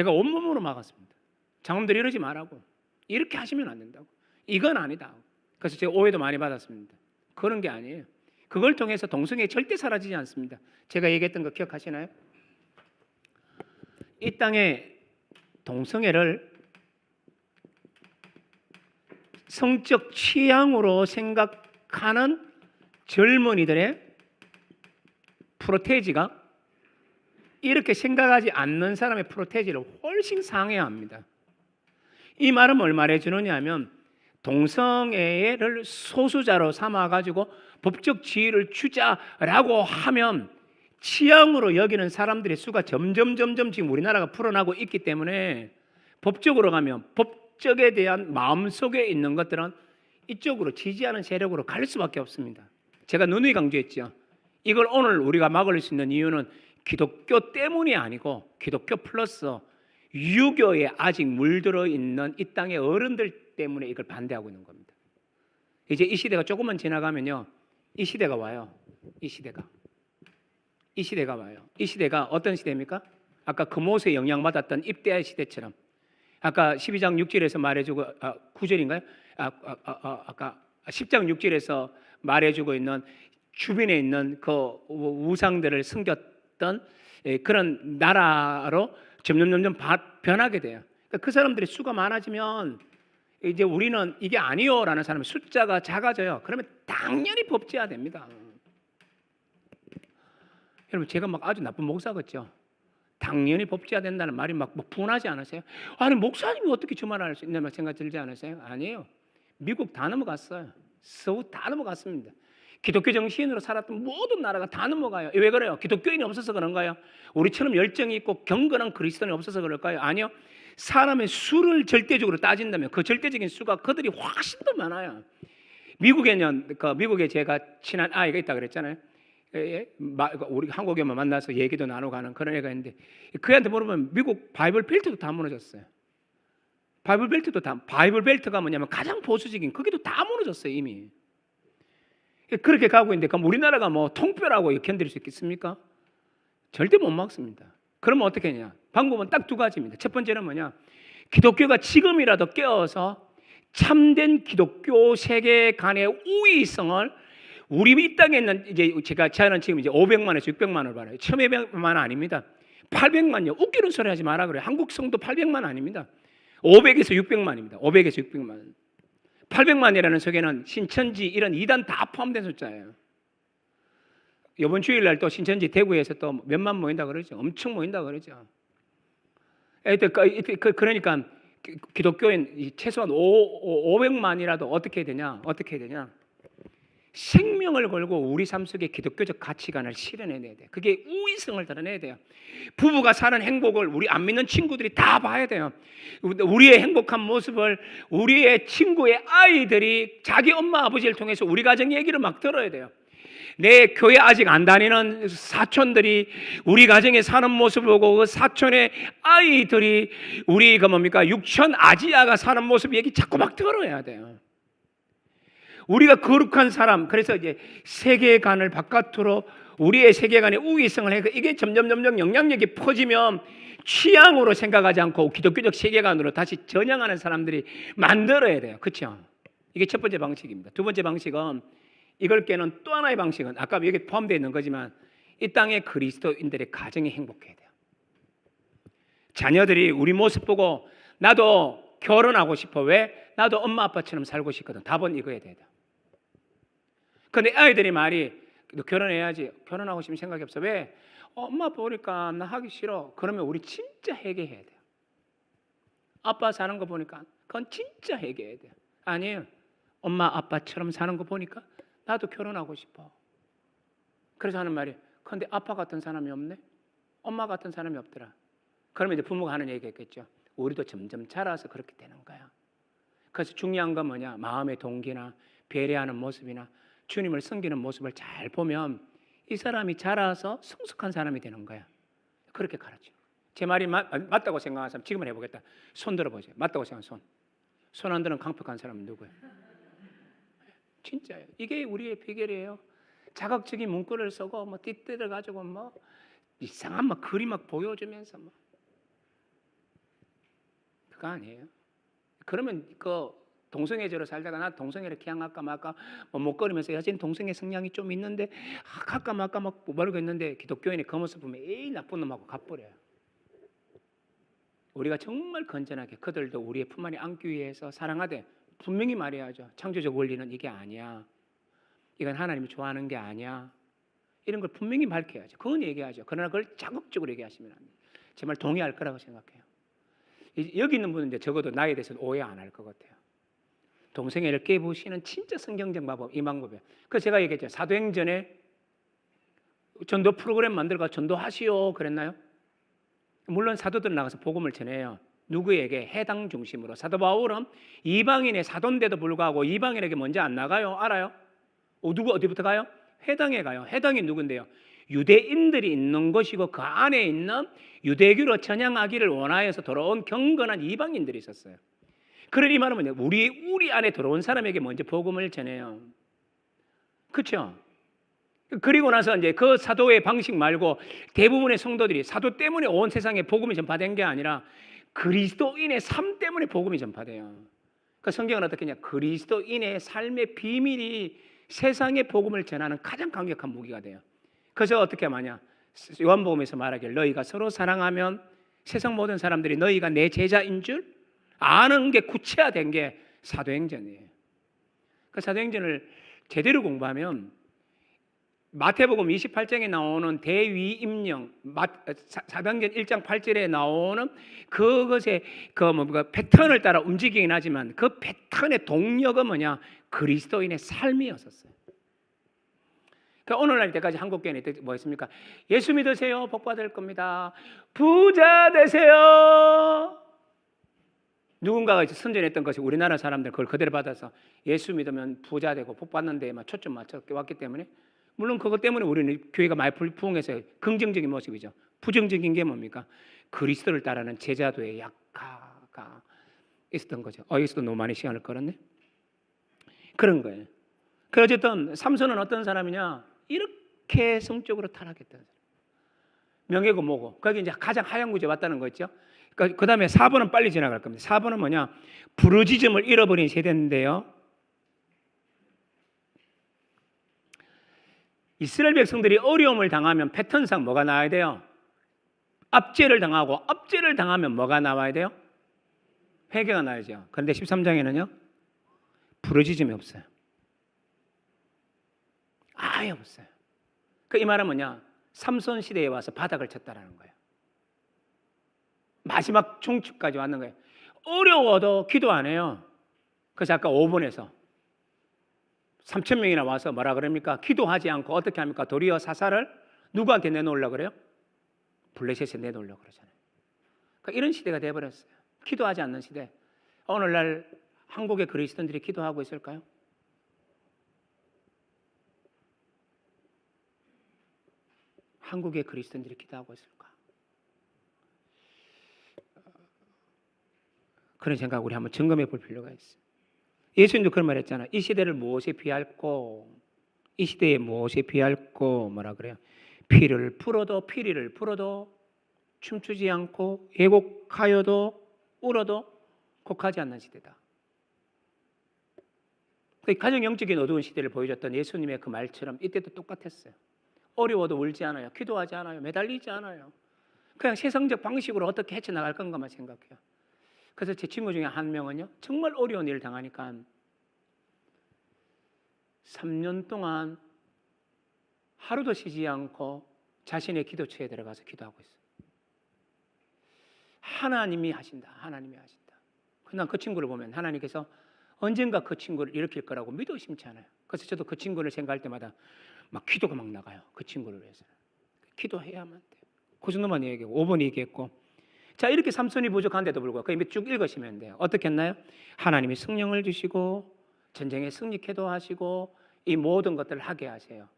온몸으로 막았습니다. 장로들이 이러지 말라고. 이렇게 하시면 안 된다고. 이건 아니다. 그래서 제가 오해도 많이 받았습니다. 그런 게 아니에요. 그걸 통해서 동성애 절대 사라지지 않습니다. 제가 얘기했던 거 기억하시나요? 이 땅에 동성애를 성적 취향으로 생각하는 젊은이들의 프로테이지가 이렇게 생각하지 않는 사람의 프로테이지를 훨씬 상해야 합니다. 이 말은 뭘 말해주느냐 하면 동성애를 소수자로 삼아가지고 법적 지위를 주자라고 하면 취향으로 여기는 사람들의 수가 점점 지금 우리나라가 불어나고 있기 때문에 법적으로 가면 법적에 대한 마음속에 있는 것들은 이쪽으로 지지하는 세력으로 갈 수밖에 없습니다. 제가 누누이 강조했죠. 이걸 오늘 우리가 막을 수 있는 이유는 기독교 때문이 아니고 기독교 플러스 유교에 아직 물들어 있는 이 땅의 어른들 때문에 이걸 반대하고 있는 겁니다. 이제 이 시대가 조금만 지나가면요, 이 시대가 와요. 이 시대가 와요. 이 시대가 어떤 시대입니까? 아까 금옷에 영향받았던 입대의 시대처럼 아까 12장 6절에서 말해주고 9절인가요? 아까 10장 6절에서 말해주고 있는 주변에 있는 그 우상들을 섬겼던 그런 나라로 점점 변하게 돼요. 그러니까 그 사람들의 수가 많아지면 이제 우리는 이게 아니요라는 사람의 숫자가 작아져요. 그러면 당연히 법제화됩니다. 여러분 제가 막 아주 나쁜 목사 같죠? 당연히 법제화된다는 말이 막 분하지 않으세요? 아니 목사님이 어떻게 저 말을 할 수 있냐는 생각 들지 않으세요? 아니에요. 미국 다 넘어갔어요. 서구 다 넘어갔습니다. 기독교 정신으로 살았던 모든 나라가 다 넘어가요. 왜 그래요? 기독교인이 없어서 그런가요? 우리처럼 열정이 있고 경건한 그리스도인이 없어서 그럴까요? 아니요. 사람의 수를 절대적으로 따진다면 그 절대적인 수가 그들이 훨씬 더 많아요. 미국에는 미국에 제가 친한 아이가 있다 그랬잖아요. 우리 한국에 만나서 얘기도 나누고 하는 그런 애가 있는데 그애한테 물어보면 미국 바이블 벨트도 다 무너졌어요. 바이블 벨트가 뭐냐면 가장 보수적인 거기도 다 무너졌어요 이미. 그렇게 가고 있는데 그럼 우리나라가 뭐 통뼈라고 견딜 수 있겠습니까? 절대 못 막습니다. 그러면 어떻게 하냐? 방법은 딱 두 가지입니다. 첫 번째는 뭐냐? 기독교가 지금이라도 깨어서 참된 기독교 세계관의 우위성을 우리 이 땅에 있는 이제 저는 지금 이제 500만에서 600만을 받아요. 1,200만 아닙니다. 800만요. 웃기는 소리 하지 마라 그래요. 한국 성도 800만 아닙니다. 500에서 600만입니다. 500에서 600만. 800만이라는 속에는 신천지 이런 이단 다 포함된 숫자예요. 이번 주일날 또 신천지 대구에서 또 몇만 모인다 그러죠. 엄청 모인다 그러죠. 그러니까 기독교인 최소한 500만이라도 어떻게 되냐? 어떻게 되냐? 생명을 걸고 우리 삶 속에 기독교적 가치관을 실현해내야 돼요. 그게 우위성을 드러내야 돼요. 부부가 사는 행복을 우리 안 믿는 친구들이 다 봐야 돼요. 우리의 행복한 모습을 우리의 친구의 아이들이 자기 엄마 아버지를 통해서 우리 가정 얘기를 막 들어야 돼요. 내 교회 아직 안 다니는 사촌들이 우리 가정에 사는 모습을 보고 그 사촌의 아이들이 우리 육촌 아지아가 사는 모습 얘기 자꾸 막 들어야 돼요. 우리가 거룩한 사람, 그래서 이제 세계관을 바깥으로 우리의 세계관의 우위성을 해. 이게 점점 영향력이 퍼지면 취향으로 생각하지 않고 기독교적 세계관으로 다시 전향하는 사람들이 만들어야 돼요. 그렇죠? 이게 첫 번째 방식입니다. 두 번째 방식은 이걸 깨는 또 하나의 방식은 아까 여기 포함되어 있는 거지만 이 땅의 그리스도인들의 가정이 행복해야 돼요. 자녀들이 우리 모습 보고 나도 결혼하고 싶어. 왜? 나도 엄마 아빠처럼 살고 싶거든. 답은 이거야 돼요. 근데 아이들이 말이 너 결혼해야지. 결혼하고 싶은 생각이 없어. 왜? 엄마 아빠 보니까 나 하기 싫어. 그러면 우리 진짜 회개해야 돼요. 아빠 사는 거 보니까 그건 진짜 회개해야 돼요. 아니에요. 엄마 아빠처럼 사는 거 보니까 나도 결혼하고 싶어. 그래서 하는 말이 근데 아빠 같은 사람이 없네. 엄마 같은 사람이 없더라. 그러면 이제 부모가 하는 얘기겠죠. 우리도 점점 자라서 그렇게 되는 거야. 그래서 중요한 건 뭐냐? 마음의 동기나 배려하는 모습이나 주님을 섬기는 모습을 잘 보면 이 사람이 자라서 성숙한 사람이 되는 거야. 그렇게 가르쳐. 제 말이 맞다고 생각하는 사람 지금은 해보겠다. 손 들어보세요. 맞다고 생각하는 손. 손 안 드는 강력한 사람은 누구예요? 진짜예요. 이게 우리의 비결이에요. 자극적인 문구를 쓰고 뭐 띠띠를 가지고 뭐 이상한 막 그림 막 보여주면서 뭐 그거 아니에요. 그러면 그 동성애자로 살다가 나 동성애를 기양할까 말까 뭐 목걸이면서 여전히 동성애 성향이 좀 있는데 할까 말까 막 모르고 있는데 기독교인의 그 모습 보면 에이 나쁜 놈하고 갚버려요. 우리가 정말 건전하게 그들도 우리의 품 안에 안기 위해서 사랑하되 분명히 말해야죠. 창조적 원리는 이게 아니야. 이건 하나님이 좋아하는 게 아니야. 이런 걸 분명히 밝혀야죠. 그건 얘기하죠. 그러나 그걸 자극적으로 얘기하시면 안 돼요. 정말 동의할 거라고 생각해요. 여기 있는 분은 이제 적어도 나에 대해서는 오해 안 할 것 같아요. 동성애를 깨부시는 진짜 성경적 방법, 이 방법이에요. 그래서 제가 얘기했죠. 사도행전에 전도 프로그램 만들고 전도하시오 그랬나요? 물론 사도들 나가서 복음을 전해요. 누구에게? 해당 중심으로. 사도 바울은 이방인의 사도인데도 불구하고 이방인에게 먼저 안 나가요. 알아요? 누구 어디부터 가요? 회당에 가요. 회당이 누군데요? 유대인들이 있는 것이고 그 안에 있는 유대교로 전향하기를 원하여서 돌아온 경건한 이방인들이 있었어요. 그러니 말하면 우리 안에 들어온 사람에게 먼저 복음을 전해요. 그렇죠? 그리고 나서 이제 그 사도의 방식 말고 대부분의 성도들이 사도 때문에 온 세상에 복음이 전파된 게 아니라 그리스도인의 삶 때문에 복음이 전파돼요. 그 성경은 어떻게 하냐? 그리스도인의 삶의 비밀이 세상에 복음을 전하는 가장 강력한 무기가 돼요. 그래서 어떻게 하냐? 요한복음에서 말하길 너희가 서로 사랑하면 세상 모든 사람들이 너희가 내 제자인 줄 아는 게 구체화된 게 사도행전이에요. 그 사도행전을 제대로 공부하면 마태복음 28장에 나오는 대위임령, 사도행전 1장 8절에 나오는 그것의 패턴을 따라 움직이긴 하지만 그 패턴의 동력은 뭐냐? 그리스도인의 삶이었었어요. 그러니까 오늘날 때까지 한국교회는 뭐였습니까? 예수 믿으세요, 복 받을 겁니다. 부자 되세요. 누군가가 선전했던 것이 우리나라 사람들 그걸 그대로 받아서 예수 믿으면 부자 되고 복 받는 데에만 초점 맞춰 왔기 때문에 물론 그것 때문에 우리는 교회가 많이 부흥해서 긍정적인 모습이죠. 부정적인 게 뭡니까? 그리스도를 따르는 제자도의 약화가 있었던 거죠. 여기서도 너무 많이 시간을 끌었네. 그런 거예요. 그 어쨌든 삼손은 어떤 사람이냐? 이렇게 성적으로 타락했던 사람. 명예고 뭐고. 거기 이제 가장 하얀 구제 왔다는 거 있죠. 그 다음에 4번은 빨리 지나갈 겁니다. 4번은 뭐냐? 부르짖음을 잃어버린 세대인데요. 이스라엘 백성들이 어려움을 당하면 패턴상 뭐가 나와야 돼요? 압제를 당하고 압제를 당하면 뭐가 나와야 돼요? 회개가 나야죠. 그런데 13장에는요. 부르짖음이 없어요. 아예 없어요. 이 말은 뭐냐? 삼손 시대에 와서 바닥을 쳤다라는 거예요. 마지막 종축까지 왔는 거예요. 어려워도 기도 안 해요. 그래서 아까 5번에서 3,000명이나 와서 뭐라 그럽니까? 기도하지 않고 어떻게 합니까? 도리어 사사를 누구한테 내놓으려고 그래요? 블레셋에 내놓으려고 그러잖아요. 이런 시대가 되어버렸어요. 기도하지 않는 시대. 오늘날 한국의 그리스도인들이 기도하고 있을까요? 한국의 그리스도인들이 기도하고 있을까? 그런 생각 우리 한번 점검해 볼 필요가 있어요. 예수님도 그런 말 했잖아요. 이 시대를 무엇에 비할꼬? 이 시대에 무엇에 비할꼬? 뭐라 그래요? 피리를 풀어도 춤추지 않고 애곡하여도 울어도 곡하지 않는 시대다. 가정 영적인 어두운 시대를 보여줬던 예수님의 그 말처럼 이때도 똑같았어요. 어려워도 울지 않아요. 기도하지 않아요. 매달리지 않아요. 그냥 세상적 방식으로 어떻게 헤쳐나갈 건가만 생각해요. 그래서 제 친구 중에 한 명은요. 정말 어려운 일을 당하니까 3년 동안 하루도 쉬지 않고 자신의 기도처에 들어가서 기도하고 있어요. 하나님이 하신다. 하나님이 하신다. 난 그 친구를 보면 하나님께서 언젠가 그 친구를 일으킬 거라고 믿어 심지 않아요. 그래서 저도 그 친구를 생각할 때마다 막 기도가 막 나가요. 그 친구를 위해서. 기도해야만 돼요. 그 정도만 얘기하고 5번 얘기했고, 자 이렇게 삼손이 부족한데도 불구하고 그 쭉 읽으시면 돼요. 어떻게 했나요? 하나님이 성령을 주시고 전쟁에 승리케도 하시고 이 모든 것들을 하게 하세요.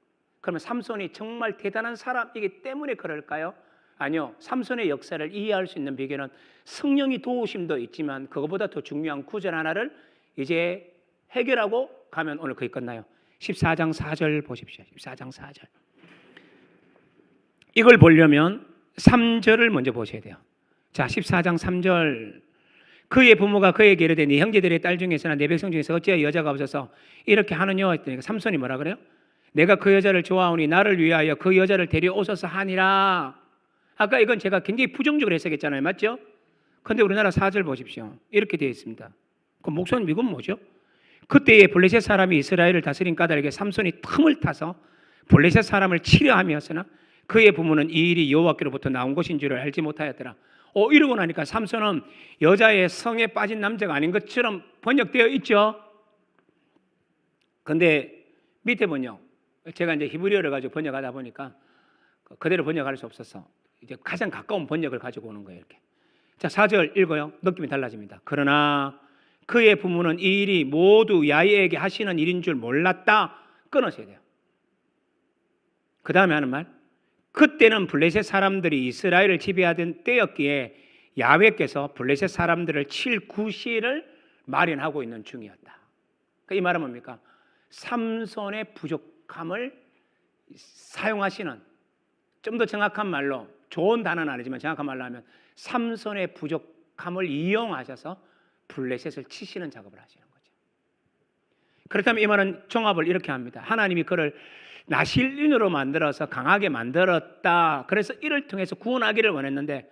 그러면 삼손이 정말 대단한 사람이기 때문에 그럴까요? 아니요. 삼손의 역사를 이해할 수 있는 비결은 성령이 도우심도 있지만 그것보다 더 중요한 구절 하나를 이제 해결하고 가면 오늘 거의 끝나요. 14장 4절 보십시오. 14장 4절. 이걸 보려면 3절을 먼저 보셔야 돼요. 자, 14장 3절. 그의 부모가 그에게 이르되 네 형제들의 딸 중에서나 내 백성 중에서 어찌하여 여자가 없어서 이렇게 하느냐 했더니 삼손이 뭐라 그래요? 내가 그 여자를 좋아하오니 나를 위하여 그 여자를 데려오소서 하니라. 아까 이건 제가 굉장히 부정적으로 해석했잖아요. 맞죠? 그런데 우리나라 4절 보십시오. 이렇게 되어 있습니다. 그 목사님 이건 뭐죠? 그때에 블레셋 사람이 이스라엘을 다스린 까닭에 삼손이 틈을 타서 블레셋 사람을 치려 함이었으나 그의 부모는 이 일이 여호와께로부터 나온 것인 줄을 알지 못하였더라. 이러고 나니까 삼손은 여자의 성에 빠진 남자가 아닌 것처럼 번역되어 있죠. 근데 밑에 번역, 제가 이제 히브리어를 가지고 번역하다 보니까 그대로 번역할 수 없어서 이제 가장 가까운 번역을 가지고 오는 거예요. 이렇게. 자, 4절 읽어요. 느낌이 달라집니다. 그러나 그의 부모는 이 일이 모두 야훼에게 하시는 일인 줄 몰랐다. 끊으셔야 돼요. 그 다음에 하는 말. 그때는 블레셋 사람들이 이스라엘을 지배하던 때였기에 야훼께서 블레셋 사람들을 칠 구실을 마련하고 있는 중이었다. 이 말은 뭡니까? 삼손의 부족함을 사용하시는, 좀 더 정확한 말로, 좋은 단어는 아니지만 정확한 말로 하면 삼손의 부족함을 이용하셔서 블레셋을 치시는 작업을 하시는 거죠. 그렇다면 이 말은 종합을 이렇게 합니다. 하나님이 그를 나실인으로 만들어서 강하게 만들었다. 그래서 이를 통해서 구원하기를 원했는데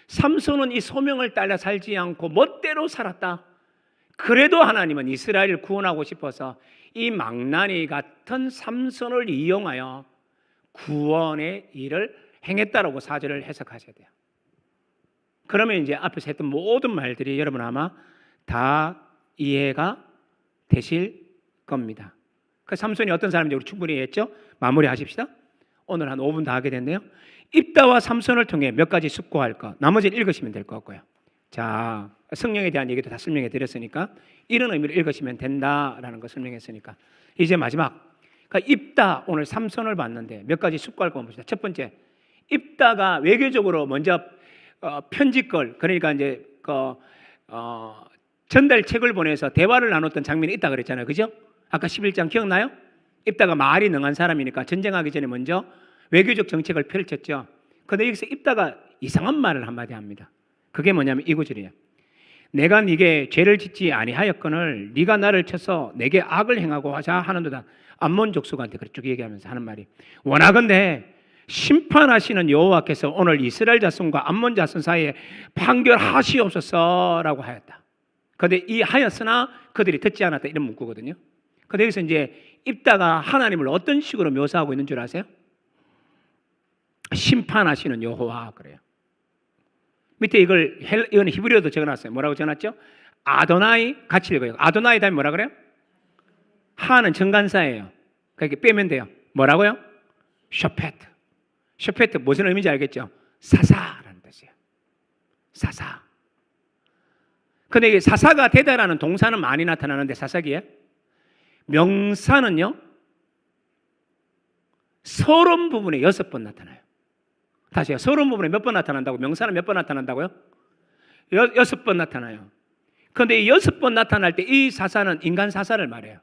삼손은 이 소명을 따라 살지 않고 멋대로 살았다. 그래도 하나님은 이스라엘을 구원하고 싶어서 이 망나니 같은 삼손을 이용하여 구원의 일을 행했다라고 4절을 해석하셔야 돼요. 그러면 이제 앞에서 했던 모든 말들이 여러분 아마 다 이해가 되실 겁니다. 그 삼손이 어떤 사람인지 우리 충분히 이해했죠? 마무리하십시다. 오늘 한 5분 다 하게 됐네요. 입다와 삼손을 통해 몇 가지 숙고할 것, 나머지는 읽으시면 될 것 같고요. 자, 성령에 대한 얘기도 다 설명해 드렸으니까 이런 의미로 읽으시면 된다라는 거 설명했으니까 이제 마지막, 그러니까 입다, 오늘 삼손을 봤는데 몇 가지 숙고할 거 봅시다. 첫 번째, 입다가 외교적으로 먼저 편지걸, 그러니까 이제 전달책을 보내서 대화를 나눴던 장면이 있다 그랬잖아요. 그죠? 아까 11장 기억나요? 입다가 말이 능한 사람이니까 전쟁하기 전에 먼저 외교적 정책을 펼쳤죠. 그런데 여기서 입다가 이상한 말을 한마디 합니다. 그게 뭐냐면 이 구절이에요. 내가 네게 죄를 짓지 아니하였거늘 네가 나를 쳐서 내게 악을 행하고 하자 하는도다. 암몬 족속한테 그렇게 쭉 얘기하면서 하는 말이, 원하건대 심판하시는 여호와께서 오늘 이스라엘 자손과 암몬 자손 사이에 판결하시옵소서라고 하였다. 그런데 이 하였으나 그들이 듣지 않았다 이런 문구거든요. 그런데 여기서 이제 입다가 하나님을 어떤 식으로 묘사하고 있는 줄 아세요? 심판하시는 여호와 그래요. 밑에 이건 히브리어도 적어놨어요. 뭐라고 적어놨죠? 아도나이 같이 읽어요. 아도나이 다음에 뭐라 그래요? 하는 정관사예요. 그렇게 빼면 돼요. 뭐라고요? 셔페트. 셔페트 무슨 의미인지 알겠죠? 사사라는 뜻이에요. 사사. 근데 이게 사사가 되다라는 동사는 많이 나타나는데 사사기에 명사는요 서론 부분에 6번 나타나요. 다시요. 서론 부분에 몇 번 나타난다고? 명사는 몇 번 나타난다고요? 6번 나타나요. 그런데 이 6번 나타날 때 이 사사는 인간 사사를 말해요.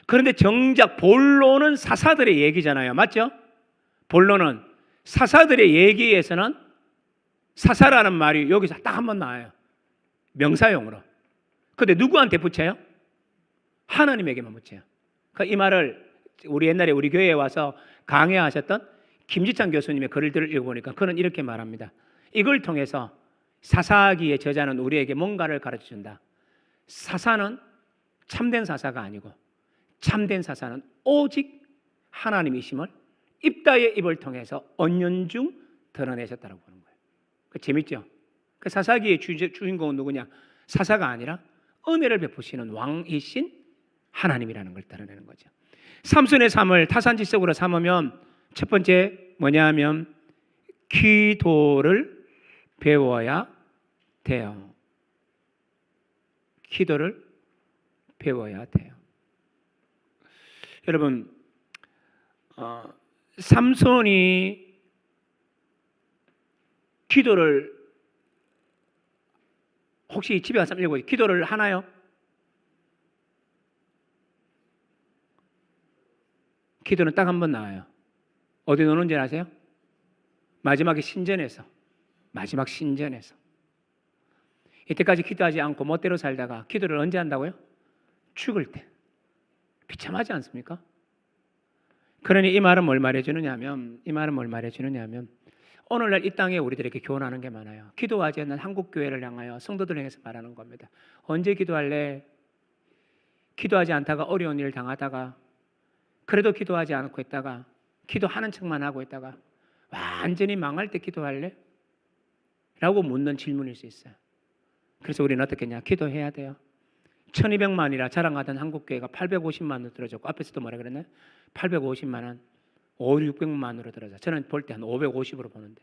그런데 정작 본론은 사사들의 얘기잖아요. 맞죠? 본론은 사사들의 얘기에서는 사사라는 말이 여기서 딱 한 번 나와요. 명사용으로. 그런데 누구한테 붙여요? 하나님에게만 붙여요. 그러니까 이 말을 우리 옛날에 우리 교회에 와서 강해하셨던 김지창 교수님의 글을 읽어보니까 그는 이렇게 말합니다. 이걸 통해서 사사기의 저자는 우리에게 뭔가를 가르쳐준다. 사사는 참된 사사가 아니고 참된 사사는 오직 하나님이심을 입다의 입을 통해서 언연중 드러내셨다고 보는 거예요. 재밌죠? 그 사사기의 주인공은 누구냐? 사사가 아니라 은혜를 베푸시는 왕이신 하나님이라는 걸 드러내는 거죠. 삼손의 삶을 타산지석으로 삼으면 첫 번째 뭐냐 하면 기도를 배워야 돼요. 기도를 배워야 돼요. 여러분, 삼손이 기도를 혹시 집에 가서 읽어보세요. 기도를 하나요? 기도는 딱 한 번 나와요. 어디 노는지 아세요? 마지막 신전에서. 이때까지 기도하지 않고 멋대로 살다가 기도를 언제 한다고요? 죽을 때. 비참하지 않습니까? 그러니 이 말은 뭘 말해주느냐면 오늘날 이 땅에 우리들에게 교훈하는 게 많아요. 기도하지 않는 한국교회를 향하여 성도들을 향해서 말하는 겁니다. 언제 기도할래? 기도하지 않다가 어려운 일 당하다가 그래도 기도하지 않고 있다가 기도하는 척만 하고 있다가 완전히 망할 때 기도할래? 라고 묻는 질문일 수 있어요. 그래서 우리는 어떻게 했냐? 기도해야 돼요. 1200만이라 자랑하던 한국교회가 850만으로 들어졌고 앞에서도 뭐라 그랬나요? 850만 원, 500~600만으로 들어져. 저는 볼 때 한 550으로 보는데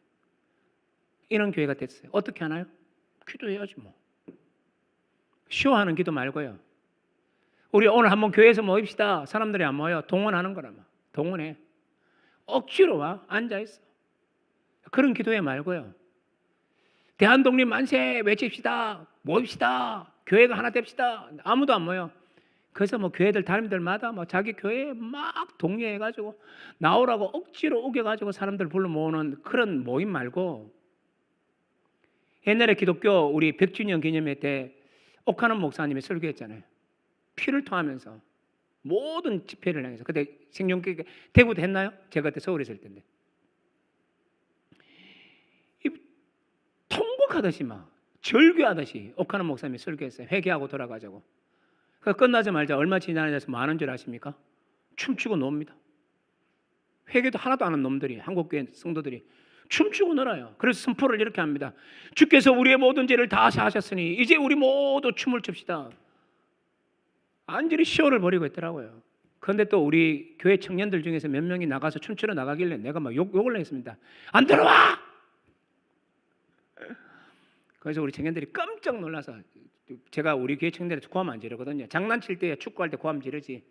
이런 교회가 됐어요. 어떻게 하나요? 기도해야지 뭐. 쇼하는 기도 말고요. 우리 오늘 한번 교회에서 모입시다. 사람들이 안 모여. 동원하는 거라마. 동원해. 억지로 와. 앉아있어. 그런 기도회 말고요. 대한독립 만세 외칩시다. 모입시다. 교회가 하나 됩시다. 아무도 안 모여. 그래서 뭐 교회들 담임들마다 뭐 자기 교회에 막 독려해가지고 나오라고 억지로 우겨가지고 사람들 불러 모으는 그런 모임 말고 옛날에 기독교 우리 100주년 기념회 때 옥하는 목사님이 설교했잖아요. 피를 토하면서 모든 집회를 향해서. 그때 생존교회 대구도 했나요? 제가 그때 서울에 있을 텐데. 통곡하듯이 막 절규하듯이 옥하는 목사님이 설교했어요. 회개하고 돌아가자고. 끝나자마자 얼마 지나서 뭐 하는 줄 아십니까? 춤추고 놉니다. 회개도 하나도 안 한 놈들이, 한국교회 성도들이 춤추고 놀아요. 그래서 선포를 이렇게 합니다. 주께서 우리의 모든 죄를 다 사하셨으니 이제 우리 모두 춤을 춥시다. 완전히 쇼를 벌이고 있더라고요. 그런데 또 우리 교회 청년들 중에서 몇 명이 나가서 춤추러 나가길래 내가 막 욕을 했습니다. 안 들어와! 그래서 우리 청년들이 깜짝 놀라서 제가 우리 교회 청년들한테 고함 안 지르거든요. 장난칠 때 축구할 때 고함 지르지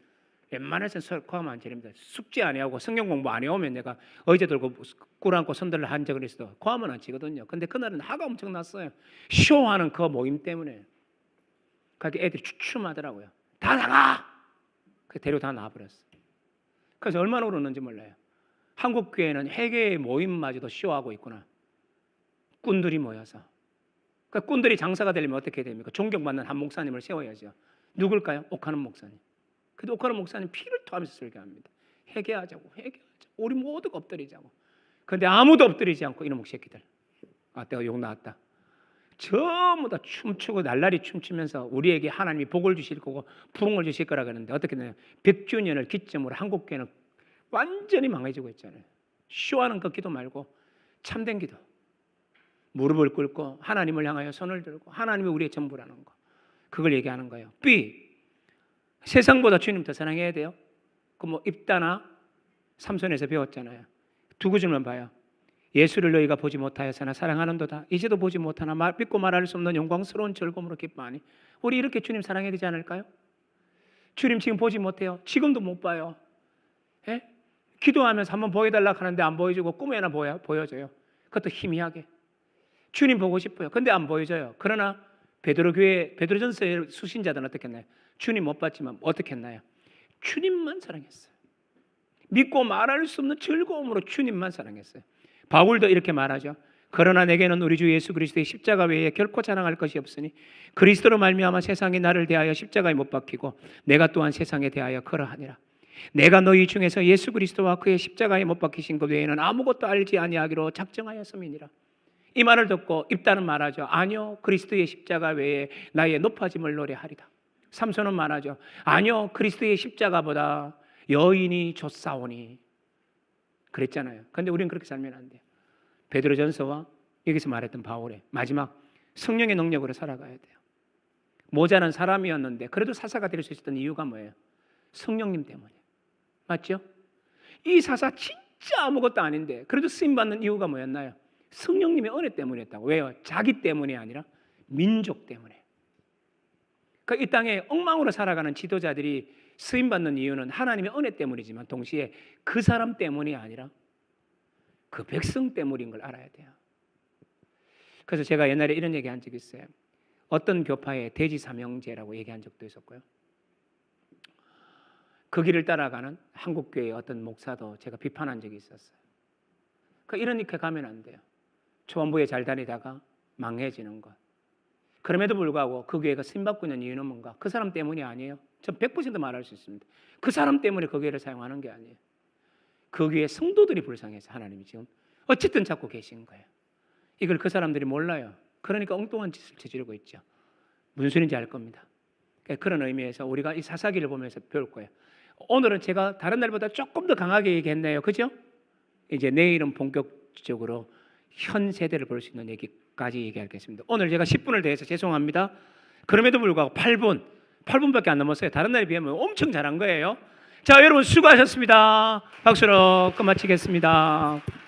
웬만해서는 고함 안 지릅니다. 숙제 안 해오고 성경 공부 안 해오면 내가 의자 들고 꿇 안고 손들을 한 적은 있어도 고함은 안 치거든요. 근데 그날은 화가 엄청 났어요. 쇼하는 그 모임 때문에. 그렇게 애들이 추춤하더라고요. 다 나가! 그 대로 다 나와버렸어요. 그래서 얼마나 울었는지 몰라요. 한국교회는 회개의 모임마저도 쇼하고 있구나. 꾼들이 모여서. 그러니까 꾼들이 장사가 되려면 어떻게 됩니까? 존경받는 한 목사님을 세워야죠. 누굴까요? 옥하는 목사님. 근데 옥하는 목사님 피를 토하면서 설교합니다. 회개하자고. 우리 모두가 엎드리자고. 근데 아무도 엎드리지 않고 이놈의 새끼들. 내가 욕 나왔다. 전부 다 춤추고 날라리 춤추면서 우리에게 하나님이 복을 주실 거고 부흥을 주실 거라 그러는데 어떻게 되냐? 100주년을 기점으로 한국교회는 완전히 망해지고 있잖아요. 쇼하는 그 기도 말고 참된 기도. 무릎을 꿇고 하나님을 향하여 손을 들고 하나님이 우리의 전부라는 거. 그걸 얘기하는 거예요. B. 세상보다 주님 더 사랑해야 돼요. 그 뭐 입다나 삼손에서 배웠잖아요. 두 구절만 봐요. 예수를 너희가 보지 못하였으나 사랑하는도다. 이제도 보지 못하나 믿고 말할 수 없는 영광스러운 즐거움으로 기뻐하니. 우리 이렇게 주님 사랑해야 되지 않을까요? 주님 지금 보지 못해요. 지금도 못 봐요. 예? 기도하면서 한번 보여달라고 하는데 안 보여주고 꿈에나 보여줘요. 그것도 희미하게. 주님 보고 싶어요. 근데 안 보여줘요. 그러나 베드로전서의 수신자들은 어떻게 했나요? 주님 못 봤지만 어떻게 했나요? 주님만 사랑했어요. 믿고 말할 수 없는 즐거움으로 주님만 사랑했어요. 바울도 이렇게 말하죠. 그러나 내게는 우리 주 예수 그리스도의 십자가 외에 결코 자랑할 것이 없으니 그리스도로 말미암아 세상이 나를 대하여 십자가에 못 박히고 내가 또한 세상에 대하여 그러하니라. 내가 너희 중에서 예수 그리스도와 그의 십자가에 못 박히신 것 외에는 아무것도 알지 아니하기로 작정하였음이니라. 이 말을 듣고 입다는 말하죠. 아니요, 그리스도의 십자가 외에 나의 높아짐을 노래하리다. 삼손은 말하죠. 아니요, 그리스도의 십자가보다 여인이 좋사오니. 그랬잖아요. 그런데 우리는 그렇게 살면 안 돼요. 베드로전서와 여기서 말했던 바울의 마지막 성령의 능력으로 살아가야 돼요. 모자란 사람이었는데 그래도 사사가 될 수 있었던 이유가 뭐예요? 성령님 때문에. 맞죠? 이 사사 진짜 아무것도 아닌데 그래도 쓰임받는 이유가 뭐였나요? 성령님의 은혜 때문이었다고. 왜요? 자기 때문이 아니라 민족 때문에. 그러니까 이 땅에 엉망으로 살아가는 지도자들이 쓰임받는 이유는 하나님의 은혜 때문이지만 동시에 그 사람 때문이 아니라 그 백성 때문인 걸 알아야 돼요. 그래서 제가 옛날에 이런 얘기 한 적이 있어요. 어떤 교파에 대지 사명제라고 얘기한 적도 있었고요. 그 길을 따라가는 한국교회의 어떤 목사도 제가 비판한 적이 있었어요. 그러니까 이렇게 가면 안 돼요. 초원부에 잘 다니다가 망해지는 것. 그럼에도 불구하고 그 교회가 쓰임받고 있는 이유는 뭔가? 그 사람 때문이 아니에요. 전 100% 말할 수 있습니다. 그 사람 때문에 그 교회를 사용하는 게 아니에요. 그 교회 성도들이 불쌍해서 하나님이 지금 어쨌든 잡고 계신 거예요. 이걸 그 사람들이 몰라요. 그러니까 엉뚱한 짓을 저지르고 있죠. 무슨 소리인지 알 겁니다. 그런 의미에서 우리가 이 사사기를 보면서 배울 거예요. 오늘은 제가 다른 날보다 조금 더 강하게 얘기했네요. 그죠? 이제 내일은 본격적으로 현 세대를 볼 수 있는 얘기까지 얘기하겠습니다. 오늘 제가 10분을 대해서 죄송합니다. 그럼에도 불구하고 8분밖에 안 넘었어요. 다른 날에 비하면 엄청 잘한 거예요. 자, 여러분 수고하셨습니다. 박수로 끝마치겠습니다.